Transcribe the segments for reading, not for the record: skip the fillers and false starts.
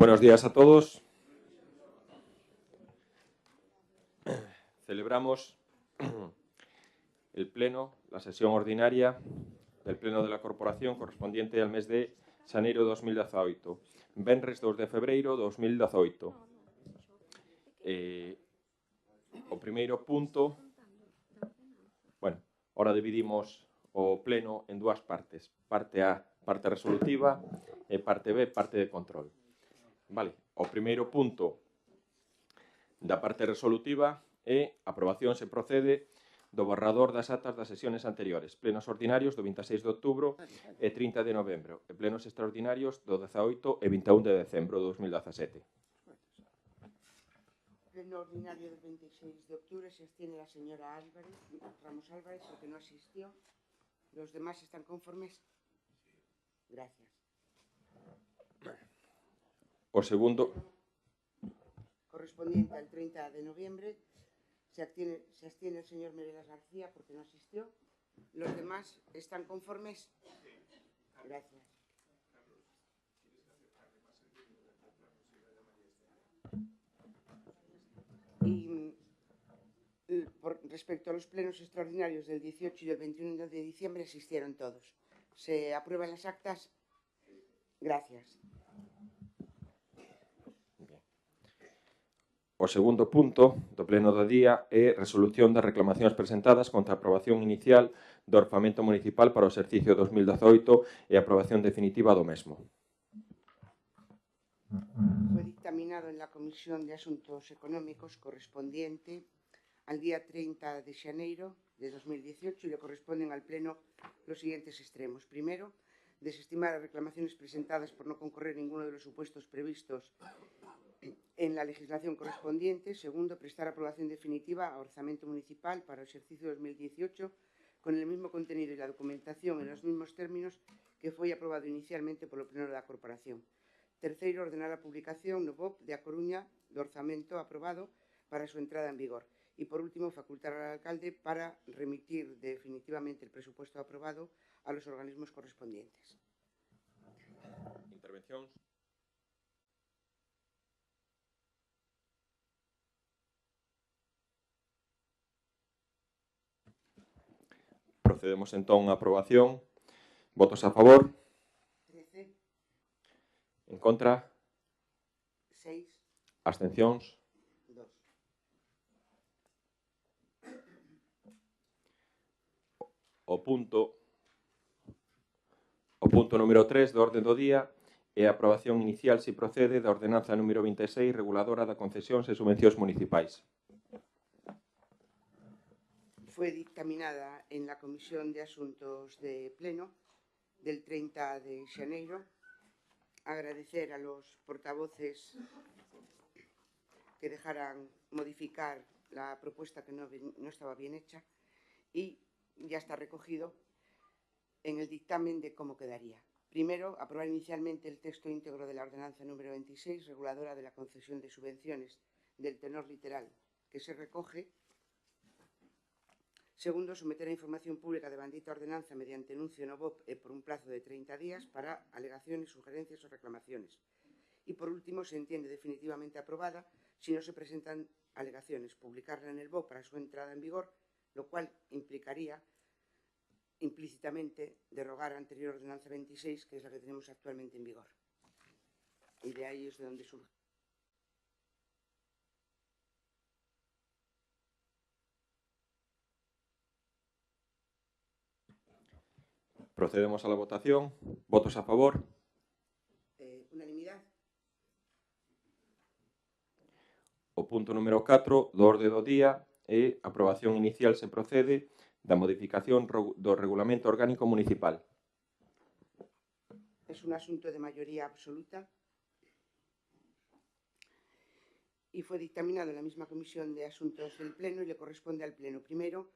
Buenos días a todos. Celebramos el pleno, la sesión ordinaria del pleno de la Corporación correspondiente al mes de xaneiro de 2018. Venres 2 de febreiro de 2018. O primeiro punto, bueno, ahora dividimos o pleno en dúas partes. Parte A, parte resolutiva, e parte B, parte de control. Vale, o primeiro punto da parte resolutiva é aprobación se procede do borrador das actas das sesiones anteriores, plenos ordinarios do 26 de outubro e 30 de novembro, e plenos extraordinarios do 18 e 21 de decembro de 2017. Pleno ordinario del 26 de octubre se abstiene la señora Ramos Álvarez, porque no asistió. ¿Los demás están conformes? Gracias. O segundo... Correspondiente al 30 de noviembre se abstiene el señor Merelas García, porque no asistió. ¿Los demás están conformes? Gracias. Respecto a los plenos extraordinarios del 18 y del 21 de diciembre, asistieron todos. ¿Se aprueban las actas? Gracias. O segundo punto do pleno do día é resolución das reclamacións presentadas contra a aprobación inicial do orzamento municipal para o exercicio 2018 e a aprobación definitiva do mesmo. Fue dictaminado en la Comisión de Asuntos Económicos correspondiente al día 30 de xaneiro de 2018 y le corresponden al Pleno los siguientes extremos. Primero, desestimar las reclamaciones presentadas por no concurrir ninguno de los supuestos previstos en la legislación correspondiente. Segundo, prestar aprobación definitiva a orzamento municipal para o exercicio 2018 con el mismo contenido y la documentación en los mismos términos que foi aprobado inicialmente polo Pleno da Corporación. Terceiro, ordenar a publicación no BOP de A Coruña do orzamento aprobado para a súa entrada en vigor. Y, por último, facultar al alcalde para remitir definitivamente el presupuesto aprobado a los organismos correspondientes. Intervencións. Procedemos entón á aprobación. Votos a favor? 13. En contra? 6. Abstencións? 2. O punto número 3 do orde do día é a aprobación inicial se procede da ordenanza número 26 reguladora da concesións e subvencións municipais. Fue dictaminada en la Comisión de Asuntos de Pleno del 30 de xaneiro. Agradecer a los portavoces que dejaran modificar la propuesta que no estaba bien hecha, y ya está recogido en el dictamen de cómo quedaría. Primero, aprobar inicialmente el texto íntegro de la ordenanza número 26, reguladora de la concesión de subvenciones del tenor literal que se recoge. Segundo, someter a información pública de bandita ordenanza mediante anuncio no BOP por un plazo de 30 días para alegaciones, sugerencias o reclamaciones. Y por último, se entiende definitivamente aprobada si no se presentan alegaciones, publicarla en el BOP para su entrada en vigor, lo cual implicaría implícitamente derogar a la anterior ordenanza 26, que es la que tenemos actualmente en vigor. Y de ahí es de donde surge. Procedemos a la votación. Votos a favor? Unanimidad. O punto número 4 do orde do día é a aprobación inicial se procede da modificación do Regulamento Orgánico Municipal. Es un asunto de mayoría absoluta y fue dictaminado en la misma Comisión de Asuntos del Pleno y le corresponde al Pleno. Primero,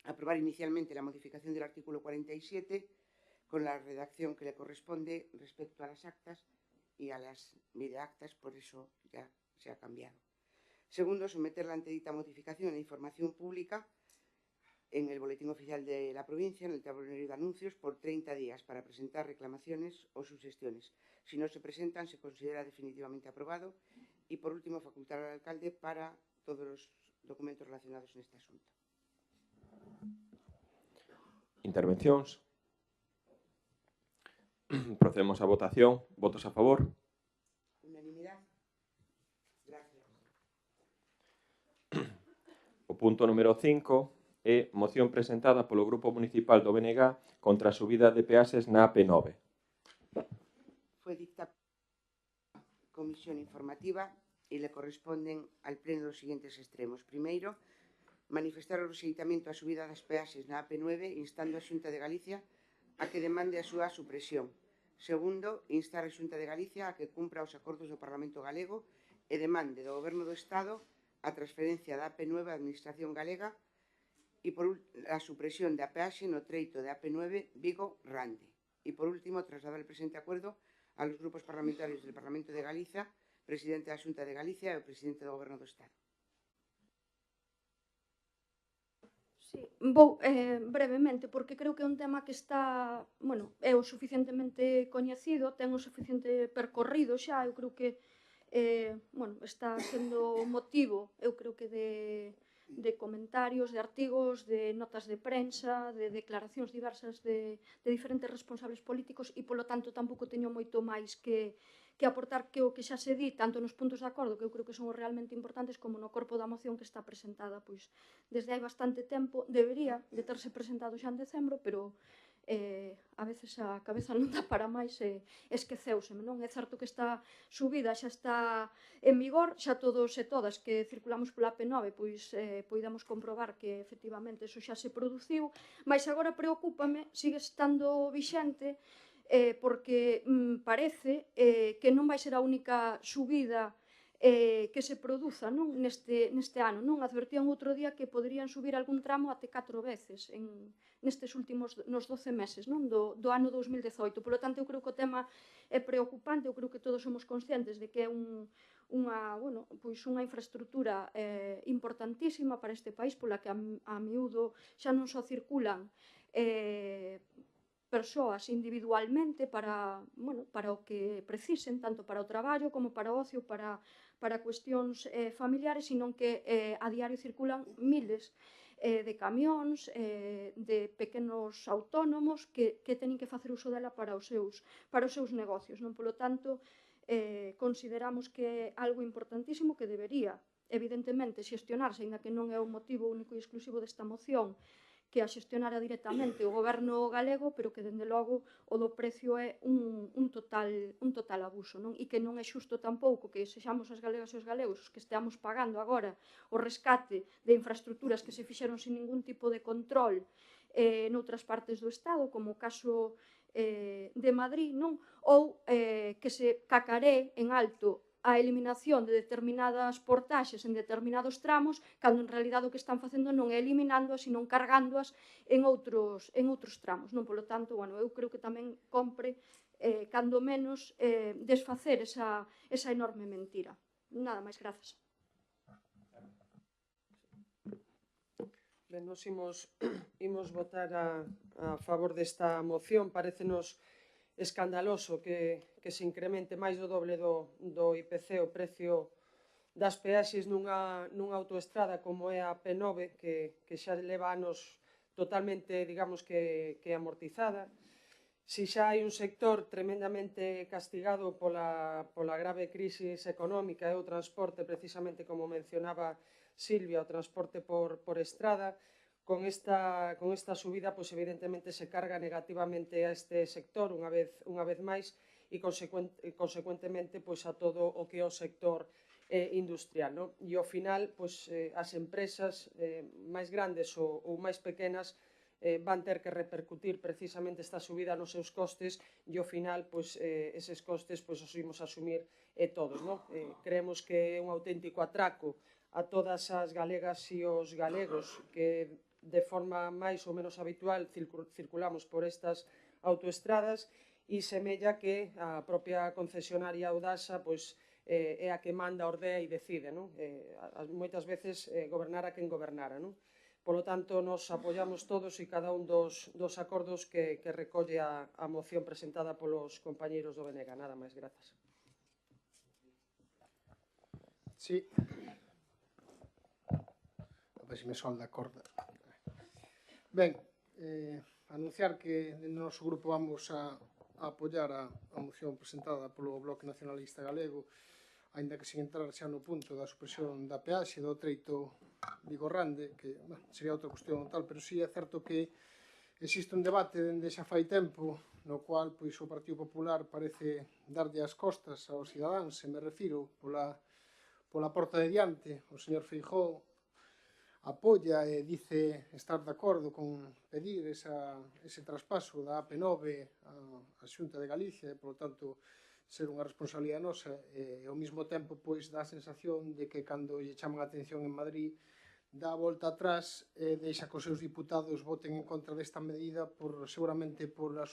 aprobar inicialmente la modificación del artículo 47 con la redacción que le corresponde respecto a las actas y a las videoactas, por eso ya se ha cambiado. Segundo, someter la antedita modificación a información pública en el Boletín Oficial de la Provincia, en el tablero de anuncios, por 30 días para presentar reclamaciones o sugestiones. Si no se presentan, se considera definitivamente aprobado. Y, por último, facultar al alcalde para todos los documentos relacionados en este asunto. Intervencións. Procedemos á votación. Votos a favor? Unanimidad. Gracias. O punto número 5 é moción presentada polo Grupo Municipal do BNG contra a subida de peaxes na AP9. Fue dictada comisión informativa y le corresponden al Pleno los siguientes extremos. Primeiro, manifestar o rexeitamento á subida das peaxes na AP9 instando a Xunta de Galicia a que demande a súa supresión. Segundo, instar a Xunta de Galicia a que cumpra os acordos do Parlamento Galego e demande do Goberno do Estado a transferencia da AP9 á Administración Galega e por a supresión da peaxe no treito de AP9 Vigo-Rande. E por último, trasladar el presente acuerdo a los grupos parlamentarios del Parlamento de Galicia, presidente da Xunta de Galicia e o presidente do Goberno do Estado. Sí, vou brevemente, porque creo que é un tema que está, bueno, é o suficientemente coñecido, ten o suficiente percorrido xa, eu creo que bueno, está sendo motivo, eu creo que de comentarios, de artigos, de notas de prensa, de declaracións diversas de diferentes responsables políticos e, polo tanto, tampouco teño moito máis que aportar que o que xa se di, tanto nos puntos de acordo, que eu creo que son realmente importantes, como no corpo da moción que está presentada. Pois, desde hai bastante tempo, debería de terse presentado xa en decembro, pero a veces a cabeza non dá para máis e esqueceuseme, non? É certo que esta subida xa está en vigor, xa todos e todas que circulamos pola AP9 pois poidamos comprobar que efectivamente eso xa se produciu, mas agora preocúpame, sigue estando vixente porque parece que non vai ser a única subida que se produza, non? Neste ano, non? Advertían outro día que poderían subir algún tramo até 4 veces nestes últimos, nos 12 meses, non? Do ano 2018. Por lo tanto, eu creo que o tema é preocupante, eu creo que todos somos conscientes de que é unha infraestructura importantísima para este país, pola que a miúdo xa non só circulan persoas individualmente para o que precisen, tanto para o traballo como para o ocio, para cuestións familiares, sino que a diario circulan miles de camións, de pequenos autónomos que teñen que facer uso dela para os seus negocios. Polo tanto, consideramos que é algo importantísimo que debería, evidentemente, xestionarse, aínda que non é o motivo único e exclusivo desta moción, que a xestionara directamente o goberno galego, pero que, dende logo, o do precio é un total abuso, non? E que non é xusto tampouco que sexamos as galegas e os galegos os que esteamos pagando agora o rescate de infraestructuras que se fixeron sin ningún tipo de control noutras partes do Estado, como o caso de Madrid, non? Ou que se cacaré en alto a eliminación de determinadas portaxes en determinados tramos, cando en realidade o que están facendo non é eliminándoas, sino cargándoas en outros tramos. Polo tanto, eu creo que tamén compre, cando menos, desfacer esa enorme mentira. Nada máis, grazas. Ben, nos imos votar a favor desta moción. Parécenos escandaloso que se incremente máis do doble do IPC o precio das peaxes nunha autoestrada como é a P9, que xa leva anos totalmente, digamos que amortizada. Si xa hai un sector tremendamente castigado pola grave crisis económica e o transporte, precisamente como mencionaba Silvia, o transporte por estrada, con esta subida, pois evidentemente se carga negativamente a este sector unha vez máis e consecuentemente pois a todo o que é o sector industrial, non? E ao final, pois as empresas máis grandes ou máis pequenas van ter que repercutir precisamente esta subida nos seus costes e ao final, pois eses costes pois os imos asumir todos, non? Creemos que é un auténtico atraco a todas as galegas e os galegos que de forma máis ou menos habitual circulamos por estas autoestradas e semella que a propia concesionaria Audasa pois, é a que manda, ordea e decide, non? Moitas veces gobernara quen gobernara, non? Polo tanto, nos apoiamos todos e cada un dos acordos que recolle a moción presentada polos compañeiros do BNG. Nada máis, grazas. Sí. A ver se me solda a corda. Ben, anunciar que no noso grupo vamos a apoiar a moción presentada polo Bloque Nacionalista Galego, aínda que sin entrar xa no punto da supresión da peaxe do treito Vigo-Rande, que sería outra cuestión tal, pero sí é certo que existe un debate dende xa fai tempo no cual pois, o Partido Popular parece darlle as costas aos cidadáns, se me refiro pola porta de diante. O señor Feijóo apoia e dice estar de acordo con pedir ese traspaso da AP9 á Xunta de Galicia e, polo tanto, ser unha responsabilidade nosa e, ao mesmo tempo, pois, dá a sensación de que cando lle chaman a atención en Madrid dá a volta atrás e deixa que os seus diputados voten en contra desta medida seguramente polo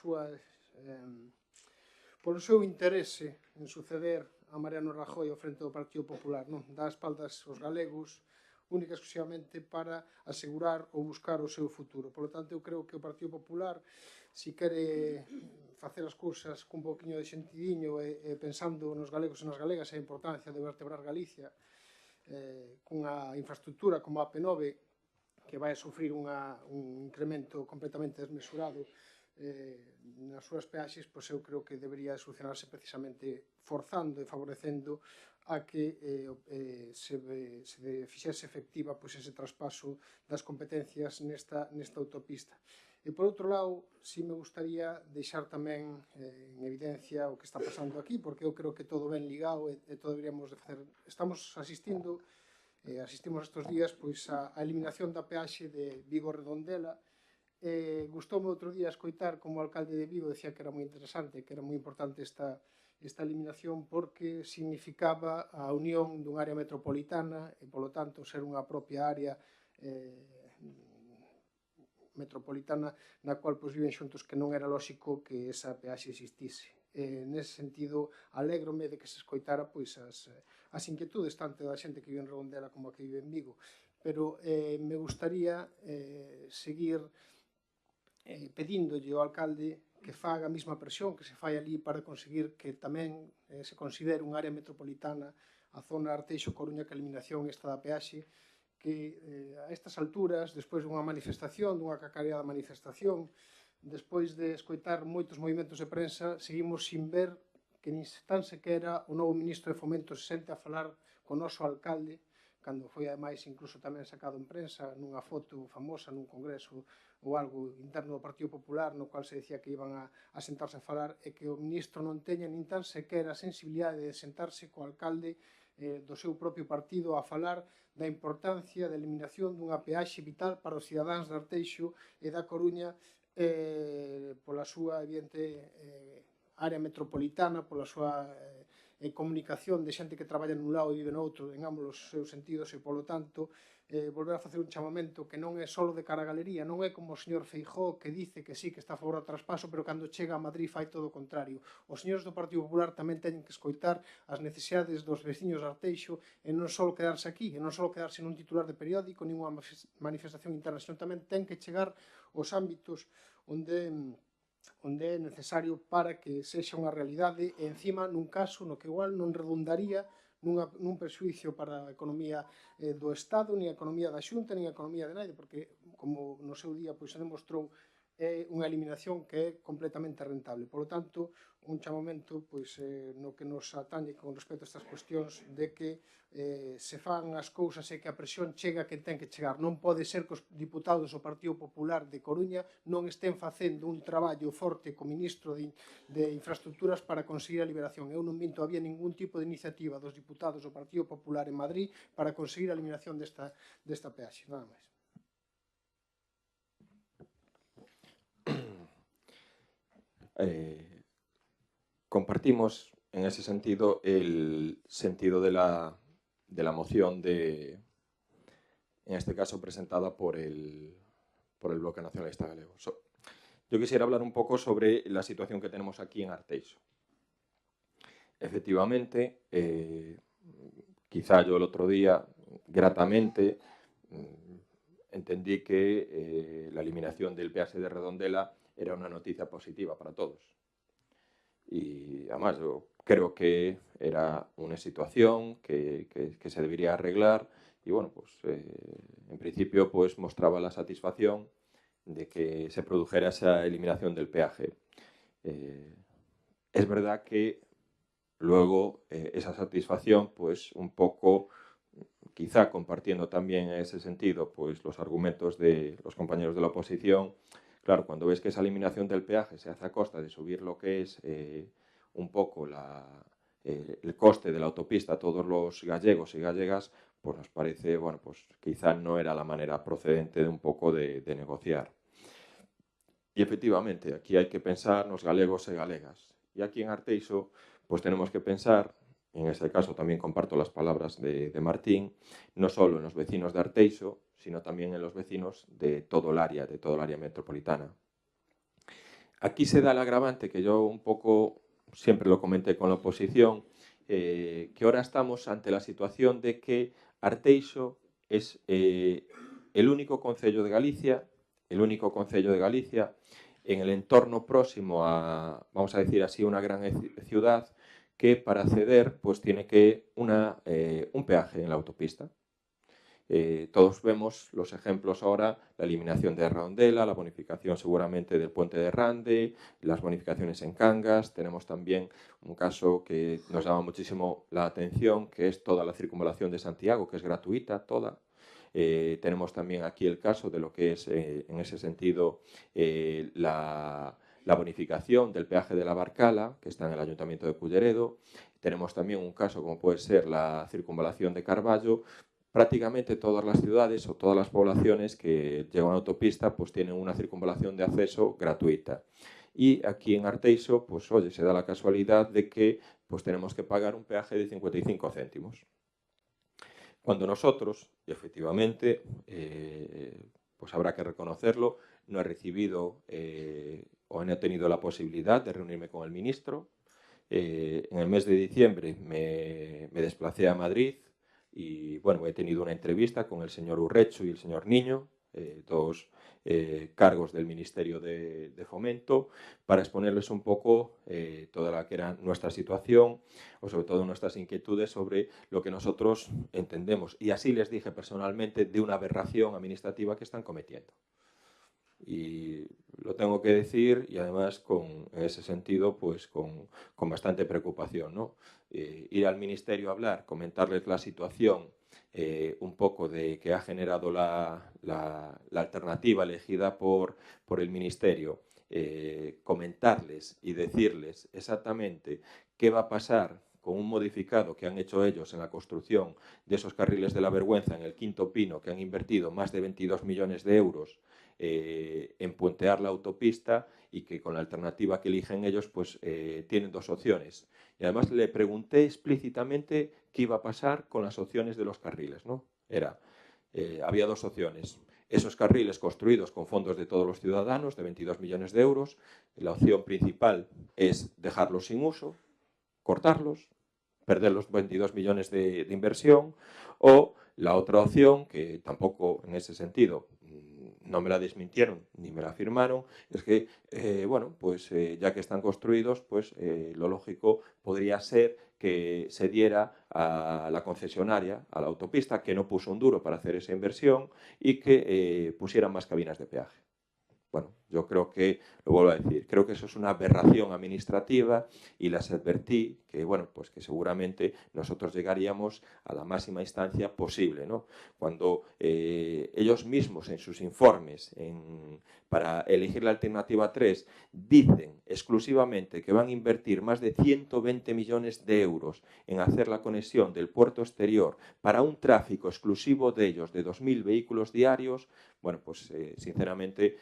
seu interese en suceder a Mariano Rajoy ao frente do Partido Popular, non? Dá espaldas aos galegos única e exclusivamente para asegurar ou buscar o seu futuro. Por lo tanto, eu creo que o Partido Popular, se quere facer as cousas cun poquinho de sentidiño e pensando nos galegos e nas galegas e a importancia de vertebrar Galicia cunha infraestructura como a AP9 que vai a sufrir un incremento completamente desmesurado nas súas peaxes, pois eu creo que debería solucionarse precisamente forzando e favorecendo a que se fixese efectiva pois, ese traspaso das competencias nesta autopista. E, por outro lado, si me gustaría deixar tamén en evidencia o que está pasando aquí, porque eu creo que todo ben ligado e todo deberíamos de facer. Estamos asistimos estes días pois, a eliminación da peaxe de Vigo-Redondela. Gustoume outro día escoitar como o alcalde de Vigo decía que era moi interesante, que era moi importante esta eliminación porque significaba a unión dun área metropolitana e, polo tanto, ser unha propia área metropolitana na cual viven xuntos, que non era lóxico que esa peaxe existise. Nese sentido, alégrome de que se escoitara as inquietudes tanto da xente que vive en Redondela como a que vive en Vigo, pero me gustaría seguir pedíndolle ao alcalde que faga a mesma presión que se fai ali para conseguir que tamén se considere unha área metropolitana a zona Arteixo-Coruña, que a eliminación esta da peaxe, que a estas alturas, despois dunha manifestación, dunha cacareada manifestación, despois de escoitar moitos movimentos de prensa, seguimos sin ver que nin tan sequera o novo ministro de Fomento se sente a falar co noso alcalde, cando foi ademais incluso tamén sacado en prensa nunha foto famosa nun congreso ou algo interno do Partido Popular no cual se decía que iban a sentarse a falar e que o ministro non teña nin tan sequera a sensibilidade de sentarse co alcalde do seu propio partido a falar da importancia da eliminación dunha peaxe vital para os cidadáns de Arteixo e da Coruña pola súa evidente área metropolitana, pola súa comunicación de xente que traballa nun lado e vive no outro en ambos os seus sentidos e, polo tanto, volver a facer un chamamento que non é só de cara a galería, non é como o señor Feijóo que dice que sí, que está a favor do traspaso, pero cando chega a Madrid fai todo o contrario. Os señores do Partido Popular tamén teñen que escoitar as necesidades dos veciños de Arteixo e non só quedarse aquí, e non só quedarse nun titular de periódico, nin unha manifestación interna, senón tamén ten que chegar aos ámbitos onde é necesario para que sexa unha realidade e, encima, nun caso no que igual non redundaría nun perxuicio para a economía do Estado, nin a economía da Xunta, nin a economía de nadie, porque, como no seu día se demostrou, é unha eliminación que é completamente rentable. Por lo tanto, un chamamento no que nos atañe con respecto a estas cuestións de que se fan as cousas e que a presión chega que ten que chegar. Non pode ser que os diputados do Partido Popular de Coruña non estén facendo un traballo forte co ministro de Infraestructuras para conseguir a liberación. Eu non vinto había ningún tipo de iniciativa dos diputados do Partido Popular en Madrid para conseguir a eliminación desta peaxe. Nada máis. Compartimos en ese sentido el sentido de la moción en este caso presentada por el Bloque Nacionalista Galego. Yo quisiera hablar un poco sobre la situación que tenemos aquí en Arteixo. Efectivamente, quizá yo el otro día, gratamente, entendí que la eliminación del peaje de Redondela era una noticia positiva para todos. Y además yo creo que era una situación que se debería arreglar y bueno, pues en principio pues mostraba la satisfacción de que se produjera esa eliminación del peaje. Es verdad que luego esa satisfacción pues un poco, quizá compartiendo también en ese sentido pues los argumentos de los compañeros de la oposición. Claro, cuando ves que esa eliminación del peaje se hace a costa de subir lo que es un poco el coste de la autopista a todos los gallegos y gallegas, pues nos parece, bueno, pues quizá no era la manera procedente de un poco de negociar. Y efectivamente, aquí hay que pensar los galegos y galegas. Y aquí en Arteixo, pues tenemos que pensar, en este caso también comparto las palabras de Martín, no solo en los vecinos de Arteixo, sino también en los vecinos de todo el área metropolitana. Aquí se da el agravante que yo un poco siempre lo comenté con la oposición, que ahora estamos ante la situación de que Arteixo es el único concello de Galicia, en el entorno próximo a, vamos a decir así, una gran ciudad que para acceder pues tiene que un peaje en la autopista. Todos vemos los ejemplos ahora, la eliminación de Redondela, la bonificación seguramente del puente de Rande, las bonificaciones en Cangas. Tenemos también un caso que nos llama muchísimo la atención, que es toda la circunvalación de Santiago, que es gratuita, toda. Tenemos también aquí el caso de lo que es, en ese sentido, la bonificación del peaje de la Barcala, que está en el Ayuntamiento de Culleredo. Tenemos también un caso como puede ser la circunvalación de Carballo. Prácticamente todas las ciudades o todas las poblaciones que llegan a una autopista pues tienen una circunvalación de acceso gratuita. Y aquí en Arteixo, pues oye, se da la casualidad de que pues tenemos que pagar un peaje de 55 céntimos. Cuando nosotros, y efectivamente, pues habrá que reconocerlo, no he recibido o no he tenido la posibilidad de reunirme con el ministro. En el mes de diciembre me desplacé a Madrid y bueno, he tenido una entrevista con el señor Urrecho y el señor Niño, dos cargos del Ministerio de Fomento, para exponerles un poco toda la que era nuestra situación o sobre todo nuestras inquietudes sobre lo que nosotros entendemos. Y así les dije personalmente de una aberración administrativa que están cometiendo. Y lo tengo que decir y además en ese sentido pues con bastante preocupación, ¿no? Ir al Ministerio a hablar, comentarles la situación un poco de que ha generado la alternativa elegida por el Ministerio, comentarles y decirles exactamente qué va a pasar con un modificado que han hecho ellos en la construcción de esos carriles de la vergüenza en el Quinto Pino, que han invertido más de 22 millones de euros en puentear la autopista y que con la alternativa que eligen ellos pues tienen dos opciones. Y además le pregunté explícitamente qué iba a pasar con las opciones de los carriles, ¿no? Había dos opciones. Esos carriles construidos con fondos de todos los ciudadanos, de 22 millones de euros. La opción principal es dejarlos sin uso, cortarlos, perder los 22 millones de inversión, o la otra opción, que tampoco en ese sentido no me la desmintieron ni me la afirmaron, es que, bueno, pues ya que están construidos, pues lo lógico podría ser que se diera a la concesionaria, a la autopista, que no puso un duro para hacer esa inversión y que pusieran más cabinas de peaje. Bueno, yo creo que, lo vuelvo a decir, creo que eso es una aberración administrativa y les advertí que, bueno, pues que seguramente nosotros llegaríamos a la máxima instancia posible, ¿no? Cuando ellos mismos en sus informes para elegir la alternativa 3 dicen exclusivamente que van a invertir más de 120 millones de euros en hacer la conexión del puerto exterior para un tráfico exclusivo de ellos de 2.000 vehículos diarios, bueno, pues sinceramente,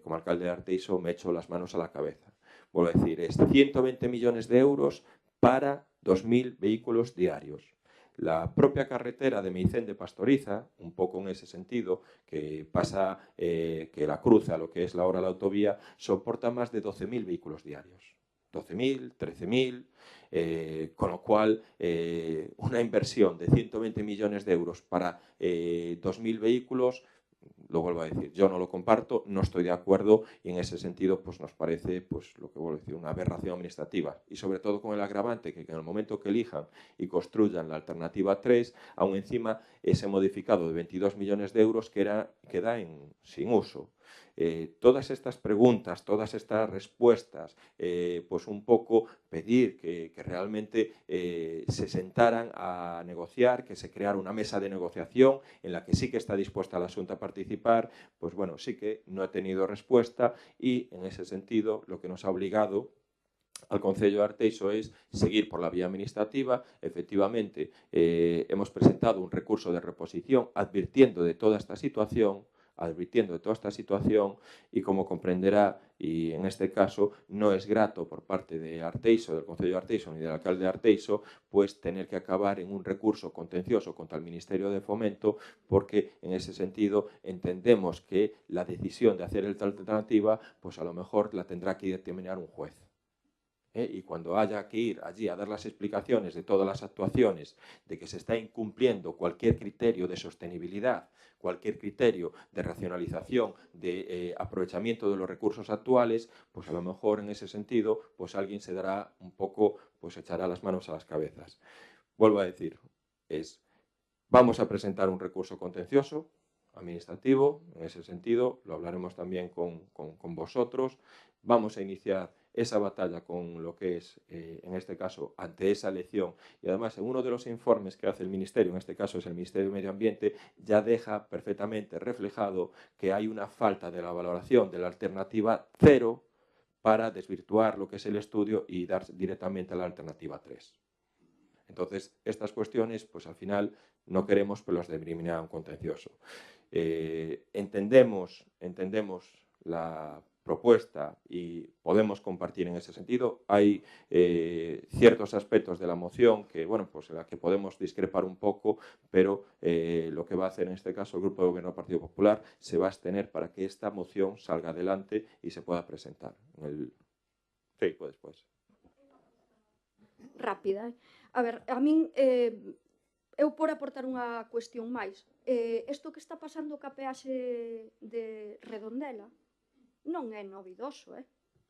como alcalde de Arteixo me echo las manos a la cabeza. Vuelvo a decir, es 120 millones de euros para 2.000 vehículos diarios. La propia carretera de Meicén de Pastoriza, un poco en ese sentido, que pasa, que la cruza lo que es ahora la autovía, soporta más de 12.000 vehículos diarios. 12.000, 13.000, con lo cual una inversión de 120 millones de euros para 2.000 vehículos, lo vuelvo a decir, yo no lo comparto, no estoy de acuerdo y en ese sentido pues nos parece pues lo que vuelvo a decir, una aberración administrativa y sobre todo con el agravante que en el momento que elijan y construyan la alternativa 3, aún encima ese modificado de 22 millones de euros queda sin uso. Todas estas preguntas, todas estas respuestas, pues un poco pedir que realmente se sentaran a negociar, que se creara una mesa de negociación en la que sí que está dispuesta la Xunta a participar, pues bueno, sí que no ha tenido respuesta y en ese sentido lo que nos ha obligado al Concello de Arteixo es seguir por la vía administrativa. Efectivamente, hemos presentado un recurso de reposición advirtiendo de toda esta situación y como comprenderá, y en este caso no es grato por parte de Arteixo, del Concello de Arteixo ni del alcalde de Arteixo, pues tener que acabar en un recurso contencioso contra el Ministerio de Fomento porque en ese sentido entendemos que la decisión de hacer esta alternativa pues a lo mejor la tendrá que determinar un juez. Y cuando haya que ir allí a dar las explicaciones de todas las actuaciones, de que se está incumpliendo cualquier criterio de sostenibilidad, cualquier criterio de racionalización, de aprovechamiento de los recursos actuales, pues a lo mejor en ese sentido, pues alguien se dará un poco, pues echará las manos a las cabezas. Vuelvo a decir, vamos a presentar un recurso contencioso, administrativo, en ese sentido, lo hablaremos también con vosotros, vamos a iniciar esa batalla con lo que es, en este caso, ante esa elección. Y además, en uno de los informes que hace el Ministerio, en este caso es el Ministerio de Medio Ambiente, ya deja perfectamente reflejado que hay una falta de la valoración de la alternativa 0 para desvirtuar lo que es el estudio y dar directamente a la alternativa 3. Entonces, estas cuestiones, pues al final, no queremos que los determinar un contencioso. Entendemos la propuesta y podemos compartir en ese sentido. Hay ciertos aspectos de la moción que, bueno, pues en la que podemos discrepar un poco, pero lo que va a hacer en este caso el Grupo de Gobierno del Partido Popular se va a abstener para que esta moción salga adelante y se pueda presentar. Sí, pues. Rápida. A ver, a min, eu por aportar unha cuestión máis. Isto que está pasando ca peaxe de Redondela non é novidoso,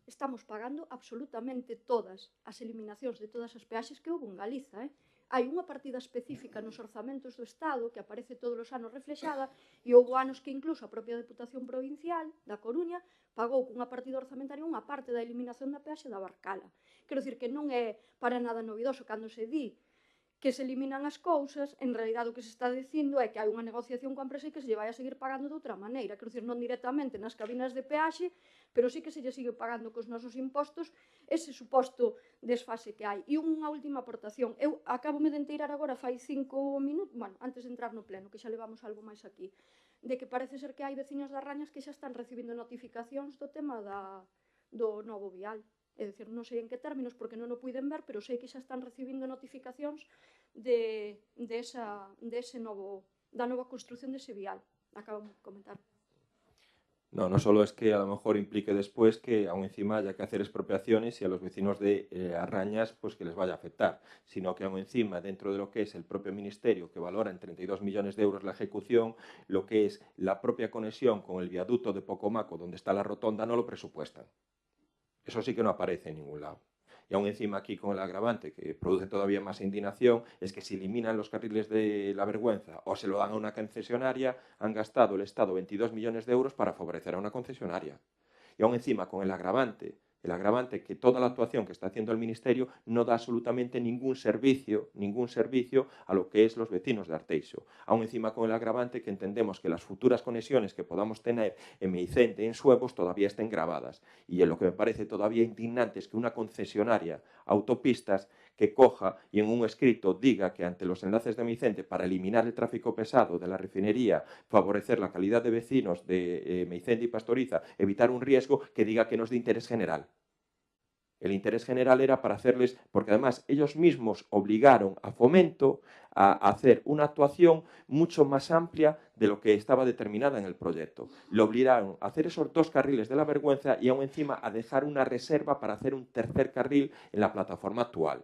Estamos pagando absolutamente todas as eliminacións de todas as peaxes que houve en Galiza, Hai unha partida específica nos orzamentos do Estado que aparece todos os anos reflexada e houve anos que incluso a propia Deputación Provincial da Coruña pagou cunha partida orzamentaria unha parte da eliminación da peaxe da Barcala. Quero dicir que non é para nada novidoso cando se di que se eliminan as cousas, en realidad o que se está dicindo é que hai unha negociación coa empresa e que se lle vai a seguir pagando de outra maneira, quero dicir, non directamente nas cabinas de peaxe, pero sí que se lle sigue pagando cos nosos impostos ese suposto desfase que hai. E unha última aportación, eu acabo-me de enteirar agora fai 5 minutos, bueno, antes de entrar no pleno, que xa levamos algo máis aquí, de que parece ser que hai veciños das Rañas que xa están recibindo notificacións do tema do novo vial. É dicir, non sei en que términos, porque non o puiden ver, pero sei que xa están recibindo notificacións da nova construción dese vial. Acabo de comentar. No solo es que a lo mejor implique después que aún encima haya que hacer expropiaciones y a los vecinos de Arrañas pues que les vaya a afectar, sino que aún encima dentro de lo que es el propio Ministerio que valora en 32 millones de euros la ejecución, lo que es la propia conexión con el viaducto de Pocomaco donde está la rotonda no lo presupuestan. Eso sí que no aparece en ningún lado. Y aún encima aquí con el agravante que produce todavía más indignación es que si eliminan los carriles de la vergüenza o se lo dan a una concesionaria, han gastado el Estado 22 millones de euros para favorecer a una concesionaria. Y aún encima con el agravante que toda la actuación que está haciendo el Ministerio no da absolutamente ningún servicio a lo que es los vecinos de Arteixo. Aún encima con el agravante que entendemos que las futuras conexiones que podamos tener en Meicente y en Suevos todavía estén grabadas. Y lo que me parece todavía indignante es que una concesionaria autopistas que coja y en un escrito diga que ante los enlaces de Meicente para eliminar el tráfico pesado de la refinería, favorecer la calidad de vecinos de Meicente y Pastoriza, evitar un riesgo, que diga que no es de interés general. El interés general era para hacerles, porque además ellos mismos obligaron a Fomento a hacer una actuación mucho más amplia de lo que estaba determinada en el proyecto. Lo obligaron a hacer esos 2 carriles de la vergüenza y aún encima a dejar una reserva para hacer un 3er carril en la plataforma actual.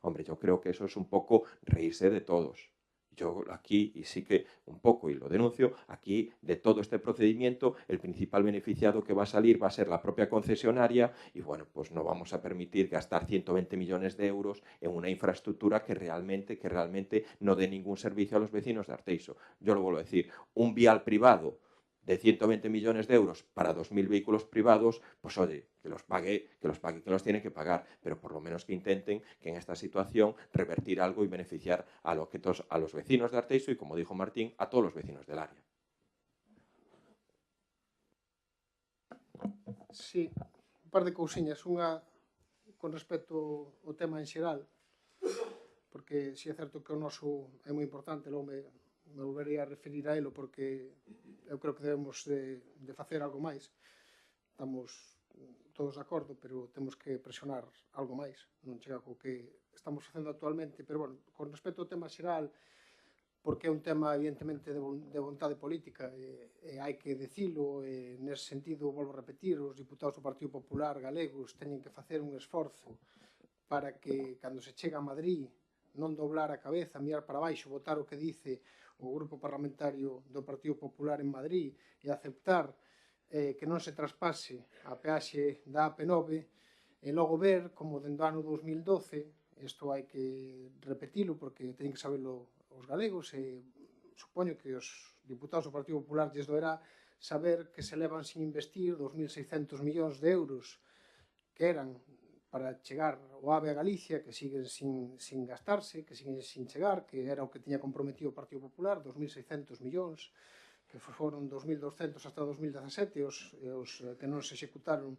Hombre, yo creo que eso es un poco reírse de todos. Yo aquí, y sí que un poco, y lo denuncio, aquí de todo este procedimiento, el principal beneficiado que va a salir va a ser la propia concesionaria y bueno, pues no vamos a permitir gastar 120 millones de euros en una infraestructura que realmente no dé ningún servicio a los vecinos de Arteixo. Yo lo vuelvo a decir, un vial privado de 120 millones de euros para 2.000 vehículos privados, pues oye, que los pague quien los tiene que pagar, pero por lo menos que intenten que en esta situación revertir algo y beneficiar a los vecinos de Arteixo y, como dijo Martín, a todos los vecinos del área. Sí, un par de cousiñas. Unha con respecto ao tema en xeral, porque si é certo que o noso é moi importante, logo me volvería a referir a elo, porque eu creo que debemos de facer algo máis. Estamos todos de acordo, pero temos que presionar algo máis. Non chega co que estamos facendo actualmente, pero, bueno, con respecto ao tema xeral, porque é un tema, evidentemente, de vontade política, e hai que dicilo, e nese sentido, volvo a repetir, os diputados do Partido Popular galegos teñen que facer un esforzo para que, cando se chega a Madrid, non doblar a cabeza, mirar para baixo, votar o que dice o grupo parlamentario do Partido Popular en Madrid e aceptar que non se traspase a peaxe da AP9 e logo ver como dende o ano 2012, isto hai que repetilo porque teñen que saberlo os galegos e supoño que os diputados do Partido Popular lles doerá saber que se levan sin investir 2.600 millóns de euros que eran para chegar o AVE a Galicia, que siguen sin gastarse, que siguen sin chegar, que era o que tiña comprometido o Partido Popular, 2.600 millóns, que foron 2.200 hasta 2017, os que non se executaron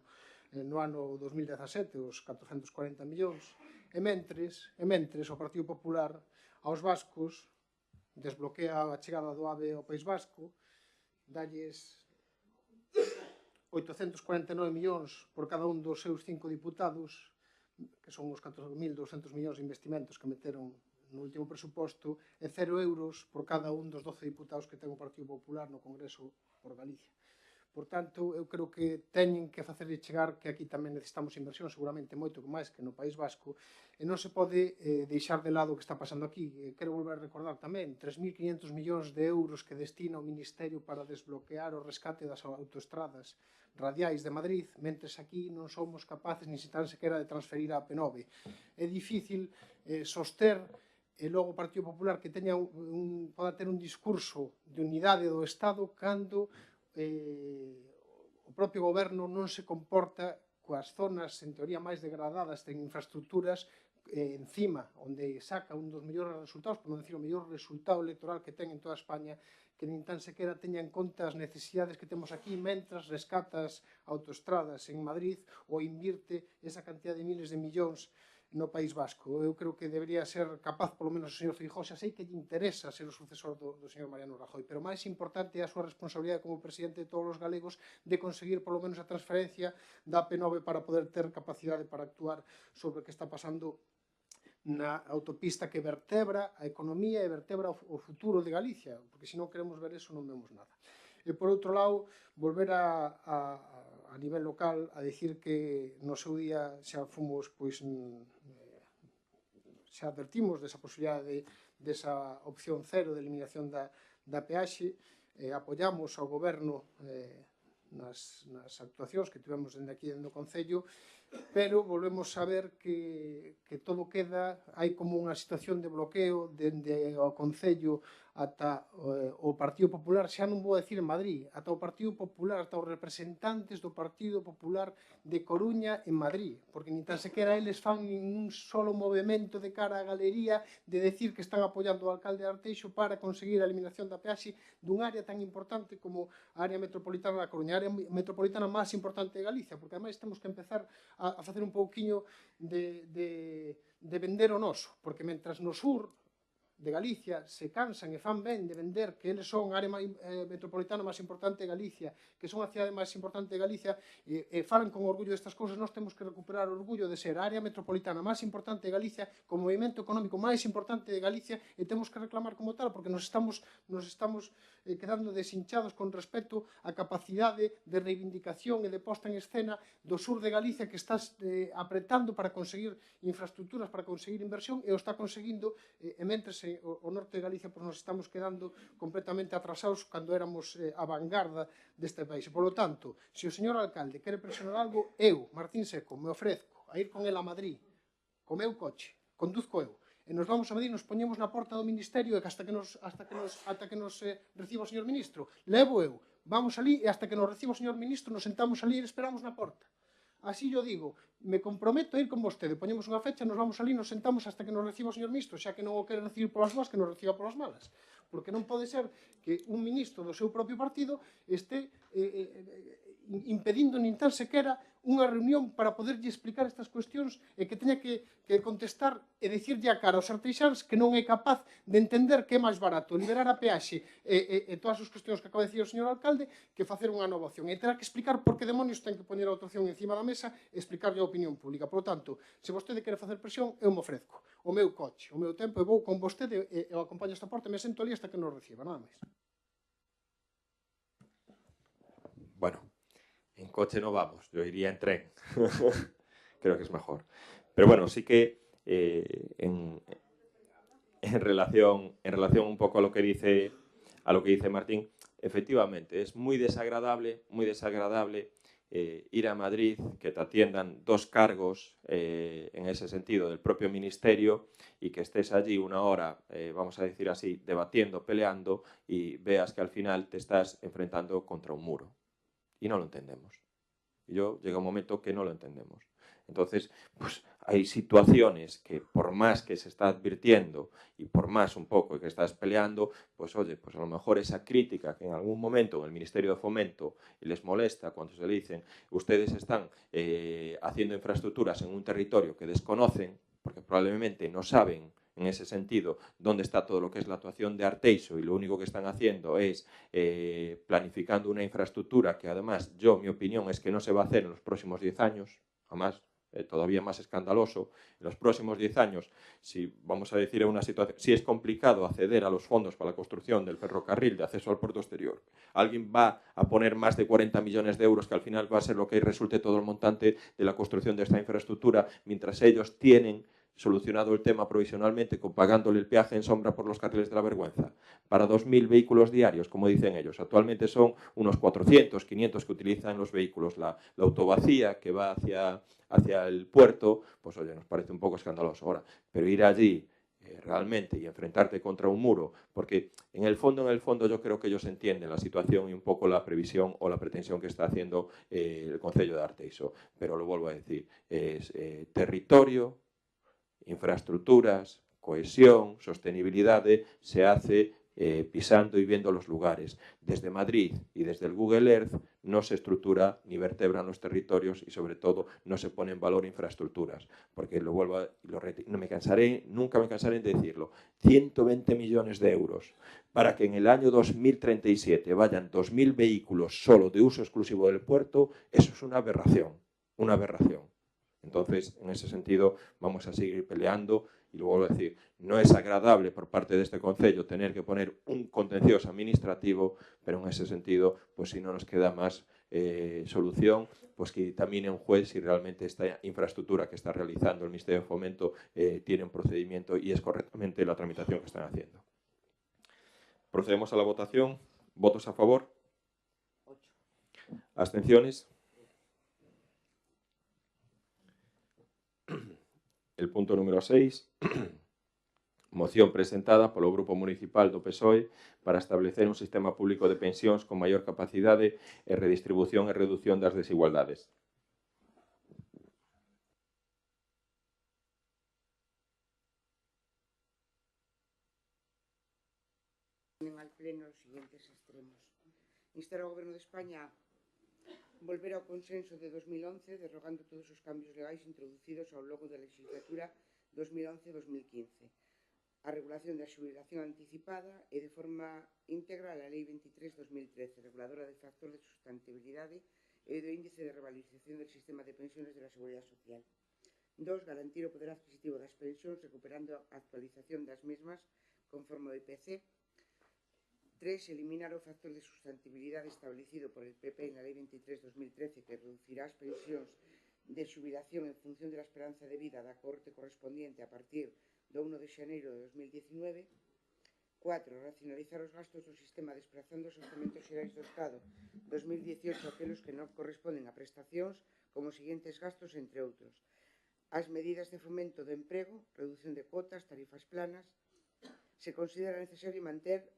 no ano 2017, os 440 millóns. E mentres o Partido Popular aos vascos desbloquea a chegada do AVE ao País Vasco, dalles 849 millóns por cada un dos seus 5 diputados, que son os 4.200 millóns de investimentos que meteron no último presuposto, e 0 euros por cada un dos 12 diputados que ten o Partido Popular no Congreso por Galicia. Por tanto, eu creo que teñen que facerlle chegar que aquí tamén necesitamos inversión, seguramente moito máis que no País Vasco, e non se pode deixar de lado o que está pasando aquí. Quero volver a recordar tamén 3.500 millóns de euros que destina o Ministerio para desbloquear o rescate das autoestradas radiais de Madrid, mentres aquí non somos capaces ni tan sequera de transferir a AP9. É difícil soster e logo o Partido Popular que poda ter un discurso de unidade do Estado cando o propio goberno non se comporta coas zonas, en teoría, máis degradadas en infraestructuras encima, onde saca un dos mellores resultados, por non decir o mellor resultado electoral que ten en toda España, que nin tan sequera teña en conta as necesidades que temos aquí, mentras rescatas autoestradas en Madrid ou invirte esa cantidad de miles de millóns no País Vasco. Eu creo que debería ser capaz, polo menos o señor Feijóo, xa sei que lle interesa ser o sucesor do señor Mariano Rajoy, pero máis importante é a súa responsabilidade como presidente de todos os galegos de conseguir polo menos a transferencia da AP9 para poder ter capacidade para actuar sobre o que está pasando na autopista que vertebra a economía e vertebra o futuro de Galicia, porque se non queremos ver eso non vemos nada. E por outro lado, volver a nivel local a dicir que no seu día xa fomos, pois, xa advertimos desa posibilidade desa opción cero de eliminación da peaxe, apoiamos ao goberno nas actuacións que tivemos dende aquí dentro do Concello, pero volvemos a ver que todo queda, hai como unha situación de bloqueo dende o Concello ata o Partido Popular, xa non vou a decir en Madrid, ata o Partido Popular, ata os representantes do Partido Popular de Coruña en Madrid, porque nin tan sequera eles fan ningún solo movimento de cara á galería de decir que están apoiando o alcalde de Arteixo para conseguir a eliminación da peaxe dun área tan importante como a área metropolitana da Coruña, a área metropolitana máis importante de Galicia, porque ademais temos que empezar a facer un pouquiño de vender o noso, porque mentras no sur de Galicia se cansan e fan ben de vender que eles son a área metropolitana máis importante de Galicia, que son a cidade máis importante de Galicia, e falan con orgullo destas cousas, nós temos que recuperar o orgullo de ser a área metropolitana máis importante de Galicia, como movimento económico máis importante de Galicia, e temos que reclamar como tal, porque nos estamos quedando deshinchados con respecto á capacidade de reivindicación e de posta en escena do sur de Galicia, que está apretando para conseguir infraestructuras, para conseguir inversión, e o está conseguindo, e mentres o norte de Galicia pois nos estamos quedando completamente atrasados cando éramos a vanguarda deste país. Por lo tanto, se o señor alcalde quere presionar algo, eu, Martín Seco, me ofrezco a ir con el a Madrid, co meu coche, conduzco eu, e nos vamos a Madrid, nos poñemos na porta do Ministerio e ata que nos reciba o señor Ministro. Levo eu, vamos ali e hasta que nos reciba o señor Ministro nos sentamos ali e esperamos na porta. Así yo digo, me comprometo a ir con vostede, poñemos unha fecha, nos vamos ali, nos sentamos hasta que nos reciba o señor Ministro, xa que non o quere recibir polas boas, que nos reciba polas malas. Porque non pode ser que un ministro do seu propio partido este impedindo nin tan sequera unha reunión para poderlle explicar estas cuestións e que teña que contestar e dicirlle a cara aos arteixáns que non é capaz de entender que é máis barato liberar a peaxe e todas as cuestións que acaba de decir o señor alcalde que facer unha nova opción. E terá que explicar por que demonios ten que poñer a outra opción encima da mesa e explicarlle a opinión pública. Por lo tanto, se vostede quere facer presión, eu me ofrezco. O meu coche, o meu tempo, e vou con vostede e o acompaño esta porta e me sento ali hasta que nos reciba, nada máis. Bueno, en coche no vamos, yo iría en tren. Creo que es mejor. Pero bueno, sí que en relación un poco a lo que dice Martín, efectivamente, es muy desagradable ir a Madrid, que te atiendan dos cargos en ese sentido del propio ministerio y que estés allí una hora, vamos a decir así, debatiendo, peleando y veas que al final te estás enfrentando contra un muro. Y no lo entendemos. Llega un momento que no lo entendemos. Entonces, pues hay situaciones que por más que se está advirtiendo y por más un poco que estás peleando, pues oye, pues a lo mejor esa crítica que en algún momento en el Ministerio de Fomento les molesta cuando se le dicen ustedes están haciendo infraestructuras en un territorio que desconocen, porque probablemente no saben en ese sentido dónde está todo lo que es la actuación de Arteixo y lo único que están haciendo es planificando una infraestructura que además mi opinión es que no se va a hacer en los próximos 10 años, además todavía más escandaloso, en los próximos 10 años, si vamos a decir en una situación, si es complicado acceder a los fondos para la construcción del ferrocarril de acceso al puerto exterior, alguien va a poner más de 40 millones de euros que al final va a ser lo que resulte todo el montante de la construcción de esta infraestructura, mientras ellos tienen solucionado el tema provisionalmente pagándole el peaje en sombra por los carriles de la vergüenza. Para 2.000 vehículos diarios, como dicen ellos. Actualmente son unos 400, 500 que utilizan los vehículos. La autovacía que va hacia el puerto, pues oye, nos parece un poco escandaloso ahora. Pero ir allí realmente y enfrentarte contra un muro, porque en el fondo yo creo que ellos entienden la situación y un poco la previsión o la pretensión que está haciendo el Concello de Arteixo. Pero lo vuelvo a decir, es territorio, infraestructuras, cohesión, sostenibilidade, se hace pisando y viendo los lugares. Desde Madrid y desde el Google Earth no se estructura ni vertebran los territorios y sobre todo no se pone en valor infraestructuras, porque nunca me cansaré en decirlo, 120 millones de euros para que en el año 2037 vayan 2.000 vehículos solo de uso exclusivo del puerto, eso es una aberración, una aberración. Entonces, en ese sentido, vamos a seguir peleando y lo vuelvo a decir, no es agradable por parte de este Concello tener que poner un contencioso administrativo, pero en ese sentido, pues si no nos queda más solución, pues que dictamine un juez si realmente esta infraestructura que está realizando el Ministerio de Fomento tiene un procedimiento y es correctamente la tramitación que están haciendo. Procedemos a la votación. ¿Votos a favor? 8. ¿Abstenciones? El punto número 6, moción presentada polo Grupo Municipal do PSOE para establecer un sistema público de pensións con maior capacidade e redistribución e reducción das desigualdades. Al Pleno los siguientes extremos. Instar ao Goberno de España volver ao consenso de 2011, derrogando todos os cambios legais introducidos ao longo da legislatura 2011-2015, a regulación da xubilación anticipada e de forma íntegra a Lei 23/2013, reguladora do factor de sustentabilidade e do índice de revalorización del sistema de pensiones de la Seguridade Social. 2. Garantir o poder adquisitivo das pensións recuperando a actualización das mesmas conforme ao IPC. 3. Eliminar o factor de sustentabilidade establecido por el PP en la Ley 23/2013 que reducirá as pensións de xubilación en función de la esperanza de vida da cohorte correspondiente a partir do 1 de xaneiro de 2019. 4. Racionalizar os gastos do sistema desprazando os orzamentos xerais do Estado 2018 aqueles que non corresponden a prestacións como os seguintes gastos, entre outros. As medidas de fomento do emprego, reducción de cuotas, tarifas planas. Se considera necesario manter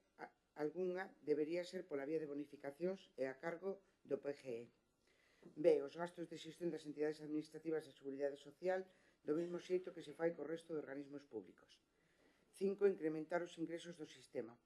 algunha, debería ser pola vía de bonificacións e a cargo do PGE. B. Os gastos de xestión das entidades administrativas da Seguridade Social do mesmo xeito que se fai co resto de organismos públicos. 5. Incrementar os ingresos do sistema,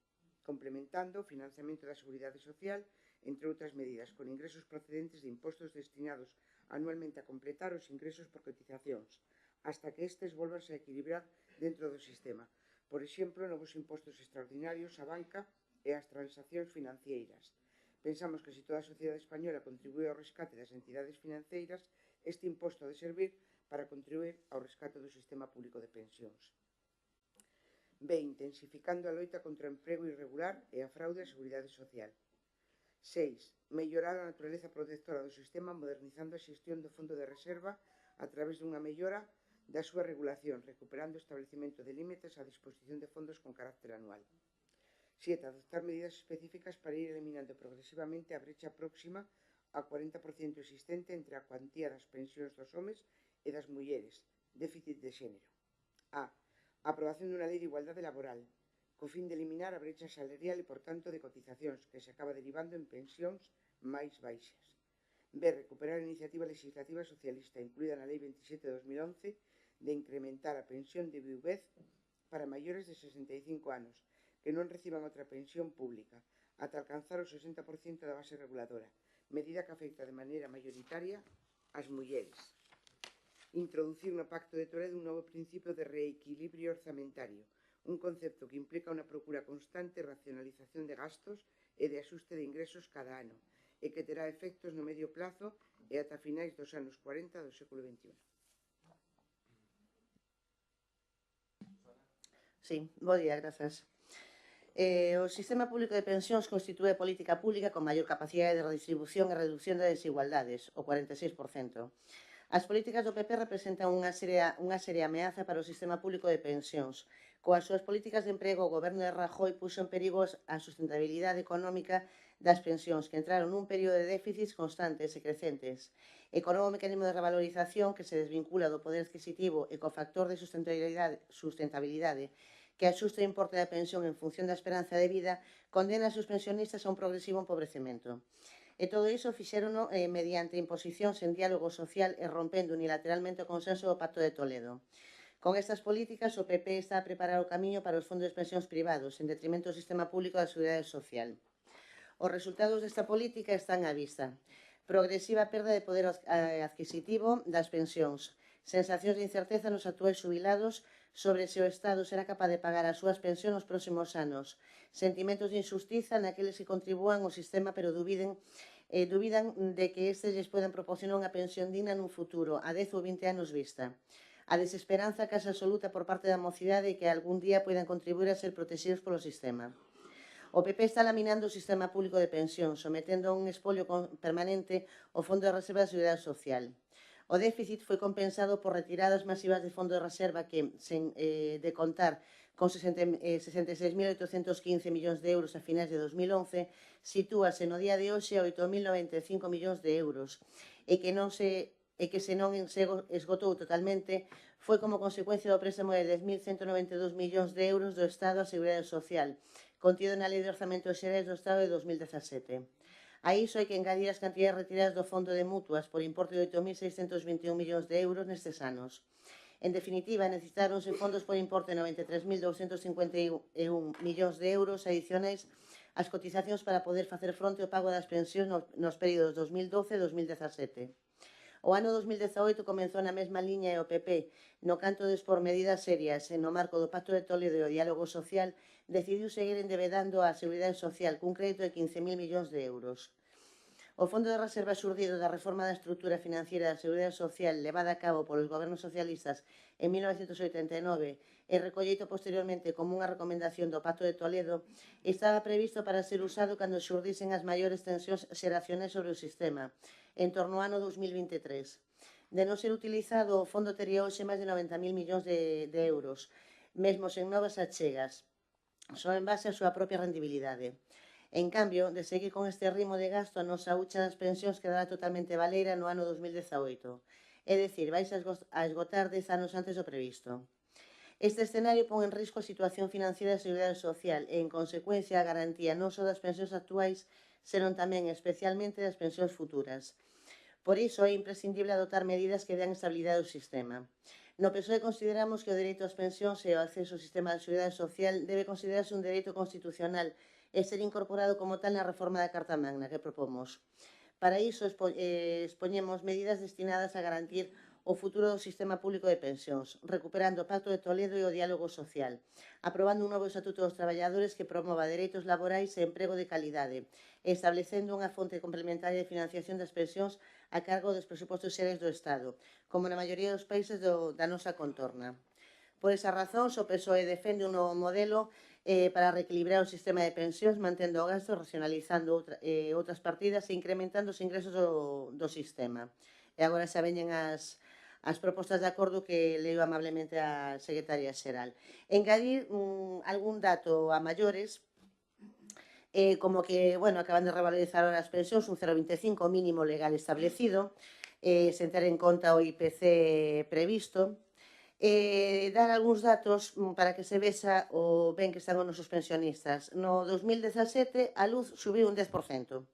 complementando o financiamento da Seguridade Social, entre outras medidas, con ingresos procedentes de impostos destinados anualmente a completar os ingresos por cotizacións, hasta que estes volvanse a equilibrar dentro do sistema. Por exemplo, novos impostos extraordinarios á banca e ás transaccións financeiras. Pensamos que se toda a sociedade española contribúe ao rescate das entidades financeiras, este imposto ha de servir para contribuir ao rescate do sistema público de pensións. B. Intensificando a loita contra o emprego irregular e a fraude á Seguridade Social. 6. Mellorar a naturaleza protectora do sistema modernizando a xestión do fondo de reserva a través dunha mellora da súa regulación, recuperando o establecimento de límites á disposición de fondos con carácter anual. 7. Adoptar medidas específicas para ir eliminando progresivamente a brecha próxima ao 40% existente entre a cuantía das pensións dos homes e das mulleres, déficit de xénero. A. Aprobación dunha lei de igualdade laboral, co fin de eliminar a brecha salarial e, por tanto, de cotizacións, que se acaba derivando en pensións máis baixas. B. Recuperar a iniciativa legislativa socialista incluída na Lei 27 de 2011 de incrementar a pensión de viuvez para maiores de 65 anos, que non reciban outra pensión pública, ata alcanzar o 60% da base reguladora, medida que afecta de maneira mayoritaria ás mulleres. Introducir no Pacto de Toledo un novo principio de reequilibrio orzamentario, un concepto que implica unha procura constante de racionalización de gastos e de axuste de ingresos cada ano, e que terá efectos no medio plazo e ata finais dos anos 40 do século XXI. Sí, bo día, grazas. O sistema público de pensións constitúe política pública con maior capacidade de redistribución e reducción de desigualdades, o 46%. As políticas do PP representan unha seria ameaza para o sistema público de pensións. Coas súas políticas de emprego, o goberno de Rajoy puxo en perigo a sustentabilidade económica das pensións, que entraron nun período de déficits constantes e crecentes. E co novo mecanismo de revalorización que se desvincula do poder adquisitivo e co factor de sustentabilidade que axusta o importe da pensión en función da esperanza de vida, condena a seus pensionistas a un progresivo empobrecemento. E todo iso fixérono mediante imposicións en diálogo social e rompendo unilateralmente o consenso do Pacto de Toledo. Con estas políticas, o PP está a preparar o camiño para os fondos de pensións privados, en detrimento do sistema público da Seguridade Social. Os resultados desta política están á vista. Progresiva perda de poder adquisitivo das pensións, sensacións de incerteza nos actuais xubilados sobre se o Estado será capaz de pagar as súas pensións nos próximos anos, sentimentos de injustiza naqueles que contribúan ao sistema pero dubidan de que estes lles poden proporcionar unha pensión digna nun futuro, a 10 ou 20 anos vista. A desesperanza case absoluta por parte da mocidade que algún día poidan contribuir a ser protegidos polo sistema. O PP está laminando o sistema público de pensión, sometendo a un espolio permanente o Fondo de Reserva da Seguridade Social. O déficit foi compensado por retiradas masivas de fondo de reserva que, sen de contar con 66.815 millóns de euros a finais de 2011, sitúase no día de hoxe a 8.095 millóns de euros e que se non se esgotou totalmente foi como consecuencia do préstamo de 10.192 millóns de euros do Estado á Seguridade Social, contido na Lei de Orzamentos Xerais do Estado de 2017. A iso hai que engadir as cantidades retiradas do Fondo de Mutuas por importe de 8.621 millóns de euros nestes anos. En definitiva, necesitáronse fondos por importe de 93.251 millóns de euros adicionais ás cotizacións para poder facer fronte ao pago das pensións nos períodos 2012 e 2017. O ano 2018 comenzou na mesma liña e o PP, no canto de expor medidas serias e no marco do Pacto de Toledo e o diálogo social, decidiu seguir endebedando a Seguridade Social cun crédito de 15.000 millóns de euros. O Fondo de Reserva xurdido da reforma da estrutura financiera da Seguridade Social levada a cabo polos gobernos socialistas en 1989 e recolleito posteriormente como unha recomendación do Pacto de Toledo, estaba previsto para ser usado cando xurdisen as maiores tensións xeracionais sobre o sistema, en torno ao ano 2023. De non ser utilizado, o fondo tería hoxe máis de 90.000 millóns de euros, mesmo sen novas achegas. só en base á súa propia rendibilidade. En cambio, de seguir con este ritmo de gasto, a nosa hucha das pensións quedará totalmente baleira no ano 2018. É dicir, vais a esgotar 10 anos antes do previsto. Este escenario pon en risco a situación financiera da Seguridade Social e, en consecuencia, a garantía non só das pensións actuais, senón tamén especialmente das pensións futuras. Por iso, é imprescindible adoptar medidas que den estabilidade ao sistema. No PSOE consideramos que o dereito ás pensións e o acceso ao sistema de Seguridade Social debe considerarse un dereito constitucional e ser incorporado como tal na reforma da Carta Magna que propomos. Para iso expoñemos medidas destinadas a garantir o futuro do sistema público de pensións, recuperando o Pacto de Toledo e o diálogo social, aprobando un novo Estatuto dos Traballadores que promova dereitos laborais e emprego de calidade, e establecendo unha fonte complementaria de financiación das pensións a cargo dos presupostos xerais do Estado, como na maioría dos países da nosa contorna. Por esa razón, o PSOE defende un novo modelo para reequilibrar o sistema de pensións, mantendo o gasto, racionalizando outras partidas e incrementando os ingresos do sistema. E agora xa veñen as propostas de acordo que leo amablemente a Secretaria Xeral. Engadir algún dato a maiores, como que, acaban de revalorizar as pensións un 0,25 mínimo legal establecido, sen ter en conta o IPC previsto, dar algúns datos para que se vexa o ben que están os nosos pensionistas. No 2017 a luz subiu un 10%,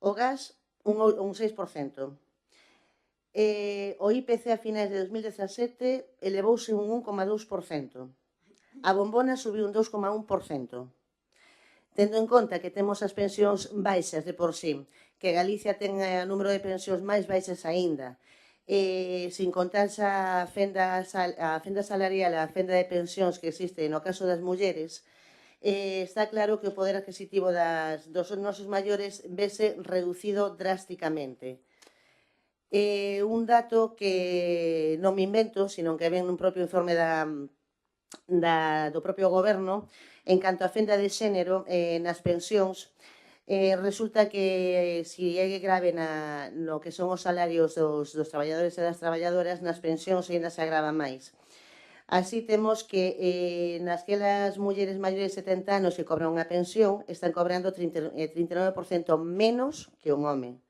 o gas un 6%, o IPC a finais de 2017 elevouse un 1,2%, a bombona subiu un 2,1%. Tendo en conta que temos as pensións baixas de por sí, que Galicia ten o número de pensións máis baixas aínda, sin contar a fenda salarial, a fenda de pensións que existe no caso das mulleres, está claro que o poder adquisitivo dos nosos maiores vese reducido drásticamente. Un dato que non me invento, sino que ven nun propio informe do propio goberno, en canto a fenda de xénero nas pensións, resulta que se é grave no que son os salarios dos traballadores e das traballadoras, nas pensións ainda se agrava máis. Así temos que nasquelas mulleres maiores de 70 anos que cobran unha pensión están cobrando 39% menos que un home.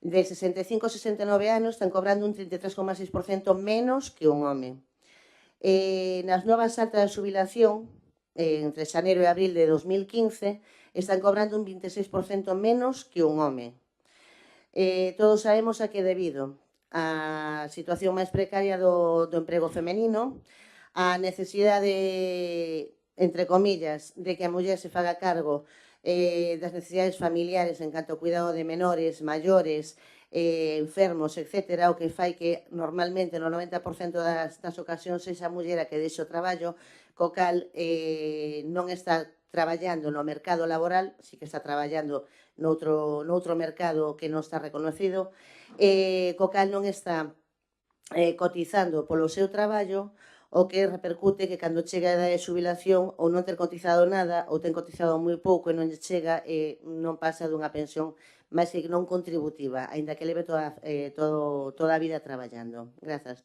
De 65 a 69 anos están cobrando un 33,6% menos que un home. Nas novas altas de xubilación, entre xaneiro e abril de 2015, están cobrando un 26% menos que un home. Todos sabemos a que debido a situación máis precaria do emprego femenino, a necesidade, entre comillas, de que a muller se faga cargo das necesidades familiares en canto ao cuidado de menores, maiores, enfermos, etc., o que fai que normalmente no 90% das ocasións sexa a muller a que deixe o traballo, co cal non está traballando no mercado laboral, si que está traballando noutro mercado que non está reconocido, co cal non está cotizando polo seu traballo, o que repercute que cando chega a idade de xubilación ou non ter cotizado nada ou ten cotizado moi pouco e non lle chega non pasa dunha pensión máis que non contributiva, aínda que leve toda a vida traballando. Grazas.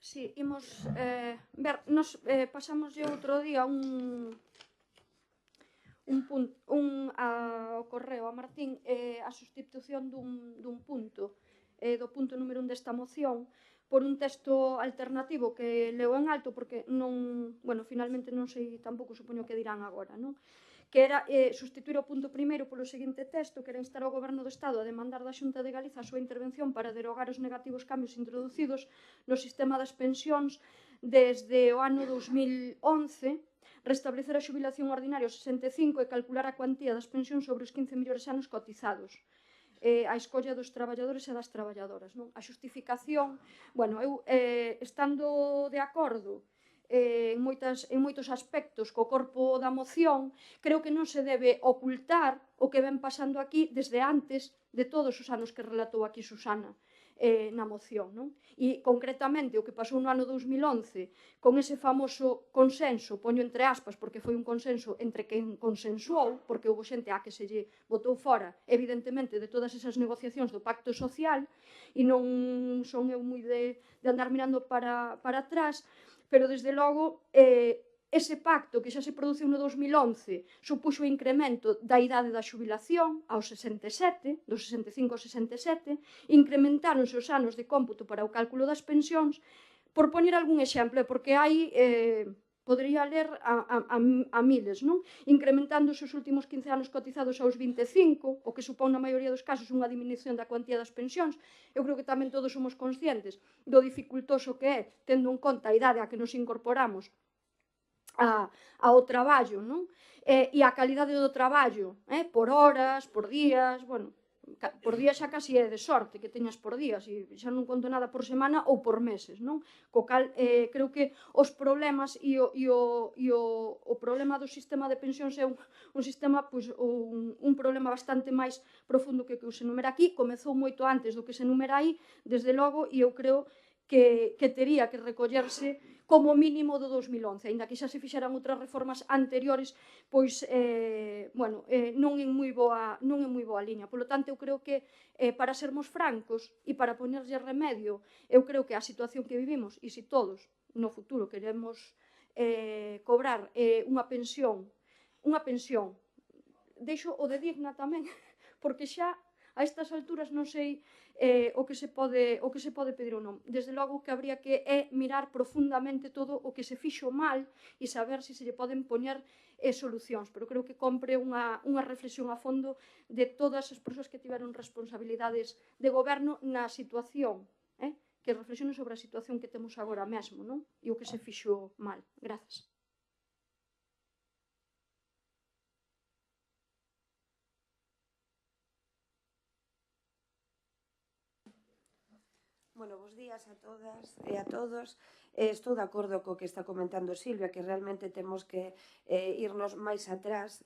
Sí, imos ver, nos pasamos outro día ao correo a Martín a sustitución dun punto, do punto número 1 desta moción, por un texto alternativo que leo en alto porque finalmente non sei tampouco, supoño que dirán agora, non? Que era sustituir o punto primeiro polo seguinte texto, que era instar ao Goberno do Estado a demandar da Xunta de Galiza a súa intervención para derogar os negativos cambios introducidos no sistema das pensións desde o ano 2011, restablecer a xubilación ordinaria aos 65 e calcular a cuantía das pensións sobre os 15 mellores anos cotizados. A escolla dos traballadores e das traballadoras. A xustificación, eu estando de acordo en moitos aspectos co corpo da moción, creo que non se debe ocultar o que ven pasando aquí desde antes de todos os anos que relatou aquí Susana. na moción, non? E concretamente o que pasou no ano 2011 con ese famoso consenso, poño entre aspas porque foi un consenso entre quen consensuou, porque houve xente a que se lle botou fora evidentemente de todas esas negociacións do pacto social, e non son eu moi de andar mirando para atrás, pero desde logo ese pacto que xa se produciu no 2011 supuxo o incremento da idade da xubilación aos 67, dos 65 aos 67, incrementáronse os anos de cómputo para o cálculo das pensións, por poñer algún exemplo, porque hai, podría ler a miles, non? Incrementándose os últimos 15 anos cotizados aos 25, o que supón na maioría dos casos unha diminución da cuantía das pensións. Eu creo que tamén todos somos conscientes do dificultoso que é, tendo en conta a idade a que nos incorporamos ao traballo, non? E a calidade do traballo, por horas, por días, bueno, por día xa casi é de sorte que teñas por días, e xa non conto nada por semana ou por meses, non? Co cal, creo que os problemas e o problema do sistema de pensións é un sistema, pois, un problema bastante máis profundo que o se enumera aquí, comezou moito antes do que se enumera aí, desde logo, e eu creo que tería que recollerse como mínimo do 2011, aínda que xa se fixeran outras reformas anteriores, pois, non en moi boa liña. Polo tanto, eu creo que, para sermos francos e para ponerlle remedio, eu creo que a situación que vivimos, e se todos no futuro queremos cobrar unha pensión, deixo o de digna tamén, porque xa a estas alturas non sei o que se pode pedir ou non. Desde logo que habría que mirar profundamente todo o que se fixo mal e saber se lle poden poñer solucións, pero creo que compre unha reflexión a fondo de todas as persoas que tiveron responsabilidades de goberno na situación, que reflexionen sobre a situación que temos agora mesmo, non? E o que se fixo mal. Grazas. Bueno, bos días a todas e a todos. Estou de acordo co que está comentando Silvia, que realmente temos que irnos máis atrás,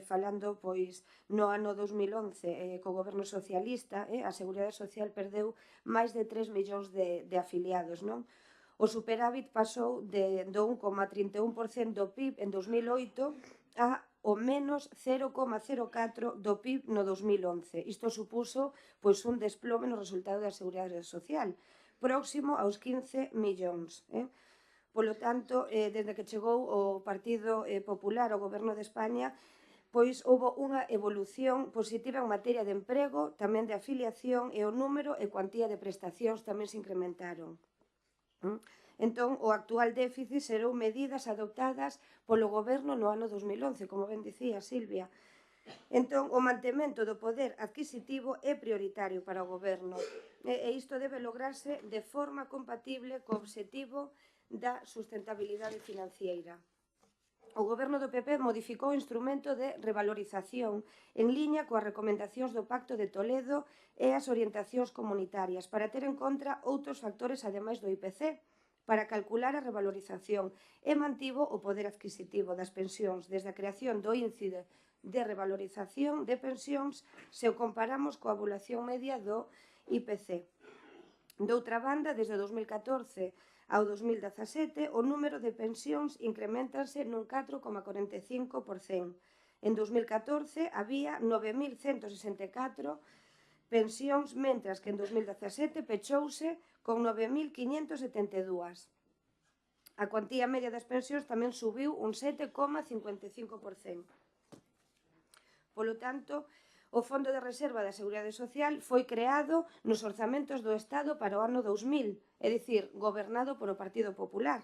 falando pois no ano 2011 co goberno socialista, a Seguridade Social perdeu máis de 3 millóns de afiliados, non? O superávit pasou do 1,31% do PIB en 2008 o menos 0,04 do PIB no 2011. Isto supuso pois un desplome no resultado da Seguridade Social, próximo aos 15 millóns. Polo tanto, desde que chegou o Partido Popular ao Goberno de España, pois houve unha evolución positiva en materia de emprego, tamén de afiliación, e o número e cuantía de prestacións tamén se incrementaron. Entón, o actual déficit serou medidas adoptadas polo goberno no ano 2011, como ben dicía Silvia. Entón, o mantemento do poder adquisitivo é prioritario para o goberno, e isto debe lograrse de forma compatible co obxectivo da sustentabilidade financiera. O goberno do PP modificou o instrumento de revalorización en liña coas recomendacións do Pacto de Toledo e as orientacións comunitarias para ter en conta outros factores ademais do IPC, para calcular a revalorización, e mantivo o poder adquisitivo das pensións desde a creación do índice de revalorización de pensións se o comparamos coa evolución media do IPC. Doutra banda, desde 2014 ao 2017, o número de pensións incrementanse nun 4,45%. En 2014 había 9.164 pensións, mentras que en 2017 pechouse con 9.572. A cuantía media das pensións tamén subiu un 7,55%. Polo tanto, o Fondo de Reserva da Seguridade Social foi creado nos orzamentos do Estado para o ano 2000, é dicir, gobernado por o Partido Popular.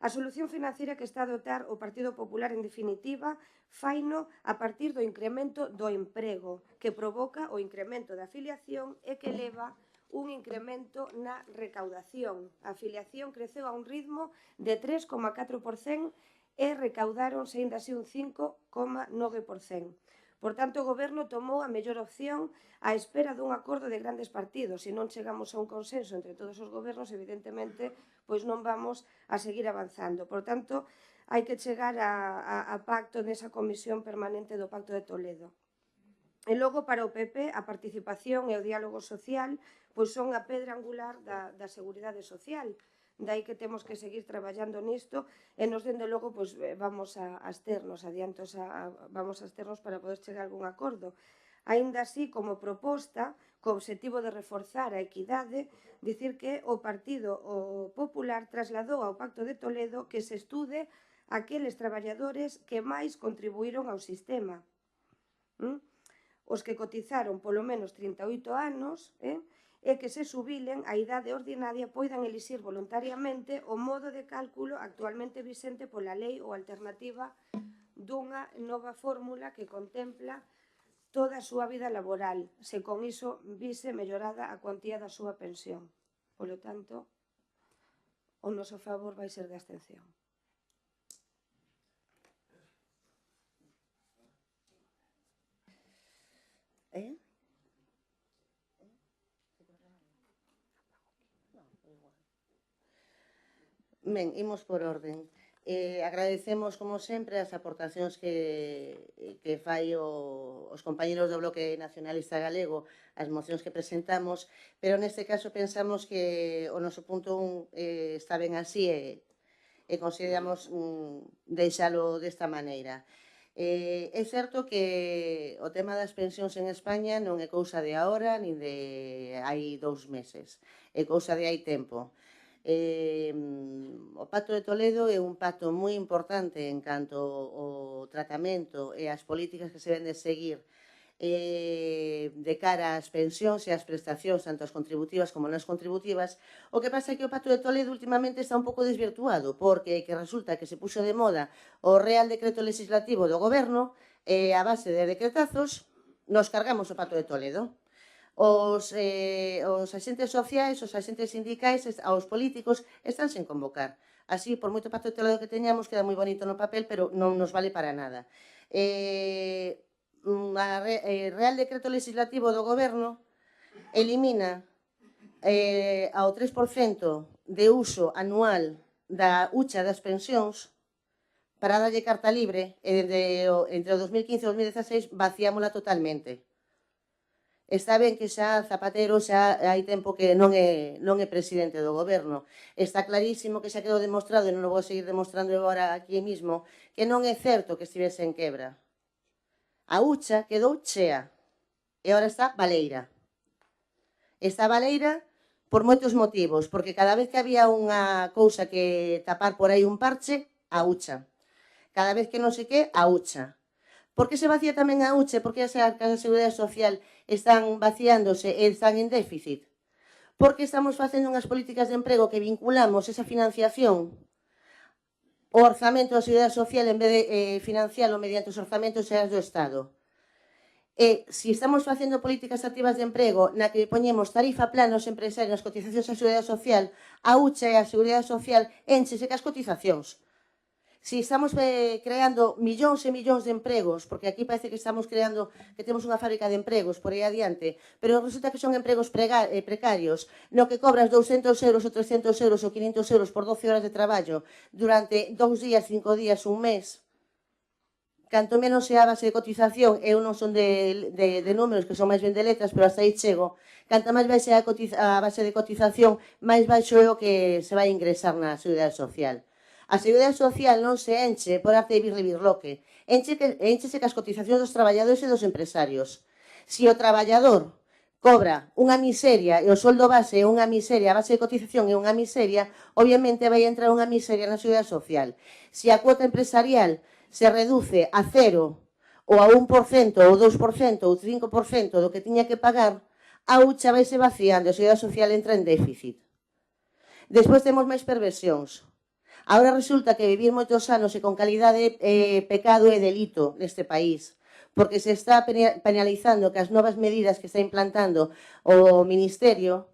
A solución financiera que está a dotar o Partido Popular, en definitiva, faino a partir do incremento do emprego, que provoca o incremento da afiliación e que leva un incremento na recaudación. A afiliación creceu a un ritmo de 3,4% e recaudaronse aínda así un 5,9%. Por tanto, o goberno tomou a mellor opción á espera dun acordo de grandes partidos. Se non chegamos a un consenso entre todos os gobernos, evidentemente, pois non vamos a seguir avanzando. Por tanto, hai que chegar a pacto nesa comisión permanente do Pacto de Toledo. E logo, para o PP, a participación e o diálogo social pois son a pedra angular da seguridade social. Dai que temos que seguir traballando nisto e nos, dende logo, pois, vamos a absternos, vamos a absternos para poder chegar a algún acordo. Aínda así, como proposta, co obxectivo de reforzar a equidade, dicir que o Partido Popular trasladou ao Pacto de Toledo que se estude aqueles traballadores que máis contribuíron ao sistema. Os que cotizaron polo menos 38 anos, e que se xubilen a idade ordinaria poidan elixir voluntariamente o modo de cálculo actualmente vixente pola lei ou alternativa dunha nova fórmula que contempla toda a súa vida laboral, se con iso vise mellorada a cuantía da súa pensión. Polo tanto, o noso favor vai ser de abstención. Ben, imos por orden. Agradecemos, como sempre, as aportacións que fai os compañeros do Bloque Nacionalista Galego, as mocións que presentamos, pero neste caso pensamos que o noso punto 1 está ben así e consideramos deixalo desta maneira. É certo que o tema das pensións en España non é cousa de agora nin de hai 2 meses, é cousa de hai tempo. O Pacto de Toledo é un pacto moi importante en canto ao tratamento e as políticas que se deben de seguir de cara ás pensións e ás prestacións, tanto as contributivas como non as contributivas. O que pasa é que o Pacto de Toledo últimamente está un pouco desvirtuado, porque resulta que se puxo de moda o Real Decreto Legislativo do Goberno e a base de decretazos nos cargamos o Pacto de Toledo. Os axentes sociais, os axentes sindicais, aos políticos, están sen convocar. Así, por moito Pacto de Toledo que teñamos, queda moi bonito no papel, pero non nos vale para nada. O Real Decreto Legislativo do Goberno elimina ao 3% de uso anual da hucha das pensións para darlle carta libre e entre o 2015 e o 2016 vaciámola totalmente. Está ben que xa Zapatero xa hai tempo que non é presidente do goberno. Está clarísimo que xa quedou demostrado, e non o vou seguir demostrando agora aquí mesmo, que non é certo que estivese en quebra. A hucha quedou chea e agora está baleira. Está baleira por moitos motivos, porque cada vez que había unha cousa que tapar por aí un parche, a hucha. Cada vez que non sei que, a hucha. Por que se vacía tamén a hucha? Porque as arcas da Seguridade Social están vaciándose e están en déficit. Porque estamos facendo unhas políticas de emprego que vinculamos esa financiación ao orzamento da Seguridade Social en vez de financialo mediante os orzamentos xerais do Estado. E se estamos facendo políticas activas de emprego na que poñemos tarifa plana aos empresarios nas cotizacións da Seguridade Social, a hucha e a Seguridade Social enchese cas cotizacións. Si estamos creando millóns e millóns de empregos, porque aquí parece que estamos creando, que temos unha fábrica de empregos por aí adiante, pero resulta que son empregos precarios, no que cobras 200 euros ou 300 euros ou 500 euros por 12 horas de traballo durante 2 días, 5 días, un mes. Canto menos sea a base de cotización, eu non son de números que son máis ben de letras, pero hasta aí chego, canto máis vai ser a base de cotización, máis baixo é o que se vai ingresar na Seguridade Social. A Seguridade Social non se enche por arte de birloque, enchese cas cotizacións dos traballadores e dos empresarios. Se o traballador cobra unha miseria e o soldo base é unha miseria, a base de cotización é unha miseria, obviamente vai entrar unha miseria na Seguridade Social. Se a cuota empresarial se reduce a 0 ou a 1% ou 2% ou 5% do que tiña que pagar, a hucha vai se vaciando e a Seguridade Social entra en déficit. Despois temos máis perversións. Agora resulta que vivir moitos anos e con calidade é pecado e delito neste país, porque se está penalizando que as novas medidas que está implantando o Ministerio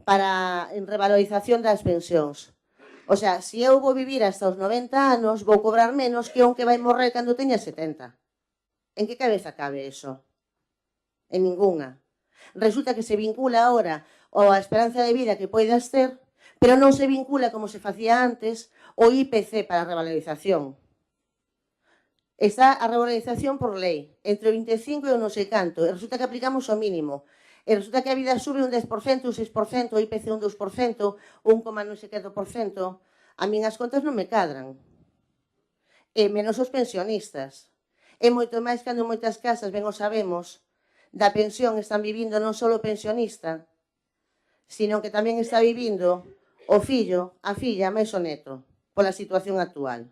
para revalorización das pensións. O sea, se eu vou vivir hasta os 90 anos, vou cobrar menos que un que vai morrer cando teña 70. En que cabeza cabe eso? En ninguna. Resulta que se vincula ahora a esperanza de vida que poidas ter, pero non se vincula como se facía antes o IPC para a revalorización. está a regularización por lei, entre o 25 e o non sei canto, e resulta que aplicamos o mínimo, e resulta que a vida sube un 10%, un 6%, o IPC un 2%, un non sei que do por cento, a min as contas non me cadran. E menos os pensionistas. E moito máis cando en moitas casas, ben o sabemos, da pensión están vivindo non só o pensionista, sino que tamén está vivindo o fillo, a filla, máis o neto, pola situación actual.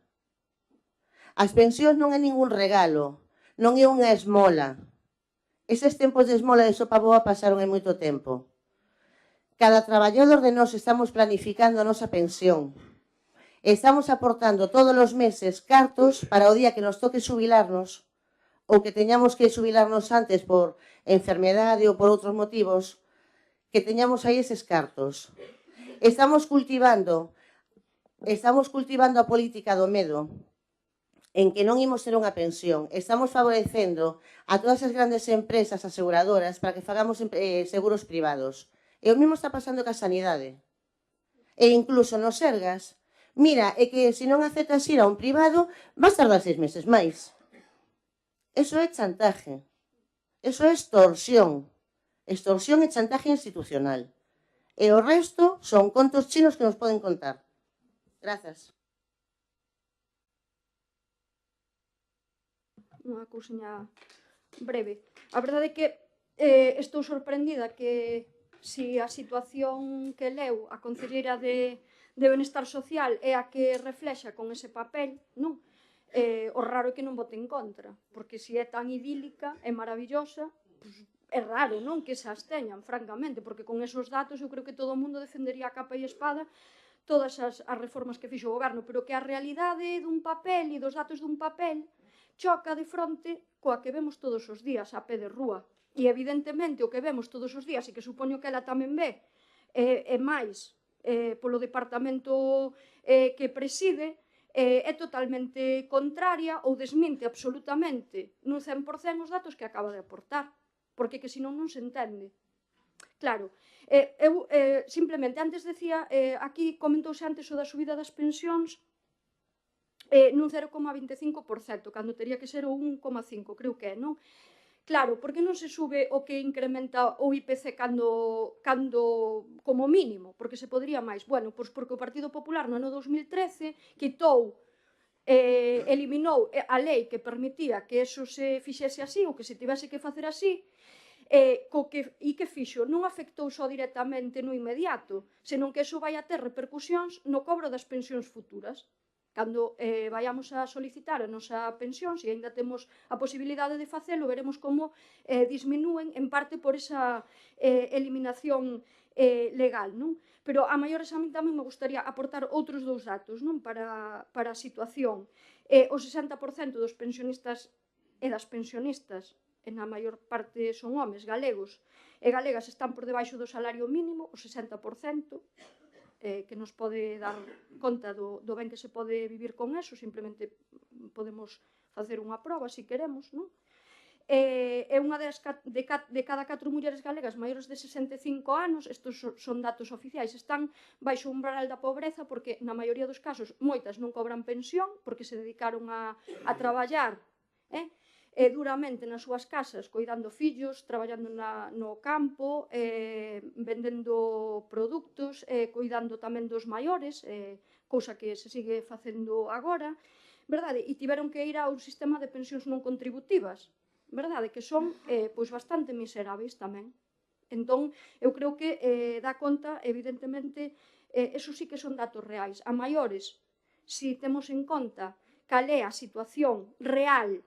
As pensións non é ningún regalo, non é unha esmola. Eses tempos de esmola de sopa boa pasaron en moito tempo. Cada traballador de nós estamos planificando a nosa pensión. Estamos aportando todos os meses cartos para o día que nos toque xubilarnos ou que teñamos que xubilarnos antes por enfermedade ou por outros motivos, que teñamos aí eses cartos. Estamos cultivando a política do medo, en que non imos ter unha pensión. Estamos favorecendo a todas as grandes empresas aseguradoras para que fagamos seguros privados. E o mesmo está pasando ca sanidade. E incluso nos Sergas, mira, é que se non aceptas ir a un privado, vas tardar 6 meses máis. Eso é chantaje. Eso é extorsión. Extorsión e chantaje institucional. E o resto son contos chinos que nos poden contar. Grazas. Unha cousiña breve. A verdade é que estou sorprendida que si a situación que leu a Conselleira de Benestar Social é a que reflexa con ese papel, non? O raro é que non vote en contra, porque se é tan idílica e maravillosa, pues, é raro, non? Que se absteñan, francamente, porque con esos datos eu creo que todo o mundo defendería a capa e espada todas as reformas que fixo o goberno, pero que a realidade dun papel e dos datos dun papel choca de fronte coa que vemos todos os días a pé de rúa. E evidentemente o que vemos todos os días, e que supoño que ela tamén ve, é máis polo departamento que preside, é totalmente contraria ou desmente absolutamente nun 100% os datos que acaba de aportar, porque que senón non se entende. Claro, eu simplemente antes decía, aquí comentouse antes o da subida das pensións, nun 0,25%, cando teria que ser o 1,5%, creo que é, non? Claro, por que non se sube o que incrementa o IPC cando como mínimo? Porque se podría máis. Bueno, pois porque o Partido Popular no ano 2013 eliminou a lei que permitía que eso se fixese así, ou que se tivese que facer así, e que fixo? Non afectou só directamente no inmediato, senón que eso vai a ter repercusións no cobro das pensións futuras. Cando vayamos a solicitar a nosa pensión, se ainda temos a posibilidade de facelo, veremos como disminúen en parte por esa eliminación legal, non? Pero a maiores a min tamén me gustaría aportar outros dous datos, non? Para a situación. O 60% dos pensionistas e das pensionistas, en a maior parte son homes galegos e galegas, están por debaixo do salario mínimo, o 60%, que nos pode dar conta do ben que se pode vivir con eso, simplemente podemos facer unha proba se queremos, non? É unha de cada 4 mulleres galegas maiores de 65 anos, estes son datos oficiais, están baixo o umbral da pobreza porque na maioría dos casos moitas non cobran pensión porque se dedicaron a traballar duramente nas súas casas, coidando fillos, traballando no campo, vendendo produtos, coidando tamén dos maiores, cousa que se sigue facendo agora, verdade? E tiveron que ir a un sistema de pensións non contributivas, verdade? Que son pois bastante miseráveis tamén. Entón, eu creo que dá conta, evidentemente, eso sí que son datos reais. A maiores, se temos en conta cal é a situación real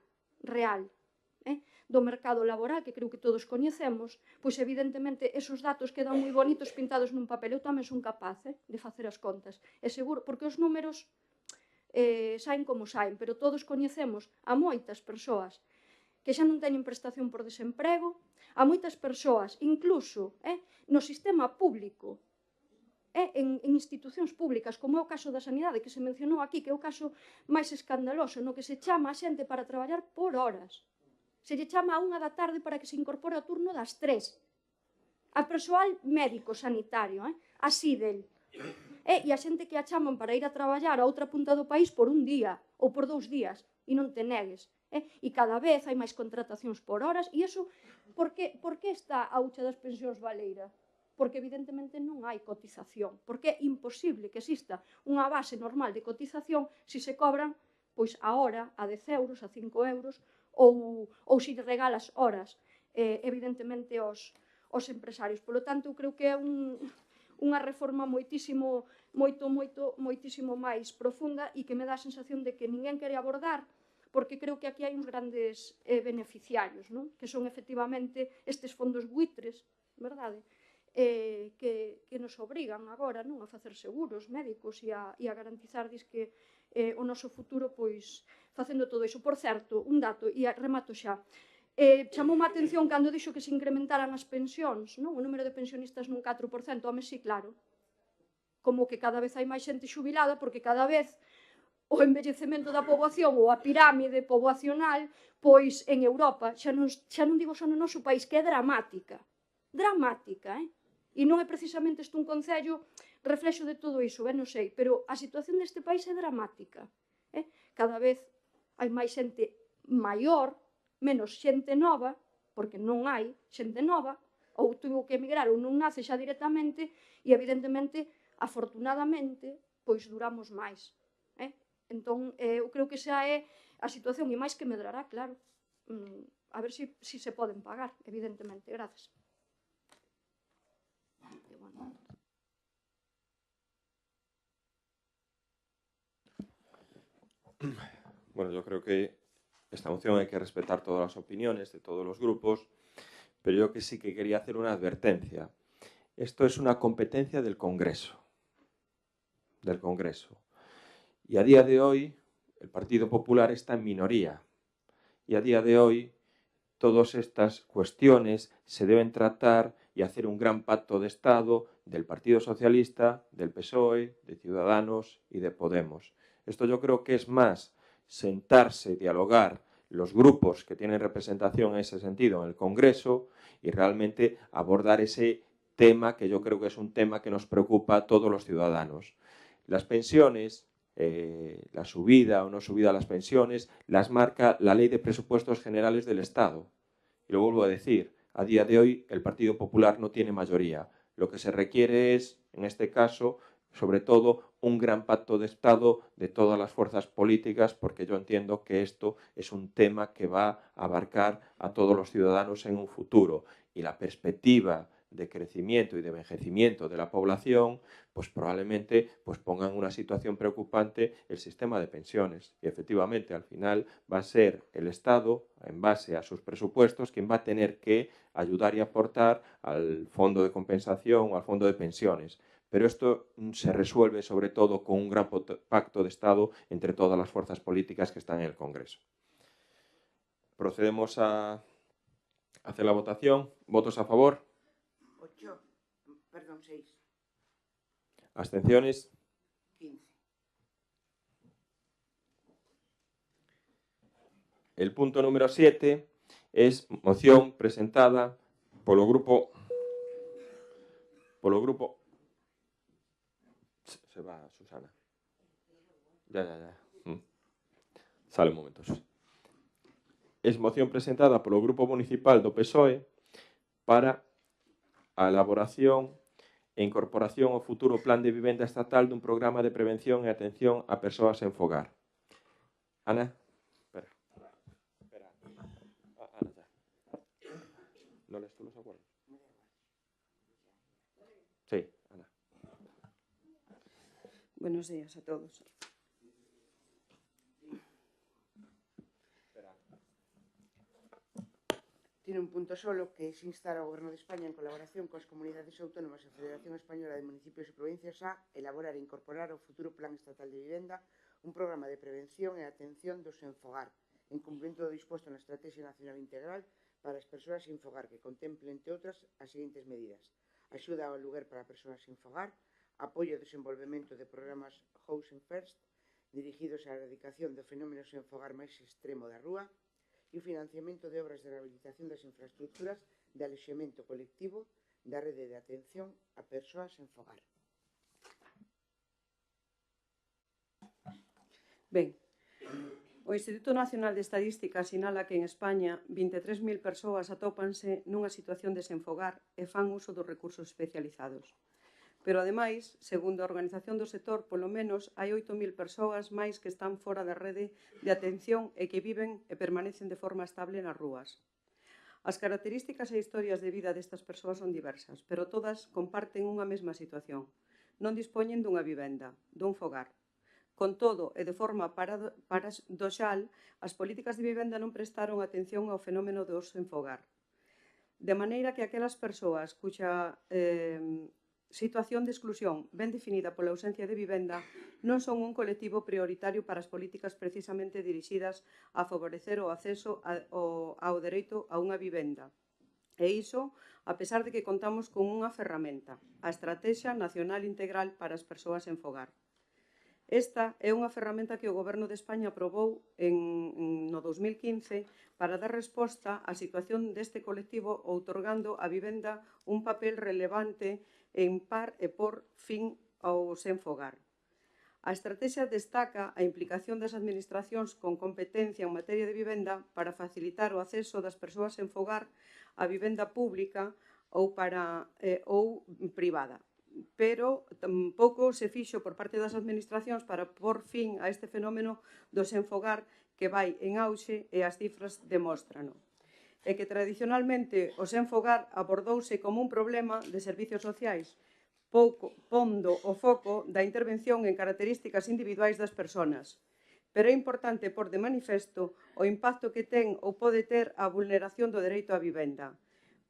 do mercado laboral, que creo que todos coñecemos, pois evidentemente esos datos quedan moi bonitos pintados nun papel. Eu tamén son capaz de facer as contas, é seguro, porque os números saen como saen, pero todos coñecemos a moitas persoas que xa non teñen prestación por desemprego, a moitas persoas, incluso no sistema público, en institucións públicas, como é o caso da sanidade, que se mencionou aquí, que é o caso máis escandaloso, no que se chama a xente para traballar por horas. Se lle chama a 1 da tarde para que se incorpore ao turno das 3. A persoal médico sanitario, así del. E a xente que a chaman para ir a traballar a outra punta do país por un día ou por 2 días. e non te negues. E cada vez hai máis contratacións por horas, e iso, por que está a hucha das pensións baleira? Porque evidentemente non hai cotización, porque é imposible que exista unha base normal de cotización se se cobran pois a hora, a 10 euros, a 5 euros, ou se regalas horas, evidentemente, aos empresarios. Polo tanto, eu creo que é unha reforma moitísimo máis profunda e que me dá a sensación de que ninguén quere abordar, porque creo que aquí hai uns grandes beneficiarios, non? Que son efectivamente estes fondos buitres, verdade? Que nos obrigan agora, non, a facer seguros médicos e a garantizar que o noso futuro, pois, facendo todo iso. Por certo, un dato, e remato xa, chamoume a atención cando dixo que se incrementaran as pensións, non? O número de pensionistas nun 4%, home, sí, claro, como que cada vez hai máis xente xubilada, porque cada vez o envellecemento da poboación ou a pirámide poboacional, pois en Europa, xa non digo só no noso país, que é dramática, e non é precisamente isto un concello reflexo de todo iso, non sei, pero a situación deste país é dramática. Cada vez hai máis xente maior, menos xente nova, porque non hai xente nova, ou tuvo que emigrar ou non nace xa directamente, e evidentemente, afortunadamente, pois duramos máis. Entón, eu creo que xa é a situación, e máis que medrará, claro. A ver se se poden pagar, evidentemente. Grazas. Bueno, yo creo que esta moción hay que respetar todas las opiniones de todos los grupos, pero yo que sí que quería hacer una advertencia. Esto es una competencia del Congreso. Y a día de hoy, el Partido Popular está en minoría. Y a día de hoy, todas estas cuestiones se deben tratar y hacer un gran pacto de Estado del Partido Socialista, del PSOE, de Ciudadanos y de Podemos. Esto yo creo que es más sentarse, dialogar los grupos que tienen representación en ese sentido en el Congreso y realmente abordar ese tema que yo creo que es un tema que nos preocupa a todos los ciudadanos. Las pensiones, la subida o no subida de las pensiones, las marca la Ley de Presupuestos Generales del Estado. Y lo vuelvo a decir, a día de hoy el Partido Popular no tiene mayoría. Lo que se requiere es, en este caso, sobre todo, un gran pacto de Estado de todas las fuerzas políticas, porque yo entiendo que esto es un tema que va a abarcar a todos los ciudadanos en un futuro. Y la perspectiva de crecimiento y de envejecimiento de la población, pues probablemente ponga en una situación preocupante el sistema de pensiones. Y efectivamente, al final va a ser el Estado, en base a sus presupuestos, quien va a tener que ayudar y aportar al fondo de compensación o al fondo de pensiones. Pero esto se resuelve sobre todo con un gran pacto de Estado entre todas las fuerzas políticas que están en el Congreso. Procedemos a hacer la votación. ¿Votos a favor? 6. ¿Abstenciones? 15. El punto número 7 es moción presentada por el grupo... Se va Susana. Ya. Sale un momento, Susana. Es moción presentada polo Grupo Municipal do PSOE para a elaboración e incorporación ao futuro Plan de Vivenda Estatal dun programa de prevención e atención a persoas sen fogar. Ana? Espera. Ana, ya. ¿No lees tú los acuerdos? Sí, Ana. Buenos días a todos. Tiene un punto solo, que es instar ao Goberno de España, en colaboración coas comunidades autónomas e a Federación Española de Municipios e Provincias, a elaborar e incorporar ao futuro Plan Estatal de Vivenda un programa de prevención e atención do sen fogar, en cumprimento do disposto na Estrategia Nacional Integral para as persoas sin fogar, que contemple, entre outras, as seguintes medidas: axuda ao aluguer para persoas sin fogar, apoio ao desenvolvemento de programas Housing First, dirigidos á erradicación do fenómeno sen fogar máis extremo da rúa, e o financiamento de obras de rehabilitación das infraestructuras de alexamento colectivo da rede de atención a persoas sen fogar. Ben, O Instituto Nacional de Estadística sinala que en España 23.000 persoas atópanse nunha situación de desenfogar e fan uso dos recursos especializados. Pero, ademais, segundo a Organización do Sector, polo menos hai 8.000 persoas máis que están fora da rede de atención e que viven e permanecen de forma estable nas rúas. As características e historias de vida destas persoas son diversas, pero todas comparten unha mesma situación. Non dispoñen dunha vivenda, dun fogar. Con todo, e de forma paradoxal, as políticas de vivenda non prestaron atención ao fenómeno do desenfogar. De maneira que aquelas persoas cuxa situación de exclusión ben definida pola ausencia de vivenda non son un colectivo prioritario para as políticas precisamente dirixidas a favorecer o acceso ao dereito a unha vivenda. E iso, a pesar de que contamos con unha ferramenta, a Estratexia Nacional Integral para as Persoas en Fogar. Esta é unha ferramenta que o Goberno de España aprobou no 2015 para dar resposta á situación deste colectivo outorgando a vivenda un papel relevante en par e por fin ao sen fogar. A estratexia destaca a implicación das administracións con competencia en materia de vivenda para facilitar o acceso das persoas sen fogar á vivenda pública ou privada. Pero tampouco se fixo por parte das administracións para por fin a este fenómeno do senfogar que vai en auxe e as cifras demóstrano. E que tradicionalmente o senfogar abordouse como un problema de servicios sociais, pondo o foco da intervención en características individuais das persoas. Pero é importante pôr de manifesto o impacto que ten ou pode ter a vulneración do dereito á vivenda,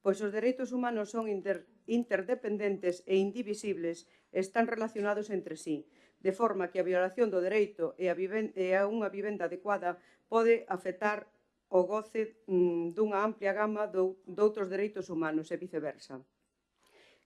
pois os dereitos humanos son interdependentes e indivisibles e están relacionados entre sí, de forma que a violación do dereito e a unha vivenda adecuada pode afectar o goce dunha amplia gama doutros dereitos humanos e viceversa.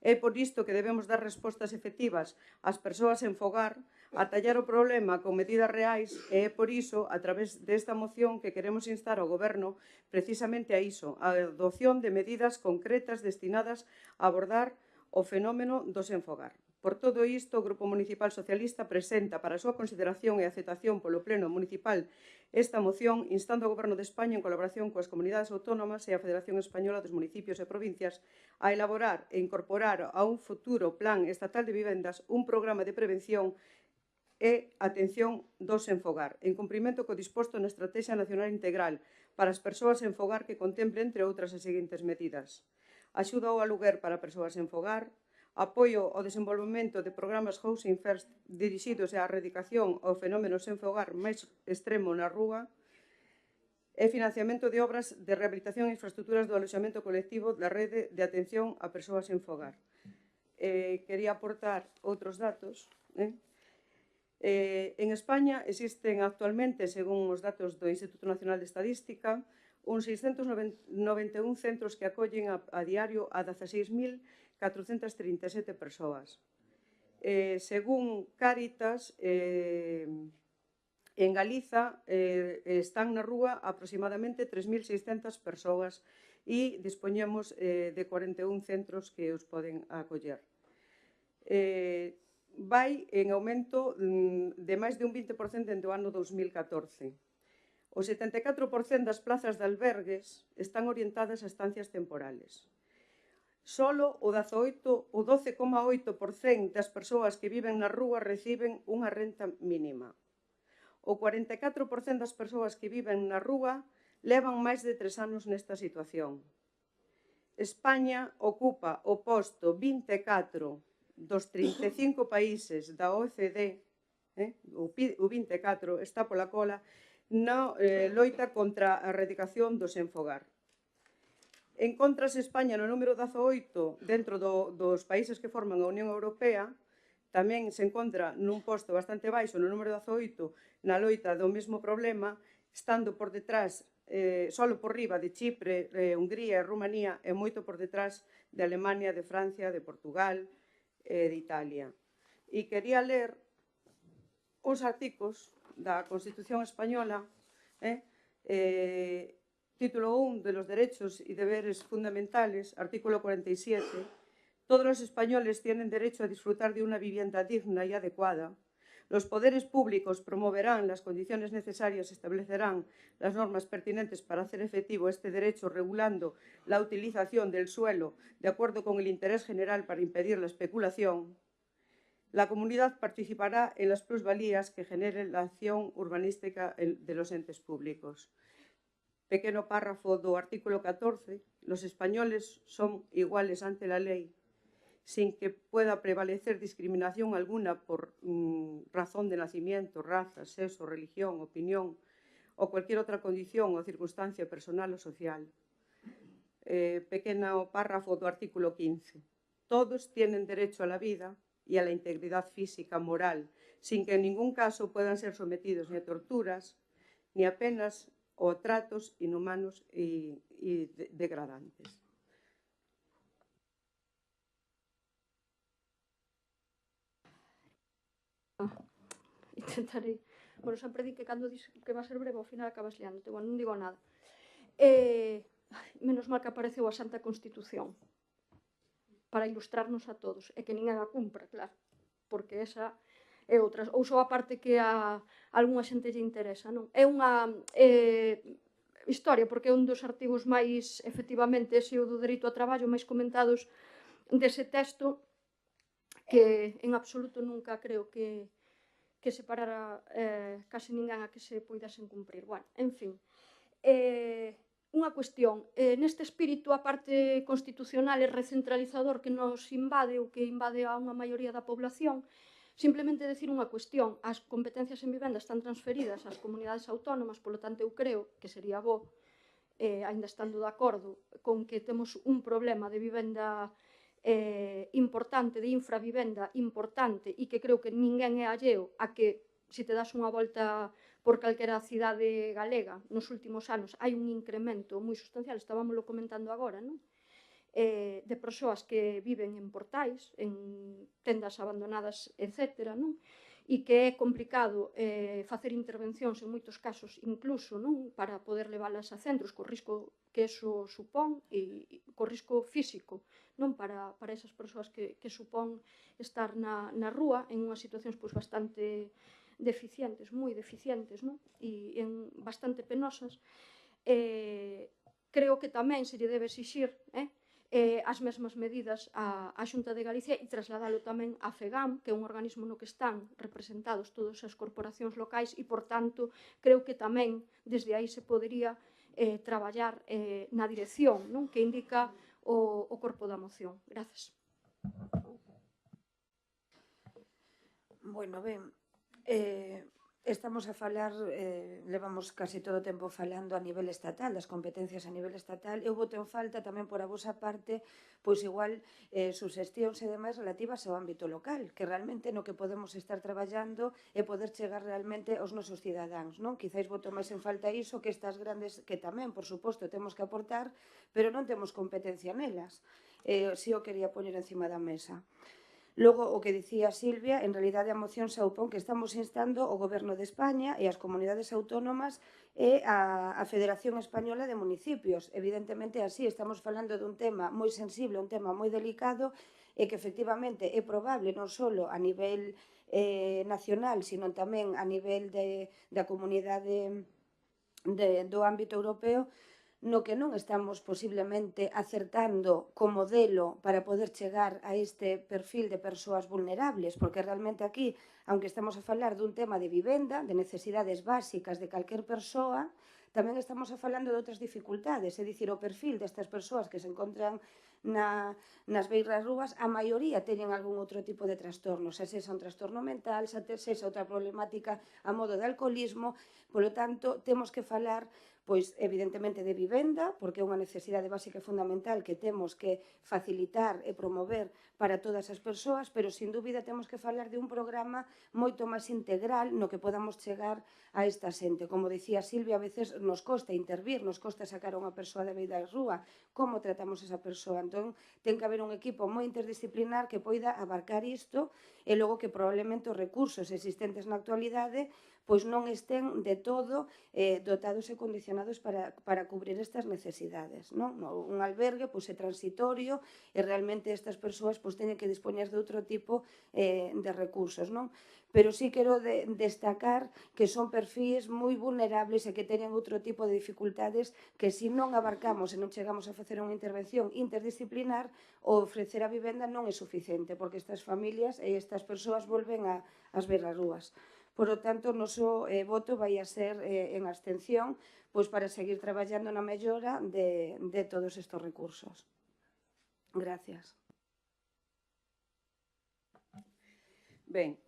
É por isto que debemos dar respostas efectivas ás persoas en fogar, atallar o problema con medidas reais e é por iso, a través desta moción, que queremos instar ao Goberno precisamente a iso, a adopción de medidas concretas destinadas a abordar o fenómeno do senfogar. Por todo isto, o Grupo Municipal Socialista presenta para a súa consideración e aceptación polo Pleno Municipal esta moción instando ao Goberno de España en colaboración coas comunidades autónomas e a Federación Española dos Municipios e Provincias a elaborar e incorporar a un futuro Plan Estatal de Vivendas un programa de prevención e atención do senfogar, en cumprimento co disposto na Estratexia Nacional Integral para as persoas en fogar que contemple, entre outras, as seguintes medidas: axuda ao aluguer para persoas en fogar, apoio ao desenvolvemento de programas Housing First dirixidos á erradicación ao fenómeno sen fogar máis extremo na rúa e financiamento de obras de rehabilitación e infraestructuras do aloxamento colectivo da rede de atención a persoas sen fogar. Quería aportar outros datos. En España existen actualmente, según os datos do Instituto Nacional de Estadística, uns 691 centros que acollen a diario a 16.437 persoas. Según Cáritas, en Galiza están na rúa aproximadamente 3.600 persoas e dispoñemos de 41 centros que os poden acoller. Vai en aumento de máis de un 20% dende o ano 2014. O 74% das plazas de albergues están orientadas a estancias temporales. Solo o 12,8% das persoas que viven na rúa reciben unha renta mínima. O 44% das persoas que viven na rúa levan máis de 3 anos nesta situación. España ocupa o posto 24 dos 35 países da OECD, o 24 está pola cola, na loita contra a erradicación do senfogar. Encontrase España no número 18 dentro dos países que forman a Unión Europea, tamén se encontra nun posto bastante baixo no número 18 na loita do mesmo problema, estando por detrás, solo por riba de Chipre, Hungría e Rumanía e moito por detrás de Alemania, de Francia, de Portugal e de Italia. E quería ler uns artigos da Constitución Española, título 1 de los derechos y deberes fundamentales, artículo 47, todos los españoles tienen derecho a disfrutar de una vivienda digna y adecuada, Los poderes públicos promoverán las condiciones necesarias, establecerán las normas pertinentes para hacer efectivo este derecho, regulando la utilización del suelo de acuerdo con el interés general para impedir la especulación. La comunidad participará en las plusvalías que genere la acción urbanística de los entes públicos. Pequeno párrafo do artículo 14. Los españoles son iguales ante la ley, sin que pueda prevalecer discriminación alguna por razón de nacimiento, raza, sexo, religión, opinión o cualquier otra condición o circunstancia personal o social. Pequeno párrafo do artículo 15. Todos tienen derecho a la vida y a la integridad física, moral, sin que en ningún caso puedan ser sometidos ni a torturas, ni a penas o tratos inhumanos y degradantes. Intentarei. Bueno, sempre di que cando dis que va a ser breve, ao final acabas liándote. Bueno, non digo nada. Menos mal que apareceu a Santa Constitución para ilustrarnos a todos, e que ninguén a cumpra, claro, porque esa é outra, ou só a parte que a algunha xente lle interesa, non? É unha historia, porque é un dos artigos máis, efectivamente, ese o do dereito ao traballo máis comentados dese texto, que en absoluto nunca creo que separara case ninguén a que se poidasen cumprir. Bueno, en fin, unha cuestión, neste espírito a parte constitucional e recentralizador que nos invade ou que invade a unha maioría da población, simplemente decir unha cuestión: as competencias en vivenda están transferidas ás comunidades autónomas, polo tanto eu creo que sería bo, aínda estando de acordo con que temos un problema de vivenda importante, de infravivenda importante, e que creo que ninguén é alleo a que, se te das unha volta por calquera cidade galega, nos últimos anos hai un incremento moi sustancial, estábamoslo comentando agora, non? De persoas que viven en portais, en tendas abandonadas, etc., non? E que é complicado facer intervencións en moitos casos, incluso, non, para poder leválas a centros, co risco que eso supón, e co risco físico, non, para esas persoas que supón estar na rúa en unhas situacións pois bastante deficientes, moi deficientes, non? E bastante penosas. Creo que tamén se lle debe exixir as mesmas medidas á Xunta de Galicia e trasladalo tamén á FEGAM, que é un organismo no que están representados todas as corporacións locais, e, por tanto, creo que tamén desde aí se podería traballar na dirección, non, que indica o corpo da moción. Grazas. Bueno, ben, estamos a falar, levamos casi todo o tempo falando a nivel estatal, das competencias a nivel estatal. Eu boto en falta tamén por a vosa parte, pois igual, suxestións e demais relativas ao ámbito local, que realmente no que podemos estar traballando é poder chegar realmente aos nosos cidadáns, non? Quizáis boto máis en falta iso que estas grandes, que tamén, por suposto, temos que aportar, pero non temos competencia nelas. Si o quería poñer encima da mesa. Logo, o que dicía Silvia, en realidade a moción xa opón que estamos instando o Goberno de España e as comunidades autónomas e a Federación Española de Municipios. Evidentemente, así, estamos falando dun tema moi sensible, un tema moi delicado, e que efectivamente é probable non só a nivel nacional, sino tamén a nivel da comunidade do ámbito europeo, no que non estamos posiblemente acertando co modelo para poder chegar a este perfil de persoas vulnerables, porque realmente aquí, aunque estamos a falar dun tema de vivenda, de necesidades básicas de calquer persoa, tamén estamos a falando de outras dificultades, é dicir, o perfil destas persoas que se encontran nas beiras rúas, a maioría teñen algún outro tipo de trastorno, xa sexa un trastorno mental, xa sexa outra problemática a modo de alcoholismo. Polo tanto, temos que falar, pois, evidentemente, de vivenda, porque é unha necesidade básica e fundamental que temos que facilitar e promover para todas as persoas, pero, sin dúbida, temos que falar de un programa moito máis integral no que podamos chegar a esta xente. Como dicía Silvia, a veces nos costa intervir, nos costa sacar a unha persoa de beira da rúa. Como tratamos esa persoa? Entón, ten que haber un equipo moi interdisciplinar que poida abarcar isto, e logo que probablemente os recursos existentes na actualidade pois non estén de todo dotados e condicionados para cubrir estas necesidades, non? Un albergue pois é transitorio e realmente estas persoas pois teñen que dispoñer de outro tipo de recursos, non? Pero sí quero destacar que son perfís moi vulnerables e que teñen outro tipo de dificultades que se non abarcamos e non chegamos a facer unha intervención interdisciplinar, o ofrecer a vivenda non é suficiente, porque estas familias e estas persoas volven ás ver as rúas. Por lo tanto, o noso voto vai a ser en abstención pois para seguir traballando na mellora de todos estes recursos. Gracias. Ben,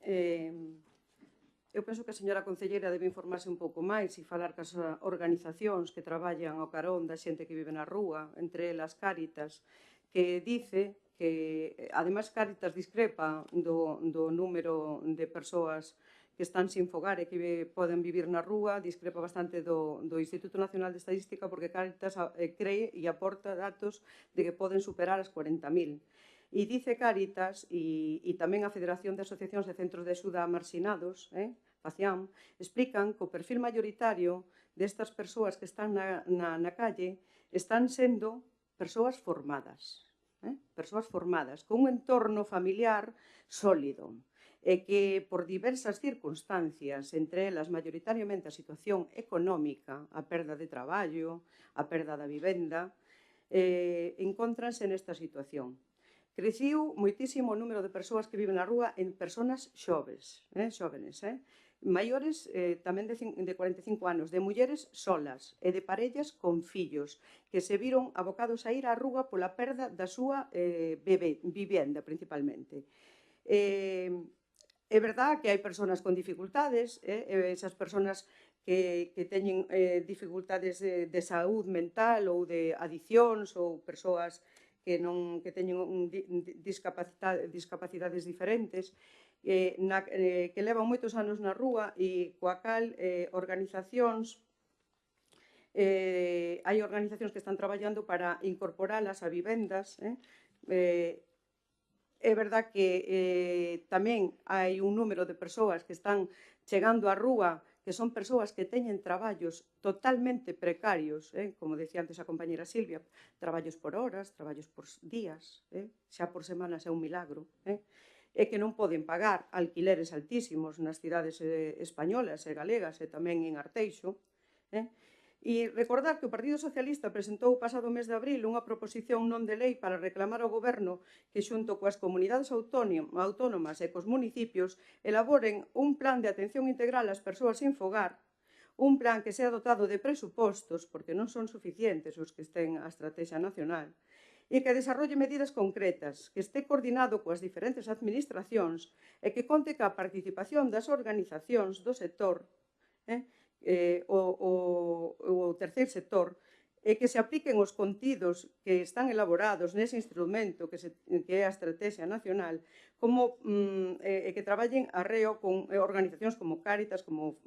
eu penso que a señora concelleira debe informarse un pouco máis e falar cas organizacións que traballan ao carón da xente que vive na rúa, entre elas Cáritas, que dice que, ademais, Cáritas discrepa do número de persoas que están sin fogar e que poden vivir na rúa, discrepa bastante do Instituto Nacional de Estadística, porque Cáritas cree e aporta datos de que poden superar as 40.000. E dice Cáritas e tamén a Federación de Asociacións de Centros de Axuda a Marxinados, FACIAM, explican que o perfil mayoritario destas persoas que están na calle están sendo persoas formadas, con un entorno familiar sólido, e que por diversas circunstancias, entre elas maioritariamente a situación económica, a perda de traballo, a perda da vivenda, encóntranse nesta situación. Creciu moitísimo o número de persoas que viven na rúa en persoas xoves, xóvenes, maiores tamén de 45 anos, de mulleres solas e de parellas con fillos que se viron abocados a ir á rúa pola perda da súa vivenda, principalmente. É verdad que hai persoas con dificultades, esas persoas que teñen dificultades de saúde mental ou de adiccións ou persoas que teñen discapacidades diferentes, que levan moitos anos na rúa e coa cal hai organizacións que están traballando para incorporalas a vivendas. É verdad que tamén hai un número de persoas que están chegando á rúa que son persoas que teñen traballos totalmente precarios, como decía antes a compañera Silvia, traballos por horas, traballos por días, xa por semanas é un milagro, e que non poden pagar alquileres altísimos nas cidades españolas e galegas e tamén en Arteixo. E recordar que o Partido Socialista presentou o pasado mes de abril unha proposición non de lei para reclamar ao Goberno que xunto coas comunidades autónomas e cos municipios elaboren un plan de atención integral ás persoas sin fogar, un plan que sea dotado de presupostos, porque non son suficientes os que estén a Estratexia Nacional, e que desarrolle medidas concretas, que este coordinado coas diferentes administracións e que conte ca participación das organizacións do sector, o terceiro sector, e que se apliquen os contidos que están elaborados nese instrumento que é a Estratexia Nacional, e que traballen arreo con organizacións como Cáritas, como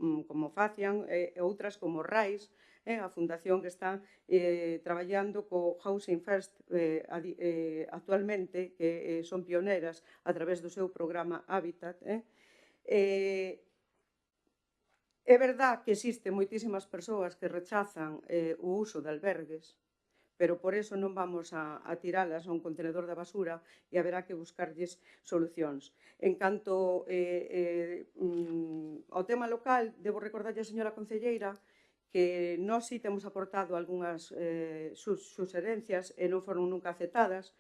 FACIAM e outras como RAIS, a fundación que está traballando co Housing First actualmente, que son pioneras a través do seu programa Habitat. É verdad que existen moitísimas persoas que rechazan o uso de albergues, pero por eso non vamos a tiralas a un contenedor da basura e haberá que buscarlles solucións. En canto ao tema local, debo recordarlle a señora concelleira que nós sí temos aportado algunhas suxerencias e non foron nunca aceptadas,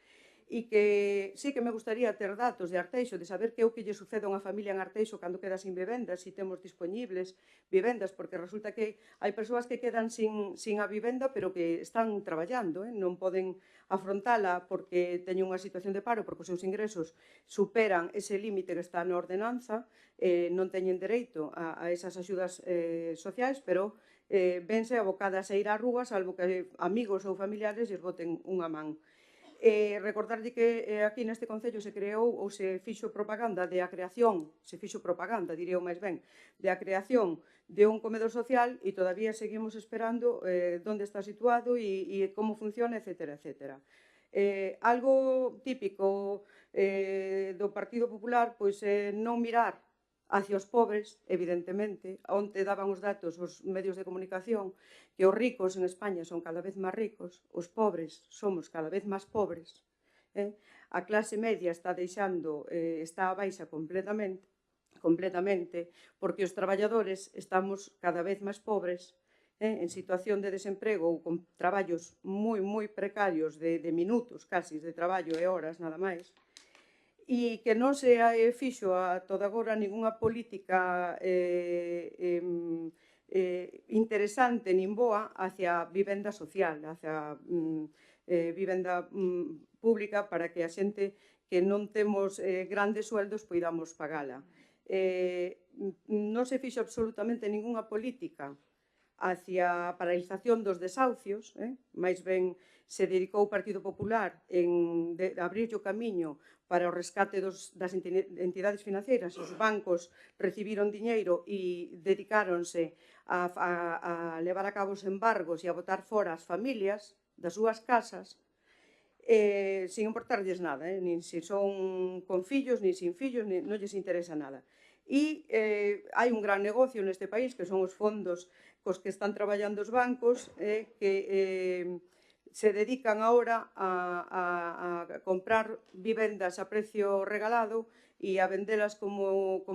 e que sí que me gustaría ter datos de Arteixo, de saber que é o que lle sucede a unha familia en Arteixo cando queda sin vivendas, se temos disponibles vivendas, porque resulta que hai persoas que quedan sin a vivenda, pero que están traballando, non poden afrontala porque teñen unha situación de paro, porque os seus ingresos superan ese límite que está na ordenanza, non teñen dereito a esas axudas sociais, pero vense abocadas a ir á rúa, salvo que amigos ou familiares lles boten unha man. Recordarlle que aquí neste Concello se creou ou se fixo propaganda de a creación, diría eu máis ben, de a creación de un comedor social e todavía seguimos esperando onde está situado e como funciona, etcétera, etcétera. Algo típico do Partido Popular pois non mirar hacia os pobres, evidentemente. Onte daban os datos os medios de comunicación que os ricos en España son cada vez máis ricos, os pobres somos cada vez máis pobres. A clase media está a baixa completamente, porque os traballadores estamos cada vez máis pobres, en situación de desemprego ou con traballos moi precarios de minutos casi de traballo e horas nada máis, e que non se fixo a toda agora ningunha política interesante nin boa hacia a vivenda social, hacia vivenda pública para que a xente que non temos grandes sueldos poidamos pagala. Non se fixo absolutamente ningunha política hacia a paralización dos desahucios, máis ben se dedicou o Partido Popular en abrir o camiño para o rescate das entidades financeiras. Os bancos recibiron diñeiro e dedicáronse a levar a cabo os embargos e a botar fora as familias das súas casas, sin importarlles nada, nin se son con fillos, nin sin fillos, non lles interesa nada. E hai un gran negocio neste país que son os fondos cos que están traballando os bancos, que se dedican agora a comprar vivendas a precio regalado e a vendelas como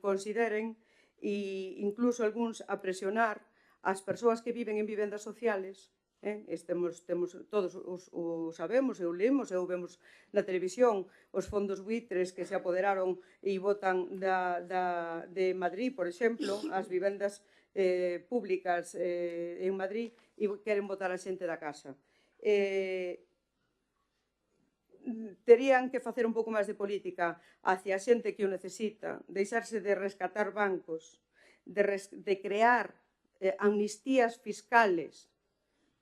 consideren, e incluso algúns a presionar as persoas que viven en vivendas sociales. Todos o sabemos, e o lemos, e o vemos na televisión, os fondos buitres que se apoderaron e botan de Madrid, por exemplo, as vivendas públicas en Madrid, e queren botar a xente da casa. Terían que facer un pouco máis de política hacia a xente que o necesita, deixarse de rescatar bancos, de crear amnistías fiscales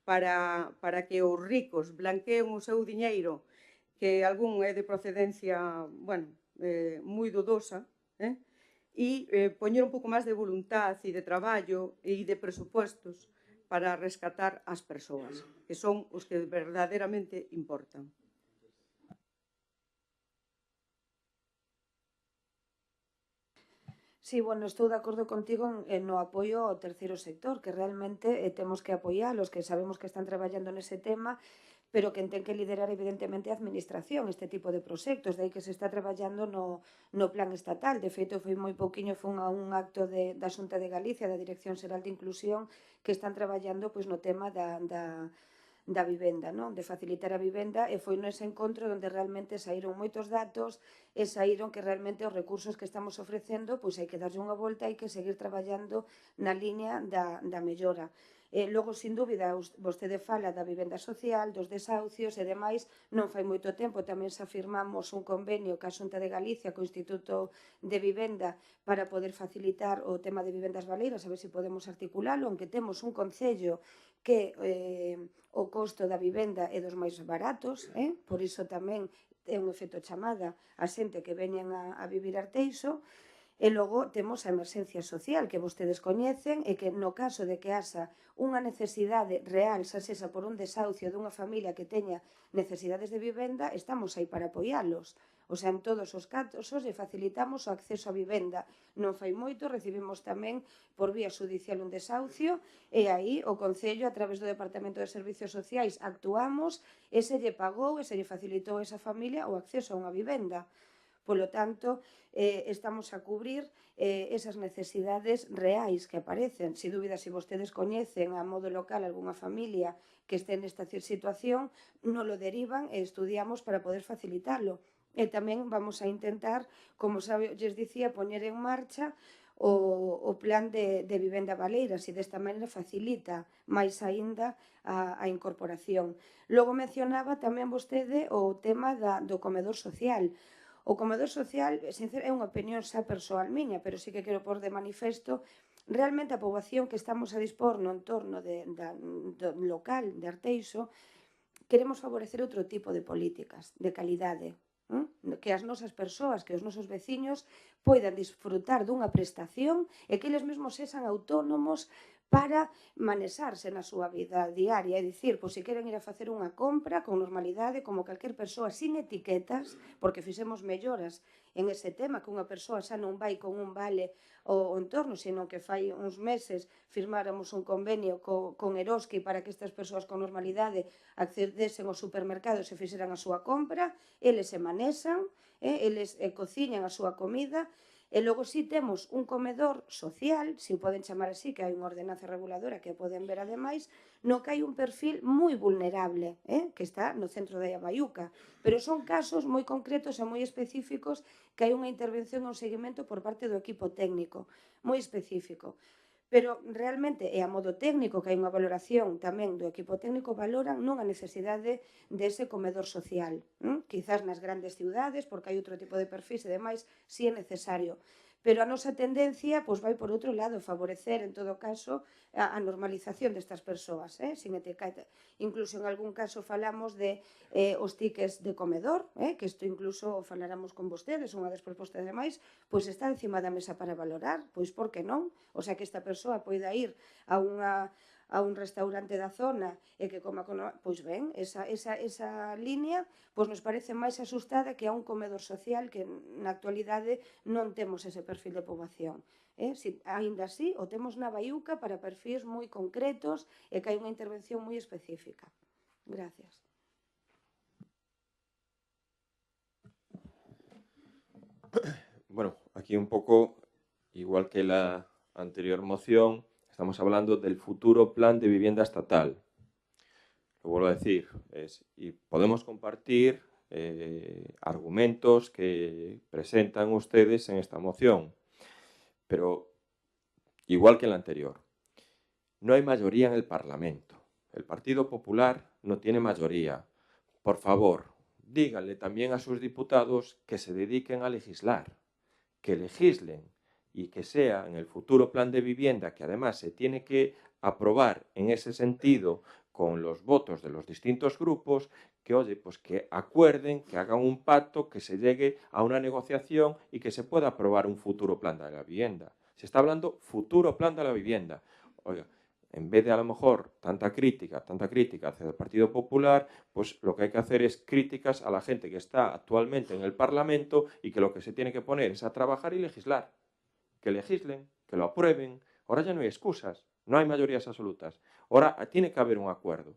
para que os ricos blanqueen o seu diñeiro, que algún é de procedencia, moi dudosa, e poñer un pouco máis de voluntad e de traballo e de presupuestos para rescatar as persoas, que son os que verdadeiramente importan. Sí, bueno, estou de acordo contigo no apoio ao terceiro sector, que realmente temos que apoialos, que sabemos que están traballando nese tema, pero quen ten que liderar evidentemente a administración este tipo de proxectos, de aí que se está traballando no plan estatal. De feito, foi moi pouquiño, foi un acto da Xunta de Galicia, da Dirección Xeral de Inclusión, que están traballando no tema da vivenda, de facilitar a vivenda, e foi nese encontro onde realmente saíron moitos datos e saíron que realmente os recursos que estamos ofrecendo hai que darlle unha volta e hai que seguir traballando na liña da mellora. Logo, sin dúbida, vostede fala da vivenda social, dos desahucios e demais. Non fai moito tempo tamén se afirmamos un convenio ca Xunta de Galicia, co Instituto de Vivenda, para poder facilitar o tema de vivendas baleiras, a ver se podemos articulalo, aunque temos un concello que o costo da vivenda é dos máis baratos, por iso tamén é un efecto chamada a xente que veñen a vivir Arteixo. E logo temos a emerxencia social que vostedes coñecen e que no caso de que haxa unha necesidade real, xa sexa por un desahucio dunha familia que teña necesidades de vivenda, estamos aí para apoialos. O sea, en todos os casos lle facilitamos o acceso a vivenda. Non fai moito, recibimos tamén por vía judicial un desahucio e aí o Concello, a través do Departamento de Servicios Sociais, actuamos e se lle pagou e se lle facilitou a esa familia o acceso a unha vivenda. Polo tanto, estamos a cubrir esas necesidades reais que aparecen. Sin dúbida, se vostedes coñecen a modo local algunha familia que este nesta situación, non lo derivan e estudiamos para poder facilitarlo. E tamén vamos a intentar, como lles dicía, poñer en marcha o plan de vivenda baleira, se desta maneira facilita máis aínda a incorporación. Logo mencionaba tamén vostede o tema do comedor social. O comedor social, é unha opinión xa persoal miña, pero sí que quero pôr de manifesto, realmente a poboación que estamos a dispor no entorno do local de Arteixo, queremos favorecer outro tipo de políticas, de calidade, que as nosas persoas, que os nosos veciños poidan disfrutar dunha prestación e que eles mesmos sexan autónomos para manexarse na súa vida diaria, é dicir, pois se queren ir a facer unha compra con normalidade, como calquer persoa, sin etiquetas, porque fixemos melloras en ese tema, que unha persoa xa non vai con un vale ao entorno, sino que fai uns meses firmáramos un convenio con Eroski para que estas persoas con normalidade accedesen ao supermercado e se fixeran a súa compra, eles se manexan, eles cociñan a súa comida. E logo si temos un comedor social, se o poden chamar así, que hai unha ordenanza reguladora que poden ver ademais, no que hai un perfil moi vulnerable, que está no centro da Baiuca. Pero son casos moi concretos e moi específicos que hai unha intervención ou seguimento por parte do equipo técnico, moi específico. Pero realmente é a modo técnico, que hai unha valoración tamén do equipo técnico, valoran non a necesidade dese comedor social. Quizás nas grandes ciudades, porque hai outro tipo de perfis e demais, si é necesario. Pero a nosa tendencia pois, vai por outro lado, favorecer, en todo caso, a normalización destas persoas, sin etiqueta. Incluso en algún caso falamos de os tickets de comedor, que isto incluso faláramos con vostedes, unha das propostas demais, pois está encima da mesa para valorar, pois por que non? O sea, que esta persoa poida ir a un restaurante da zona e que coma con... Pois ben, esa línea pois nos parece máis asustada que a un comedor social que na actualidade non temos ese perfil de poboación. Ainda así, o temos na Baiuca para perfis moi concretos e que hai unha intervención moi específica. Gracias. Bueno, aquí un poco, igual que la anterior moción, estamos hablando del futuro plan de vivienda estatal. Lo vuelvo a decir, y podemos compartir argumentos que presentan ustedes en esta moción, pero igual que en la anterior, no hay mayoría en el Parlamento. El Partido Popular no tiene mayoría. Por favor, díganle también a sus diputados que se dediquen a legislar, que legislen y que sea en el futuro plan de vivienda, que además se tiene que aprobar en ese sentido con los votos de los distintos grupos, que oye, pues que acuerden, que hagan un pacto, que se llegue a una negociación y que se pueda aprobar un futuro plan de la vivienda. Se está hablando futuro plan de la vivienda. Oiga, en vez de a lo mejor tanta crítica hacia el Partido Popular, pues lo que hay que hacer es críticas a la gente que está actualmente en el Parlamento y que lo que se tiene que poner es a trabajar y legislar. Que legislen, que lo aprueben. Ahora ya no hay excusas, no hay mayorías absolutas. Ahora tiene que haber un acuerdo.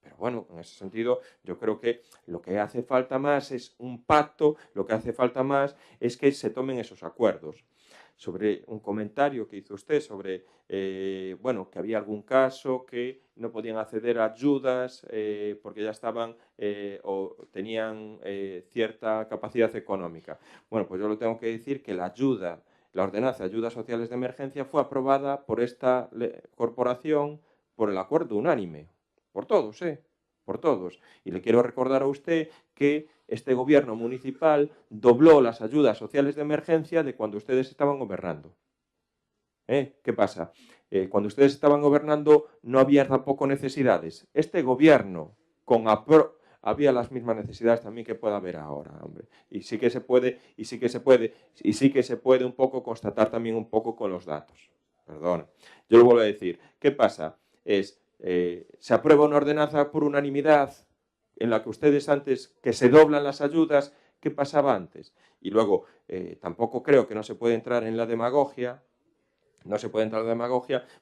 Pero bueno, en ese sentido, yo creo que lo que hace falta más es un pacto, lo que hace falta más es que se tomen esos acuerdos. Sobre un comentario que hizo usted sobre, bueno, que había algún caso que no podían acceder a ayudas porque ya estaban o tenían cierta capacidad económica. Bueno, pues yo le tengo que decir que la ayuda, la ordenanza de ayudas sociales de emergencia fue aprobada por esta corporación por el acuerdo unánime, por todos, por todos. Y le quiero recordar a usted que este gobierno municipal dobló las ayudas sociales de emergencia de cuando ustedes estaban gobernando. ¿Qué pasa? Cuando ustedes estaban gobernando no había tampoco necesidades. Este gobierno había las mismas necesidades también que pueda haber ahora, hombre. Y sí que se puede, y sí que se puede un poco constatar también un poco con los datos. Perdón. Yo lo vuelvo a decir. ¿Qué pasa? Se aprueba una ordenanza por unanimidad en la que ustedes antes, que se doblan las ayudas, ¿qué pasaba antes? Y luego, tampoco creo que no se puede entrar en la demagogia,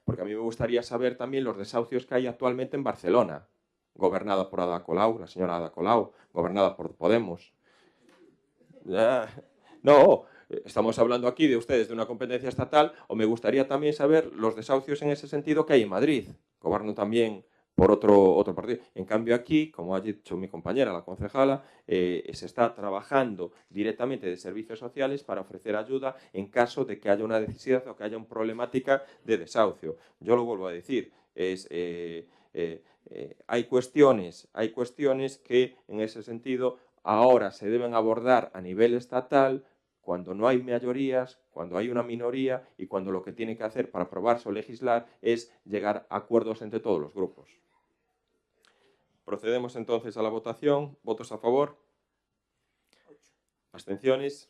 porque a mí me gustaría saber también los desahucios que hay actualmente en Barcelona, gobernada por Ada Colau, la señora Ada Colau, gobernada por Podemos. No, estamos hablando aquí de ustedes de una competencia estatal, o me gustaría también saber los desahucios en ese sentido que hay en Madrid, gobierno también por otro partido. En cambio aquí, como ha dicho mi compañera, la concejala, se está trabajando directamente de servicios sociales para ofrecer ayuda en caso de que haya una necesidad o que haya una problemática de desahucio. Yo lo vuelvo a decir, hay cuestiones que en ese sentido ahora se deben abordar a nivel estatal cuando no hay mayorías, cuando hay una minoría y cuando lo que tiene que hacer para aprobarse o legislar es llegar a acuerdos entre todos los grupos. Procedemos entonces a la votación. ¿Votos a favor? ¿Abstenciones?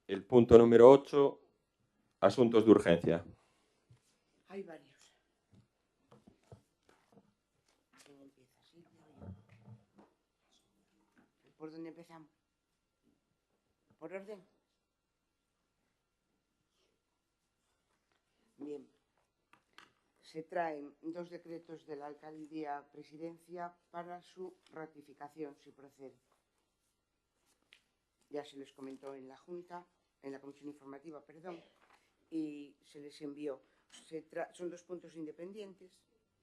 el punto número 8, asuntos de urgencia. Hay varios. ¿Quién empieza? ¿Silvia o yo? ¿Por dónde empezamos? ¿Por orden? Bien. Se traen 2 decretos de la Alcaldía Presidencia para su ratificación, si procede. Ya se les comentó en la Junta, en la Comisión Informativa, perdón, y se les envió. Son 2 puntos independientes.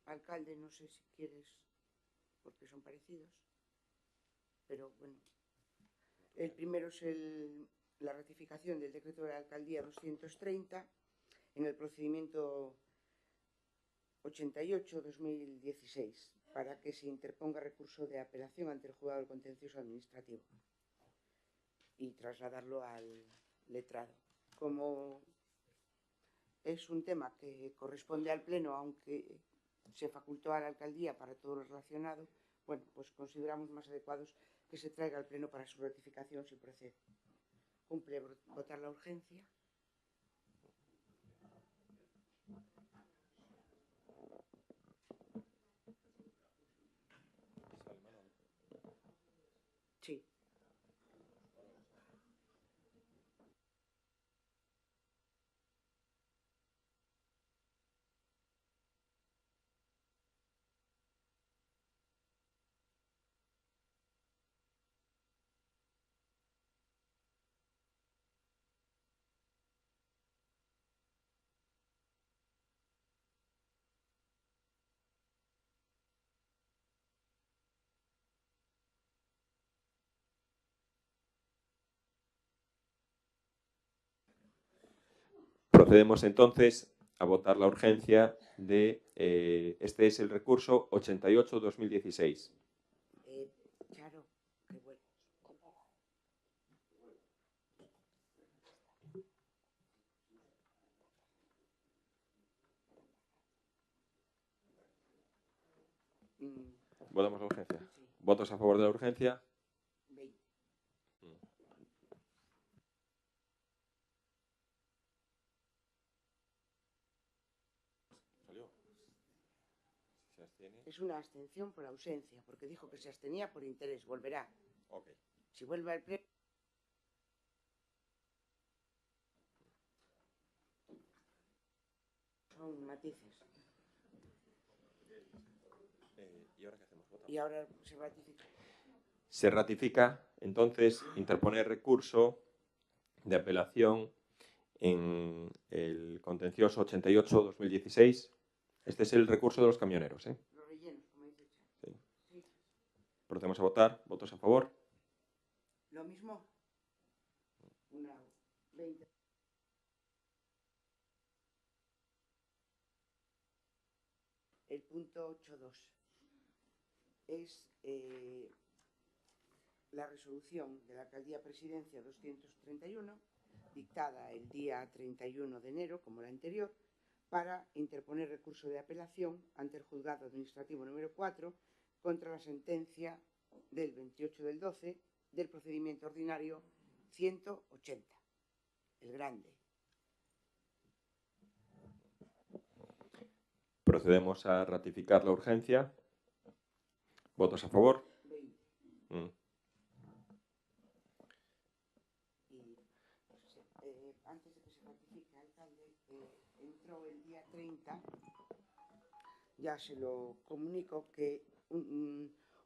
Alcalde, no sé si quieres, porque son parecidos, pero bueno. El primero es la ratificación del decreto de la Alcaldía 230 en el procedimiento 88-2016 para que se interponga recurso de apelación ante el Juzgado del Contencioso Administrativo y trasladarlo al letrado. Como es un tema que corresponde al Pleno, aunque se facultó a la Alcaldía para todo lo relacionado, bueno, pues consideramos más adecuados que se traiga al Pleno para su ratificación si procede. Cumple votar la urgencia. Sí. Procedemos entonces a votar la urgencia de... este es el recurso 88-2016. Charo, qué bueno. ¿Votamos la urgencia? Sí. ¿Votos a favor de la urgencia? 20. Es una abstención por ausencia, porque dijo que se abstenía por interés. Volverá. Okay. Si vuelve al Pleno. Son matices. ¿Y ahora qué hacemos? ¿Votamos? Y ahora se ratifica. Se ratifica, entonces, interponer recurso de apelación en el contencioso 88-2016. Este es el recurso de los camioneros, ¿eh? Los rellenos, como dice Charo. Sí. Sí. Procedemos a votar. ¿Votos a favor? Lo mismo. Una 20. El punto 8.2 es la resolución de la Alcaldía Presidencia 231, dictada el día 31 de enero, como la anterior, para interponer recurso de apelación ante el Juzgado Administrativo número 4 contra la sentencia del 28 del 12 del procedimiento ordinario 180, el grande. Procedemos a ratificar la urgencia. ¿Votos a favor? 20. Y antes de que se ratifique, alcalde, entró el día 30, ya se lo comunico, que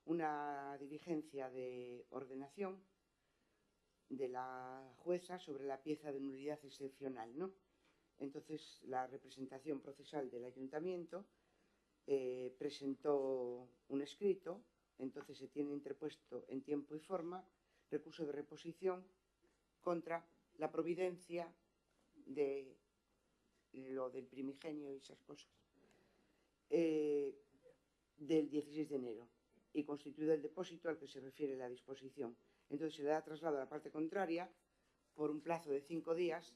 una diligencia de ordenación de la jueza sobre la pieza de nulidad excepcional, ¿no? Entonces, la representación procesal del ayuntamiento presentó un escrito, entonces se tiene interpuesto en tiempo y forma recurso de reposición contra la providencia de lo del primigenio y esas cosas, del 16 de enero, y constituido el depósito al que se refiere la disposición. Entonces se da traslado a la parte contraria por un plazo de 5 días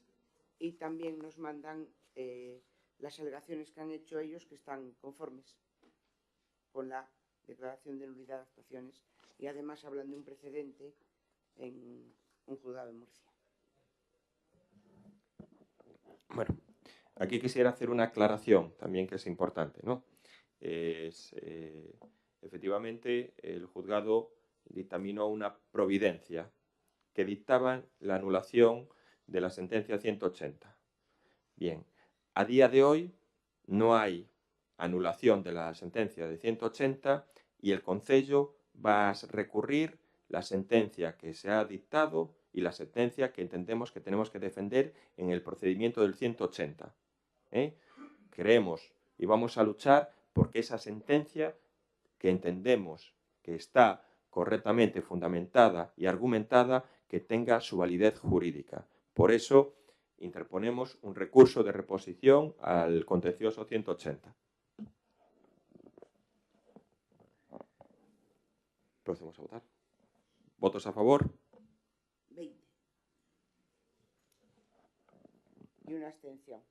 y también nos mandan las alegaciones que han hecho ellos, que están conformes con la declaración de nulidad de actuaciones, y además hablan de un precedente en un juzgado de Murcia. Bueno, aquí quisiera hacer una aclaración también que es importante, ¿no? Efectivamente, el juzgado dictaminó una providencia que dictaba la anulación de la sentencia 180. Bien, a día de hoy no hay anulación de la sentencia de 180 y el Concello va a recurrir la sentencia que se ha dictado y la sentencia que entendemos que tenemos que defender en el procedimiento del 180. Creemos y vamos a luchar porque esa sentencia que entendemos que está correctamente fundamentada y argumentada, que tenga su validez jurídica. Por eso interponemos un recurso de reposición al contencioso 180. Procedemos a votar. ¿Votos a favor? 20. Y una abstención.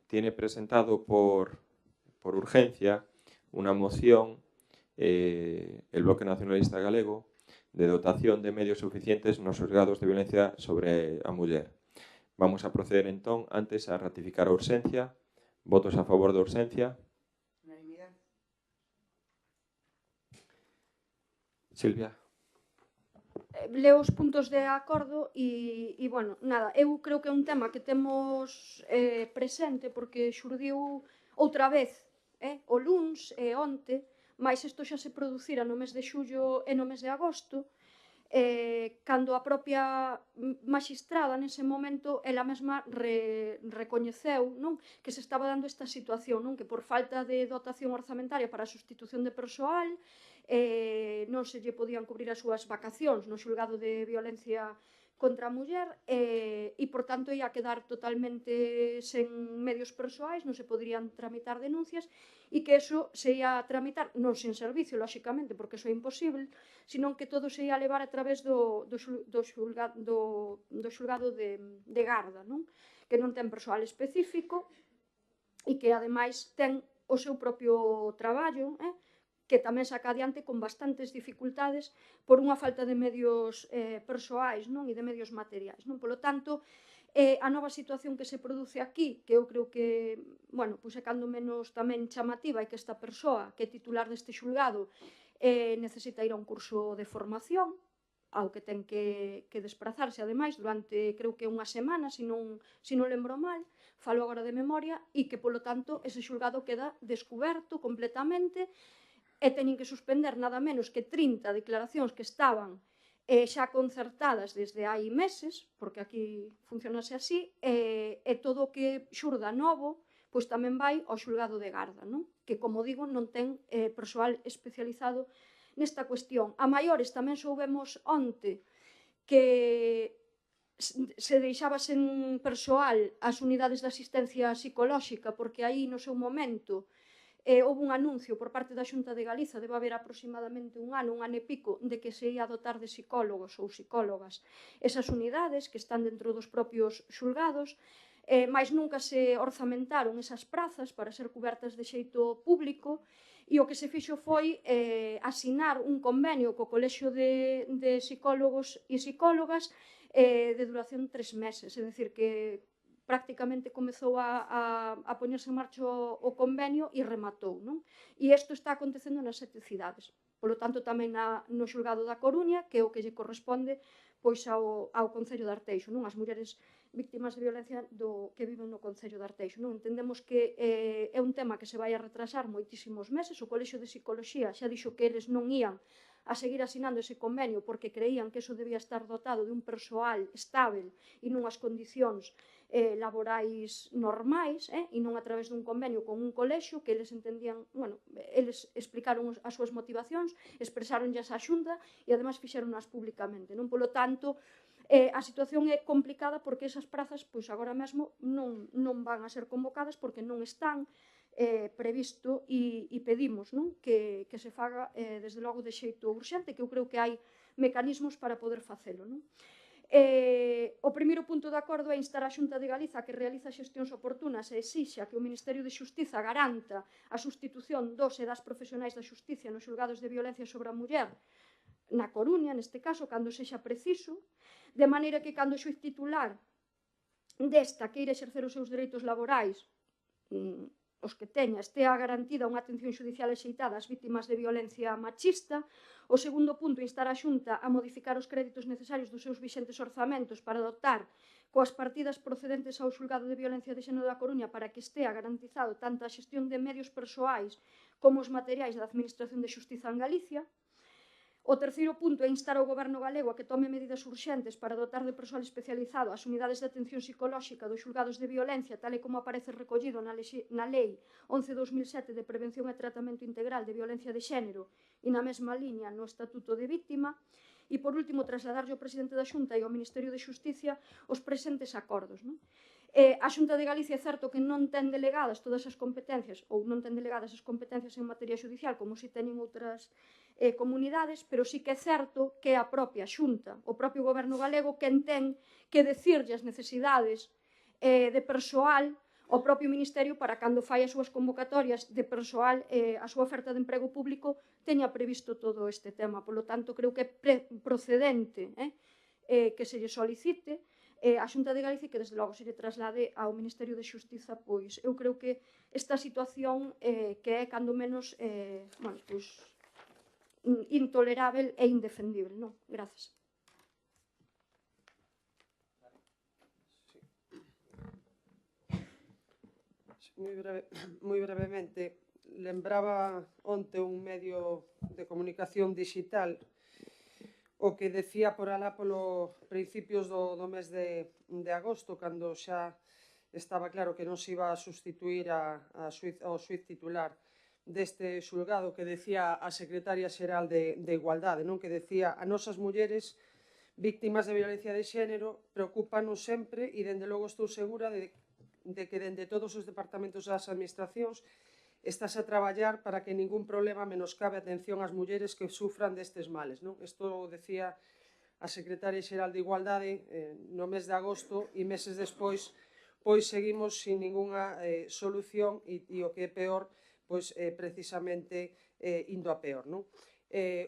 Tiene presentado por urgencia una moción el Bloque Nacionalista Galego de dotación de medios suficientes nos xulgados de violencia sobre a muller. Vamos a proceder entón antes a ratificar a urxencia. Votos a favor da urxencia. Unanimidad. Silvia. Leo os puntos de acordo e, bueno, nada, eu creo que é un tema que temos presente porque xurdiu outra vez o luns e onte, mais isto xa se producira no mes de xullo e no mes de agosto, cando a propia magistrada nese momento ela mesma recoñeceu, non, que se estaba dando esta situación, non, que por falta de dotación orzamentaria para a sustitución de persoal non se lle podían cubrir as súas vacacións no xulgado de violencia contra a muller e, por tanto, ia quedar totalmente sen medios persoais, non se poderían tramitar denuncias e que eso se ia tramitar, non sin servicio, lóxicamente, porque eso é imposible, senón que todo se ia levar a través do xulgado de Garda, non? Que non ten persoal específico e que, ademais, ten o seu propio traballo, que tamén saca adiante con bastantes dificultades por unha falta de medios persoais, non, e de medios materiais, non? Polo tanto, a nova situación que se produce aquí, que eu creo que, bueno, pois é cando menos tamén chamativa, e que esta persoa que é titular deste xulgado necesita ir a un curso de formación, ao que ten que desplazarse, ademais, durante, creo que unha semana, se non lembro mal, falo agora de memoria, e que, polo tanto, ese xulgado queda descuberto completamente e teñen que suspender nada menos que 30 declaracións que estaban xa concertadas desde hai meses, porque aquí funcionase así, e todo o que xurda novo, pois tamén vai ao xulgado de Garda, non? Que, como digo, non ten persoal especializado nesta cuestión. A maiores tamén soubemos onte que se deixaba sen persoal as unidades de asistencia psicolóxica, porque aí no seu momento houve un anuncio por parte da Xunta de Galiza, debe haber aproximadamente un ano e pico, de que se ia dotar de psicólogos ou psicólogas esas unidades que están dentro dos propios xulgados, mais nunca se orzamentaron esas prazas para ser cobertas de xeito público, e o que se fixo foi asinar un convenio co Colexio de Psicólogos e Psicólogas de duración 3 meses, é dicir, que prácticamente comezou a poñerse en marcha o convenio e rematou, non? E isto está acontecendo nas 7 cidades. Polo tanto, tamén no xulgado da Coruña, que é o que lle corresponde pois ao Concello de Arteixo, non? As mulleres víctimas de violencia que viven no Concello de Arteixo, non? Entendemos que é un tema que se vai a retrasar moitísimos meses. O Colexio de Psicoloxía xa dixo que eles non ían a seguir asinando ese convenio porque creían que eso debía estar dotado de un persoal estável e nunhas condicións laborais normais, e non a través dun convenio con un colexio que eles entendían, bueno, eles explicaron as súas motivacións, expresaronlle a Xunta e ademais fixeronas públicamente, non? Polo tanto, a situación é complicada porque esas prazas, pois agora mesmo non van a ser convocadas porque non están previsto e pedimos, non? Que se faga desde logo de xeito urxente, que eu creo que hai mecanismos para poder facelo, non? O primeiro punto de acordo é instar a Xunta de Galiza que realiza xestións oportunas e exixa que o Ministerio de Xustiza garanta a sustitución dos e das profesionais da xusticia nos xulgados de violencia sobre a muller na Coruña, neste caso, cando sexa preciso, de maneira que cando o xuiz titular desta queira exercer os seus dereitos laborais, os que teña, estea garantida unha atención xudicial axeitada ás vítimas de violencia machista. O segundo punto, instar a Xunta a modificar os créditos necesarios dos seus vixentes orzamentos para dotar coas partidas procedentes ao xulgado de violencia de xénero da Coruña para que estea garantizado tanto a xestión de medios persoais como os materiais da Administración de Xustiza en Galicia. O terceiro punto é instar ao Goberno galego a que tome medidas urxentes para dotar de persoal especializado as unidades de atención psicolóxica dos xulgados de violencia, tal e como aparece recollido na Lei 11/2007 de Prevención e Tratamento Integral de Violencia de Xénero e na mesma liña no Estatuto de Víctima. E, por último, trasladarlle ao Presidente da Xunta e ao Ministerio de Xusticia os presentes acordos, non? A Xunta de Galicia é certo que non ten delegadas todas as competencias ou non ten delegadas as competencias en materia xudicial como si teñen outras comunidades, pero sí que é certo que a propia Xunta, o propio Goberno galego, quen ten que decirlle as necesidades de persoal ao propio Ministerio para cando fai as súas convocatorias de persoal, a súa oferta de emprego público, teña previsto todo este tema. Por lo tanto, creo que é procedente que se lle solicite a Xunta de Galicia que desde logo se lle traslade ao Ministerio de Xustiza, pois eu creo que esta situación que é cando menos intolerável e indefendible, non? Grazas. Moi brevemente, lembraba onte un medio de comunicación digital o que decía por alá polo principios do mes de agosto, cando xa estaba claro que non se iba a sustituir ao xuiz titular deste xulgado, que decía a secretaria xeral de Igualdade, non? Que decía: a nosas mulleres víctimas de violencia de xénero preocúpanos sempre e, dende logo, estou segura de que dende todos os departamentos das administracións estás a traballar para que ningún problema menoscabe a atención ás mulleres que sufran destes males, non? Isto decía a secretaria xeral de Igualdade no mes de agosto e meses despois pois seguimos sin ningunha solución e o que é peor, pois precisamente indo a peor, non?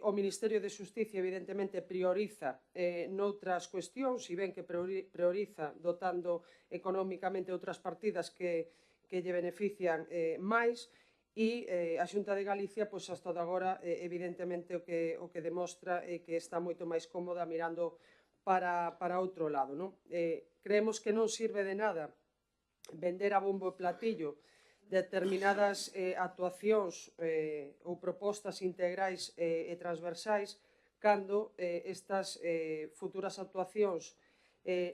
O Ministerio de Xusticia evidentemente prioriza noutras cuestións, e ben que prioriza dotando económicamente outras partidas que lle benefician máis, e a Xunta de Galicia, pois hasta agora, evidentemente o que demostra é que está moito máis cómoda mirando para outro lado, non? Creemos que non sirve de nada vender a bombo e platillo determinadas actuacións ou propostas integrais e transversais cando estas futuras actuacións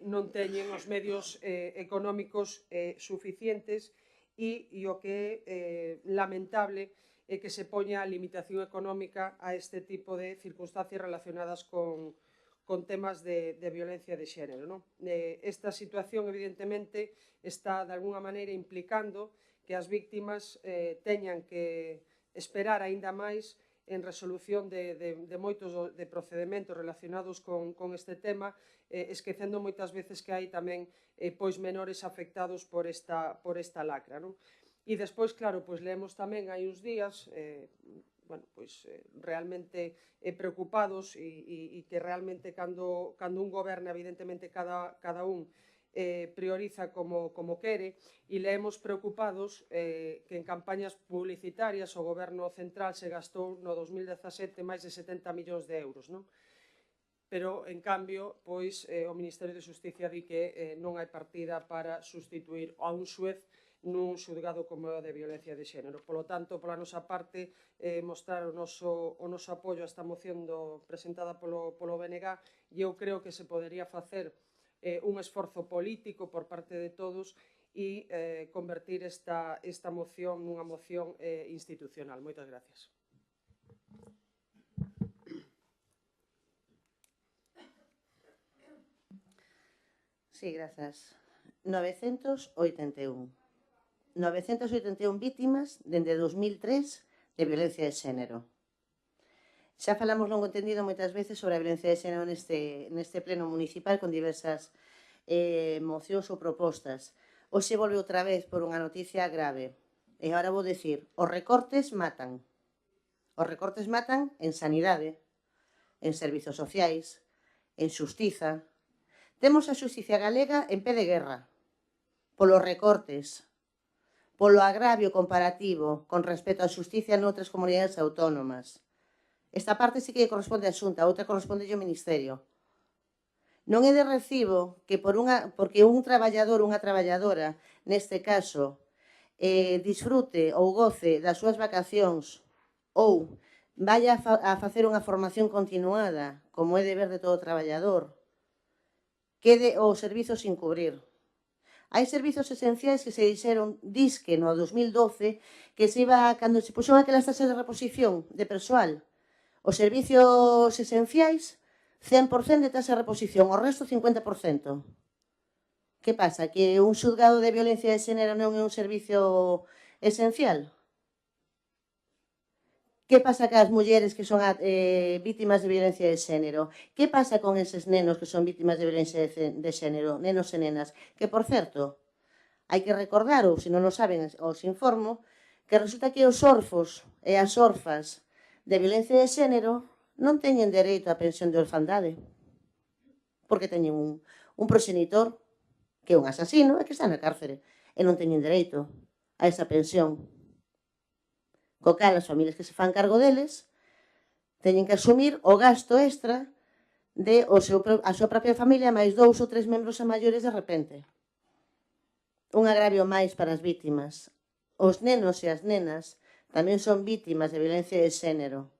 non teñen os medios económicos suficientes e o que é lamentable é que se poña a limitación económica a este tipo de circunstancias relacionadas con con temas de violencia de xénero, non? Esta situación, evidentemente, está de alguna maneira implicando que as víctimas teñan que esperar aínda máis en resolución de moitos de procedementos relacionados con este tema, esquecendo moitas veces que hai tamén pois menores afectados por esta lacra, non? E despois, claro, pois leemos tamén hai uns días realmente preocupados e que realmente cando un goberna, evidentemente cada un prioriza como quere, e leemos preocupados que en campañas publicitarias o goberno central se gastou no 2017 máis de 70 millóns de euros, non? Pero, en cambio, pois, o Ministerio de Xusticia di que non hai partida para sustituir a un xuez nun xulgado como o de violencia de xénero. Polo tanto, pola nosa parte, mostrar o noso apoio a esta moción presentada polo BNG, e eu creo que se podería facer un esforzo político por parte de todos e convertir esta moción nunha moción institucional. Moitas gracias. Sí, grazas. 981 vítimas dende 2003 de violencia de xénero. Xa falamos longo entendido moitas veces sobre a violencia de xénero neste pleno municipal con diversas mocións ou propostas. Hoxe volve outra vez por unha noticia grave. E agora vou dicir, os recortes matan. Os recortes matan en sanidade, en servizos sociais, en xustiza. Temos a xusticia galega en pé de guerra, polos recortes, polo agravio comparativo con respecto á xusticia noutras comunidades autónomas. Esta parte sí que corresponde á Xunta, a outra corresponde ao Ministerio. Non é de recibo que porque un traballador ou unha traballadora, neste caso, disfrute ou goce das súas vacacións ou vaya a facer unha formación continuada, como é deber de todo traballador, quede o servizo sin cubrir. Hai servizos esenciais que se dixeron, disque no 2012, que se iba, cando se puxeron aquelas tasas de reposición de persoal, os servizos esenciais, 100% de tasa de reposición, o resto 50%. Que pasa? Que un xulgado de violencia de xénero non é un servizo esencial? Que pasa cas mulleres que son vítimas de violencia de xénero? Que pasa con eses nenos que son vítimas de violencia de xénero, nenos e nenas? Que, por certo, hai que recordar, ou se non o saben, os informo, que resulta que os orfos e as orfas de violencia de xénero non teñen dereito á pensión de orfandade, porque teñen un proxenitor que é un asasino e que está na cárcere, e non teñen dereito a esa pensión. Co cal, as familias que se fan cargo deles teñen que asumir o gasto extra de a súa propia familia máis 2 ou 3 membros a maiores de repente. Un agravio máis para as vítimas. Os nenos e as nenas tamén son vítimas de violencia de xénero.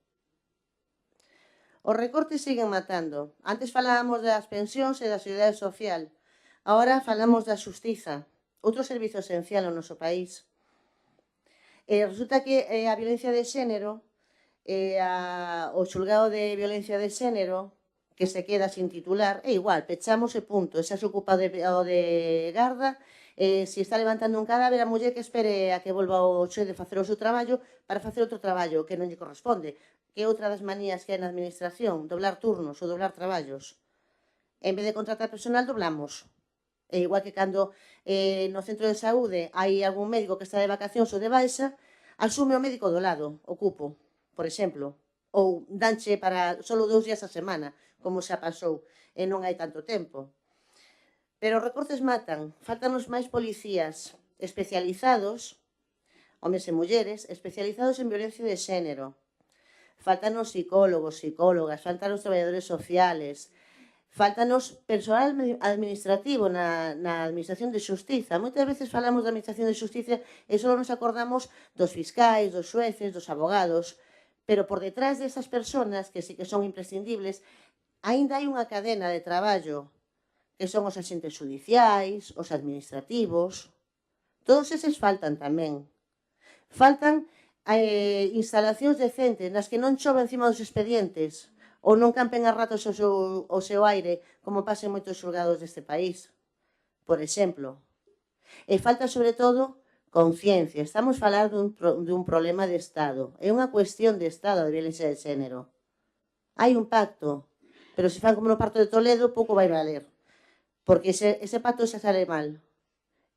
Os recortes siguen matando. Antes falábamos das pensións e da seguridade social. Agora falamos da xustiza, outro servizo esencial no noso país. Resulta que a violencia de xénero, o xulgado de violencia de xénero, que se queda sin titular, é igual, pechamos e punto. Xa se ocupa o de garda, se está levantando un cadáver, a muller que espere a que volva o xuez de facer o seu traballo para facer outro traballo que non lle corresponde, que é outra das manías que hai na administración, doblar turnos ou doblar traballos. En vez de contratar personal, doblamos. E igual que cando no centro de saúde hai algún médico que está de vacacións ou de baixa, asume o médico do lado, o cupo, por exemplo, ou danche para solo 2 días a semana, como xa pasou, e non hai tanto tempo. Pero os recortes matan. Faltanos máis policías especializados, homes e mulleres, especializados en violencia de xénero. Faltanos psicólogos, psicólogas, faltanos traballadores sociales, faltanos persoal administrativo na Administración de Xustiza. Moitas veces falamos da Administración de Xustiza e só nos acordamos dos fiscais, dos xueces, dos abogados, pero por detrás desas persoas, que sí que son imprescindibles, aínda hai unha cadena de traballo, que son os axentes judiciais, os administrativos. Todos eses faltan tamén. Faltan instalacións decentes nas que non chove encima dos expedientes. Ou non campen a ratos o seu aire, como pasa en moitos xulgados deste país, por exemplo. E falta, sobre todo, conciencia. Estamos falando dun problema de Estado. É unha cuestión de Estado de violencia de xénero. Hai un pacto, pero se fan como no Pacto de Toledo, pouco vai valer. Porque ese pacto xa sale mal.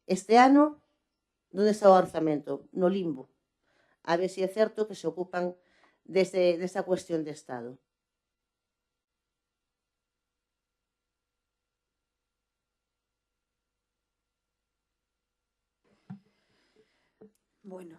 Este ano, onde está o orzamento? No limbo. A ver se é certo que se ocupan desta cuestión de Estado. Bueno,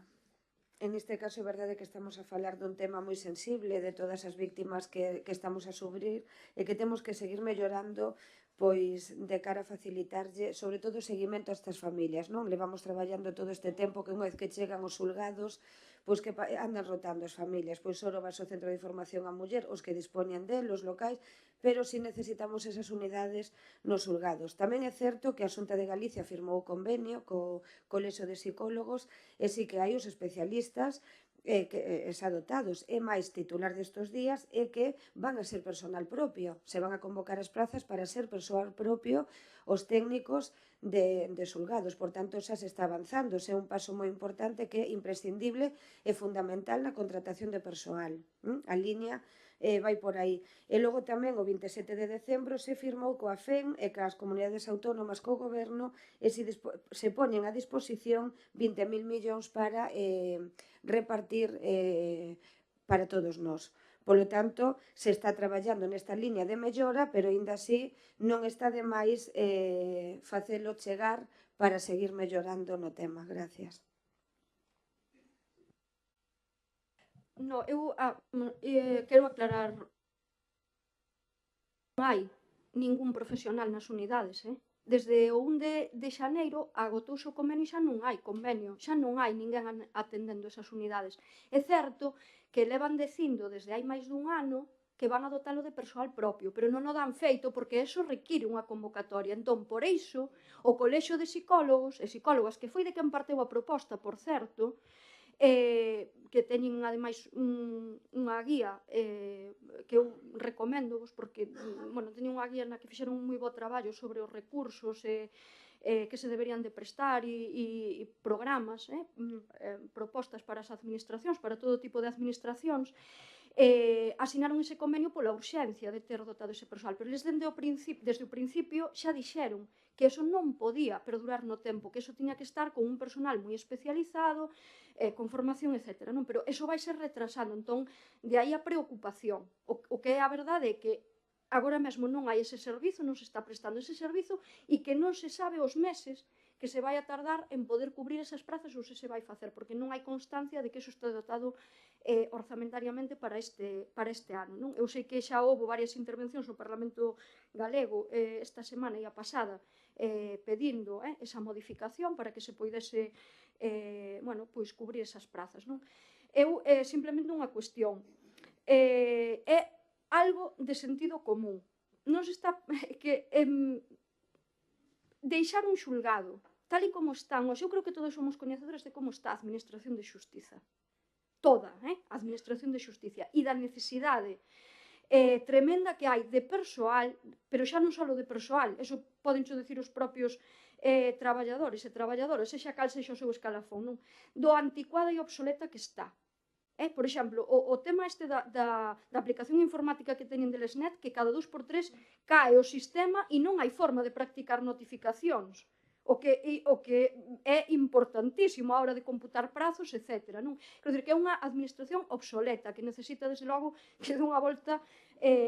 en este caso é verdade que estamos a falar dun tema moi sensible de todas as víctimas que estamos a sufrir e que temos que seguir mellorando pois de cara a facilitarlle sobre todo o seguimento a estas familias, non? Levamos traballando todo este tempo que unha vez que chegan os xulgados pois que andan rotando as familias, pois só vas ao Centro de Información á Muller, os que dispoñen os locais, pero si necesitamos esas unidades nos xulgados. Tamén é certo que a Xunta de Galicia firmou o convenio co Colexio de Psicólogos e si que hai os especialistas dotados e máis titular destos días é que van a ser personal propio, se van a convocar as plazas para ser personal propio os técnicos de xulgados, por tanto xa se está avanzando, é un paso moi importante que é imprescindible e fundamental na contratación de persoal. A línea vai por aí. E logo tamén o 27 de decembro se firmou coa FEN e coas comunidades autónomas co goberno e se poñen a disposición 20.000 millóns para repartir para todos nós. Polo tanto, se está traballando nesta liña de mellora, pero aínda así non está de máis facelo chegar para seguir mellorando no tema. Gracias. No, eu quero aclarar, non hai ningún profesional nas unidades, Desde o 1 de xaneiro agotouse o convenio, xa non hai convenio, xa non hai ninguén atendendo esas unidades. É certo que levan dicindo desde hai máis dun ano que van a dotalo de persoal propio, pero non o dan feito porque eso require unha convocatoria. Entón, por iso, o Colexio de Psicólogos e Psicólogas, que foi de quen parteu a proposta, por certo, que teñen ademais unha guía que eu recomendo vos porque teñen unha guía na que fixeron un moi bo traballo sobre os recursos que se deberían de prestar e programas, propostas para as administracións, para todo tipo de administracións, asinaron ese convenio pola urxencia de ter dotado ese persoal, pero desde o principio xa dixeron que eso non podía perdurar no tempo, que eso tiña que estar con un personal moi especializado, con formación, etc. Pero eso vai ser retrasando, entón, de aí a preocupación. O que é a verdade é que agora mesmo non hai ese servizo, non se está prestando ese servizo e que non se sabe os meses que se vai a tardar en poder cubrir esas prazas ou se vai facer, porque non hai constancia de que eso está dotado orzamentariamente para este ano. Eu sei que xa houve varias intervencións no Parlamento Galego esta semana e a pasada pedindo esa modificación para que se poidese cubrir esas prazas. Eu simplemente unha cuestión, é algo de sentido común. Non se está que deixar un xulgado tal e como están, eu creo que todos somos coñecedores de como está a Administración de Xustiza, toda a Administración de Xustiza, e da necesidade tremenda que hai de persoal, pero xa non só de persoal, eso podenxo dicir os propios traballadores e traballadoras, sexa cal sexa o seu escalafón, do anticuada e obsoleta que está. Por exemplo, o tema este da aplicación informática que teñen de Lesnet, que cada 2x3 cae o sistema e non hai forma de practicar notificacións, o que é importantísimo a hora de computar prazos, etc. Quero dicir que é unha administración obsoleta que necesita, desde logo, que dé unha volta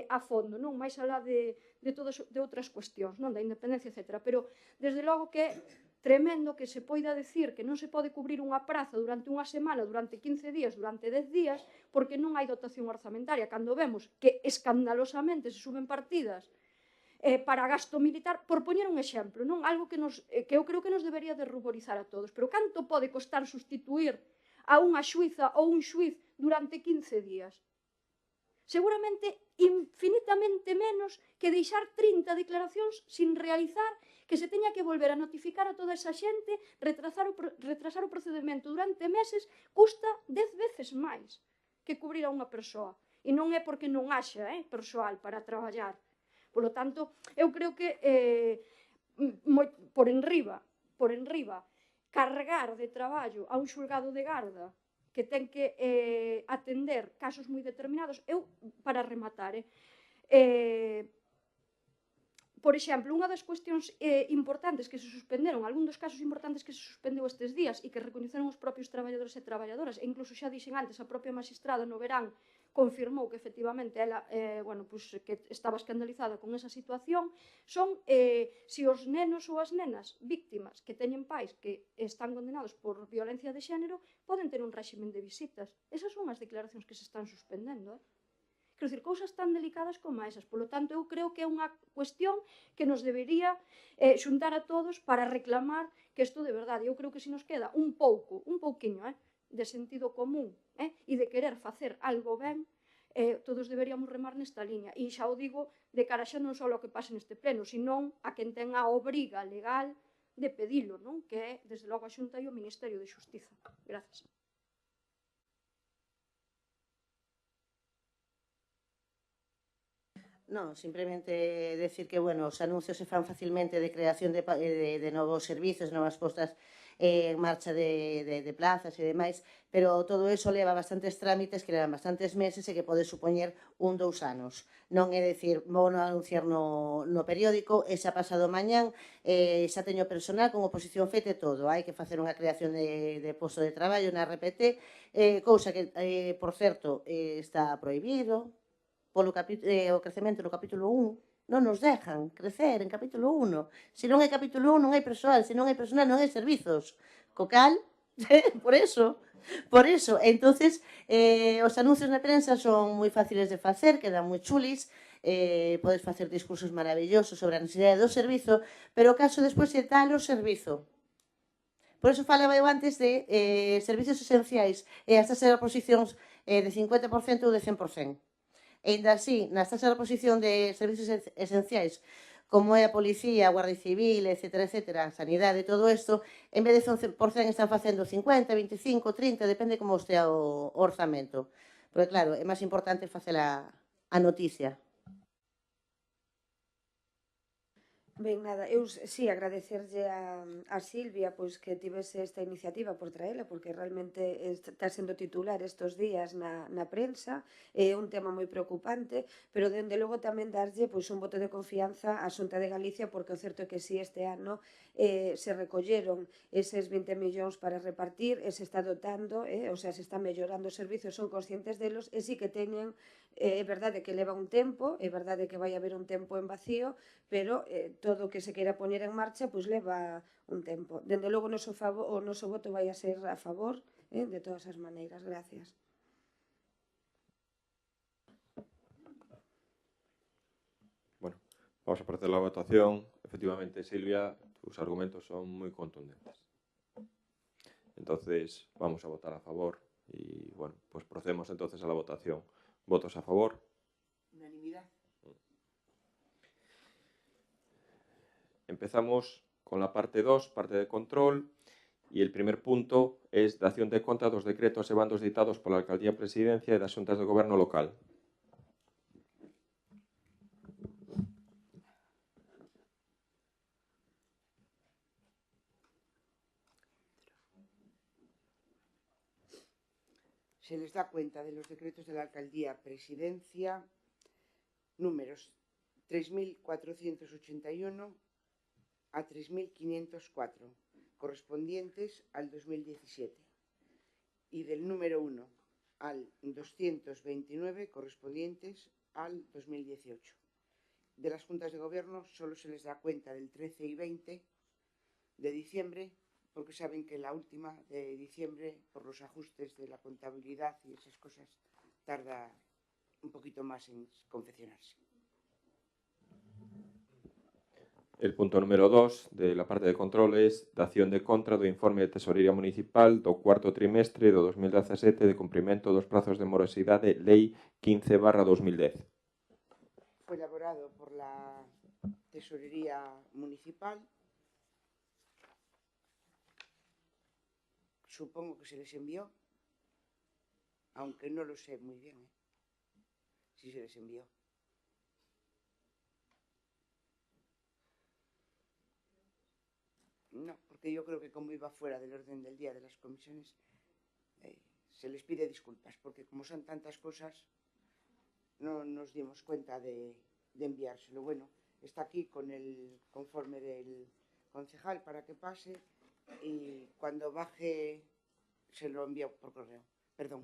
a fondo, máis alá de outras cuestións, da independencia, etc. Pero, desde logo, que é tremendo que se poida decir que non se pode cubrir unha praza durante unha semana, durante 15 días, durante 10 días, porque non hai dotación orzamentaria, cando vemos que escandalosamente se suben partidas para gasto militar, por poñer un exemplo, algo que eu creo que nos debería de ruborizar a todos, pero canto pode costar sustituir a unha xuíza ou un xuíz durante 15 días? Seguramente infinitamente menos que deixar 30 declaracións sin realizar, que se teña que volver a notificar a toda esa xente, retrasar o procedimento durante meses, custa 10 veces máis que cubrir a unha persoa. E non é porque non haxa persoal para traballar. Polo tanto, eu creo que por enriba, cargar de traballo a un xulgado de garda que ten que atender casos moi determinados, eu, para rematar, por exemplo, unha das cuestións importantes que se suspenderon, algún dos casos importantes que se suspendeu estes días e que recoñeceron os propios traballadores e traballadoras, e incluso xa dixen antes, a propia magistrada no verán confirmou que efectivamente ela que estaba escandalizada con esa situación, son se os nenos ou as nenas víctimas que teñen pais que están condenados por violencia de xénero poden ter un réximen de visitas. Esas son as declaracións que se están suspendendo. Quero dicir, cousas tan delicadas como esas. Polo tanto, eu creo que é unha cuestión que nos debería xuntar a todos para reclamar que isto de verdade, eu creo que se nos queda un pouquiño de sentido común e de querer facer algo ben, todos deberíamos remar nesta liña. E xa o digo de cara xa non só ao que pase neste pleno, senón a quen ten a obriga legal de pedilo, non? Que é, desde logo, a Xunta e o Ministerio de Xustiza. Grazas. Non, simplemente decir que, bueno, os anuncios se fan facilmente de creación de novos servizos, novas postas en marcha de plazas e demais, pero todo eso leva bastantes trámites que levan bastantes meses e que pode supoñer 1-2 anos. Non é dicir, vou anunciar no periódico e xa pasado mañán xa teño personal con oposición feita e todo. Hai que facer unha creación de posto de traballo na RPT, cousa que, por certo, está prohibido polo o crecemento no capítulo 1, non nos dejan crecer en capítulo 1. Se non hai capítulo 1 non hai persoal, se non hai personal non hai servizos. Co cal, por eso, entonces os anuncios na prensa son moi fáciles de facer, quedan moi chulis, podes facer discursos maravillosos sobre a necesidade do servizo, pero o caso despois é tal o servizo. Por eso falaba eu antes de servizos esenciais e as tasas de oposicións de 50% ou de 100%. E ainda así, nas tasas de reposición de servizos esenciais, como é a policía, a Guardia Civil, etc., a sanidade, todo isto, en vez de 11% están facendo 50, 25, 30, depende como estea o orzamento. Porque, claro, é máis importante facer a noticia. Ben, nada, eu sí agradecerlle a Silvia pois que tivese esta iniciativa por traela, porque realmente está sendo titular estes días na prensa, é un tema moi preocupante, pero dende logo tamén darlle pois un voto de confianza á Xunta de Galicia, porque o certo é que si este ano se recolleron eses 20 millóns para repartir e se está dotando, o sea, se está mellorando os servizos, son conscientes delos e si que teñen, é verdade que leva un tempo, é verdade que vai haber un tempo en vacío, pero todo o que se queira poñer en marcha pois leva un tempo. Dende logo o noso voto vai a ser a favor de todas as maneiras. Gracias. Bueno, vamos a proceder a la votación. Efectivamente, Silvia, tus argumentos son muy contundentes. Entonces, vamos a votar a favor y, bueno, pues procedemos entonces a la votación. ¿Votos a favor? Unanimidad. Empezamos con la parte 2, parte de control, y el primer punto es dación de conta dos decretos e bandos ditados pola Alcaldía Presidencia e das xuntas de goberno local. Se les da cuenta de los decretos de la Alcaldía Presidencia números 3.481 a 3.504, correspondientes al 2017, y del número 1 al 229, correspondientes al 2018. De las juntas de gobierno solo se les da cuenta del 13 y 20 de diciembre, porque saben que la última de diciembre, por los ajustes de la contabilidad y esas cosas, tarda un poquito más en confeccionarse. El punto número 2 de la parte de control es dación de contra do informe de Tesorería Municipal do cuarto trimestre do 2017 de cumprimento dos prazos de morosidade Lei 15/2010. Fue elaborado por la Tesorería Municipal. Supongo que se les envió, aunque no lo sé muy bien. si se les envió. No, porque yo creo que como iba fuera del orden del día de las comisiones, se les pide disculpas, porque como son tantas cosas, no nos dimos cuenta de enviárselo. Bueno, está aquí con el conforme del concejal para que pase y cuando baje se lo envío por correo. Perdón.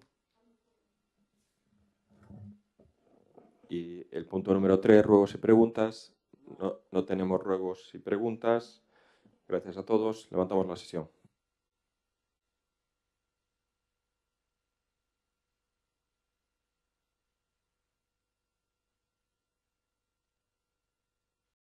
Y el punto número 3, ruegos y preguntas. No tenemos ruegos y preguntas. Gracias a todos. Levantamos la sesión.